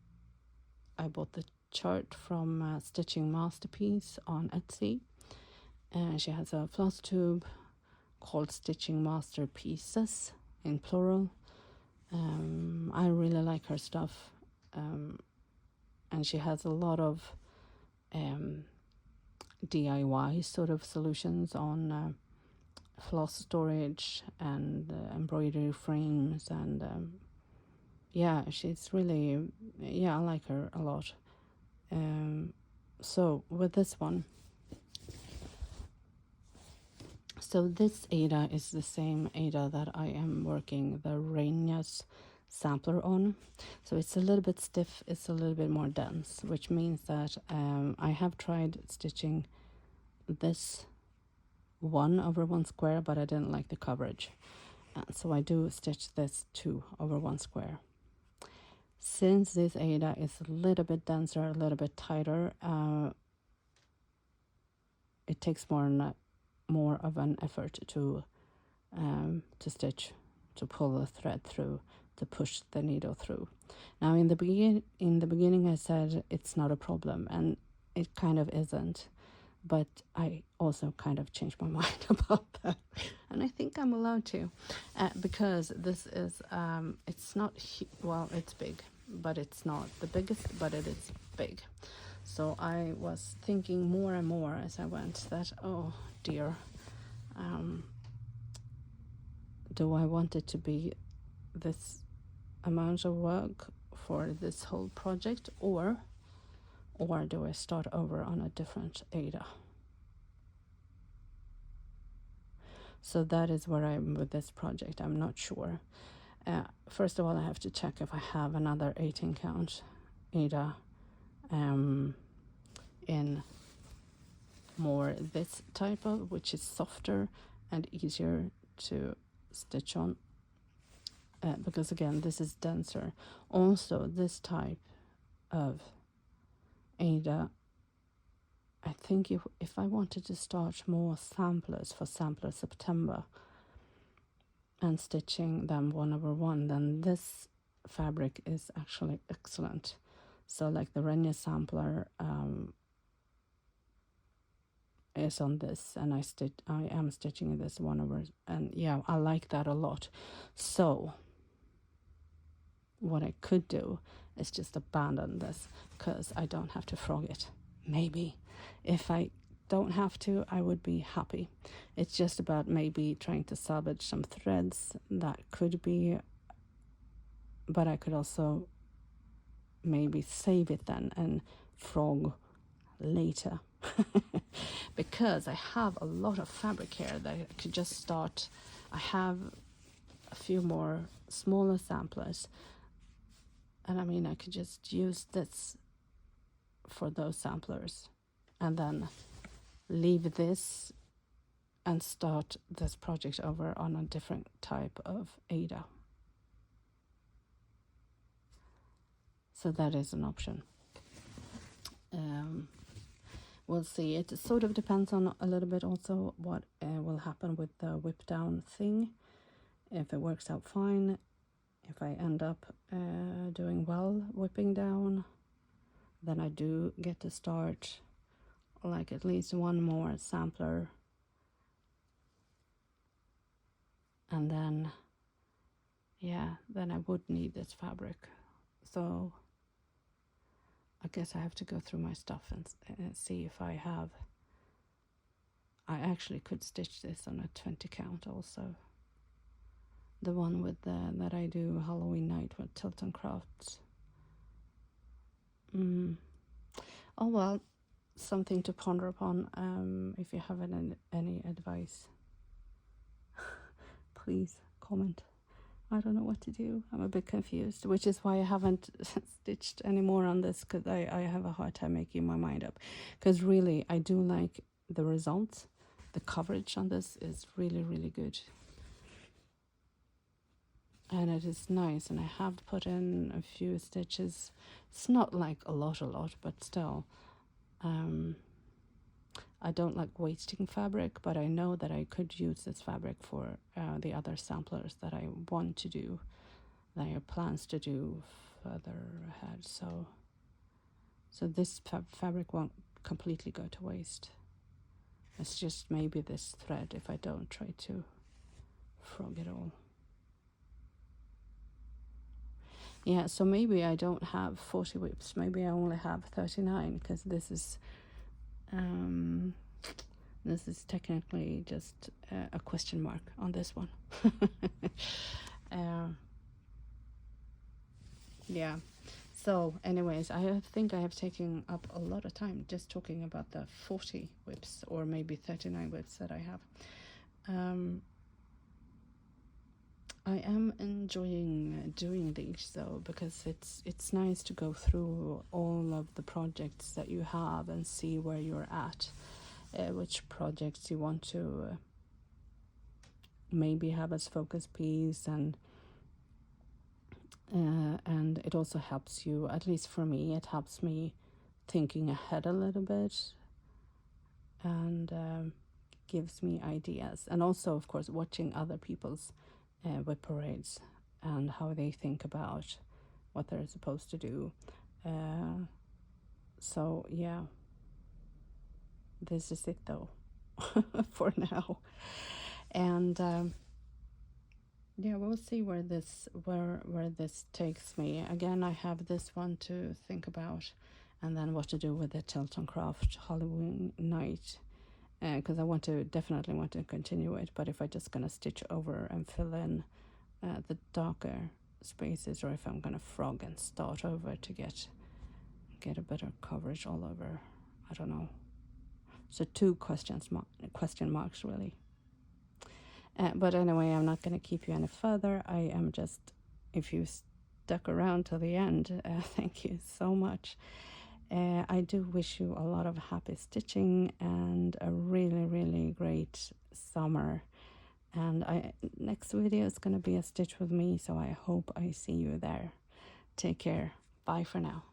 I bought the chart from Stitching Masterpiece on Etsy. She has a Flosstube called Stitching Masterpieces in plural. I really like her stuff, and she has a lot of DIY sort of solutions on floss storage and embroidery frames, and yeah, she's really, yeah, I like her a lot. So with this one, so this Ada is the same Ada that I am working the Rainia's sampler on. So it's a little bit stiff, it's a little bit more dense, which means that I have tried stitching this 1 over 1 square, but I didn't like the coverage. So I do stitch this 2 over 1 square. Since this Ada is a little bit denser, a little bit tighter, it takes more of an effort to stitch, to pull the thread through, to push the needle through. Now in the beginning I said it's not a problem, and it kind of isn't, but I also kind of changed my mind about that, and I think I'm allowed to, because this is it's not well, it's big, but it's not the biggest, but it is big. So I was thinking more and more as I went that, oh dear, do I want it to be this amount of work for this whole project, or do I start over on a different Ada? So that is where I'm with this project. I'm not sure. First of all, I have to check if I have another 18 count Ada in more this type of, which is softer and easier to stitch on, because again, this is denser. Also, this type of Ada, I think if I wanted to start more samplers for Sampler September and stitching them 1 over 1, then this fabric is actually excellent. So like the Renya sampler is on this, and I am stitching this 1 over, and yeah, I like that a lot. So what I could do is just abandon this, because I don't have to frog it. Maybe if I don't have to, I would be happy. It's just about maybe trying to salvage some threads. That could be, but I could also maybe save it then and frog later. Because I have a lot of fabric here that I could just start. I have a few more smaller samplers, and I mean, I could just use this for those samplers and then leave this and start this project over on a different type of Ada. So that is an option. We'll see. It sort of depends on a little bit also what will happen with the whip down thing. If it works out fine, if I end up doing well whipping down, then I do get to start like at least 1 more sampler, and then then I would need this fabric. So I guess I have to go through my stuff and see if I actually could stitch this on a 20 count also. The one with that I do Halloween night with Tilton Crafts. Oh well, something to ponder upon. If you have any advice, please comment. I don't know what to do. I'm a bit confused, which is why I haven't stitched anymore on this, because I have a hard time making my mind up. Because really, I do like the results. The coverage on this is really, really good. And it is nice, and I have put in a few stitches. It's not like a lot, but still. I don't like wasting fabric, but I know that I could use this fabric for the other samplers that I want to do, that I have plans to do further ahead. So this fabric won't completely go to waste. It's just maybe this thread if I don't try to frog it all. Yeah, so maybe I don't have 40 whips. Maybe I only have 39, because this is technically just a question mark on this one. Yeah. So anyways, I think I have taken up a lot of time just talking about the 40 whips, or maybe 39 whips that I have. I am enjoying doing these though, because it's nice to go through all of the projects that you have and see where you're at, which projects you want to maybe have as focus piece, and it also helps you, at least for me, it helps me thinking ahead a little bit, and gives me ideas. And also, of course, watching other people's WIP parades and how they think about what they're supposed to do. So yeah, this is it though for now. And yeah, we'll see where this takes me. Again, I have this one to think about, and then what to do with the Tilton Craft Halloween night, because I definitely want to continue it. But if I'm just gonna stitch over and fill in the darker spaces, or if I'm gonna frog and start over to get a better coverage all over, I don't know. So two question marks really. But anyway, I'm not going to keep you any further. I am just, if you stuck around to the end, thank you so much. I do wish you a lot of happy stitching and a really, really great summer. And next video is going to be a stitch with me, so I hope I see you there. Take care. Bye for now.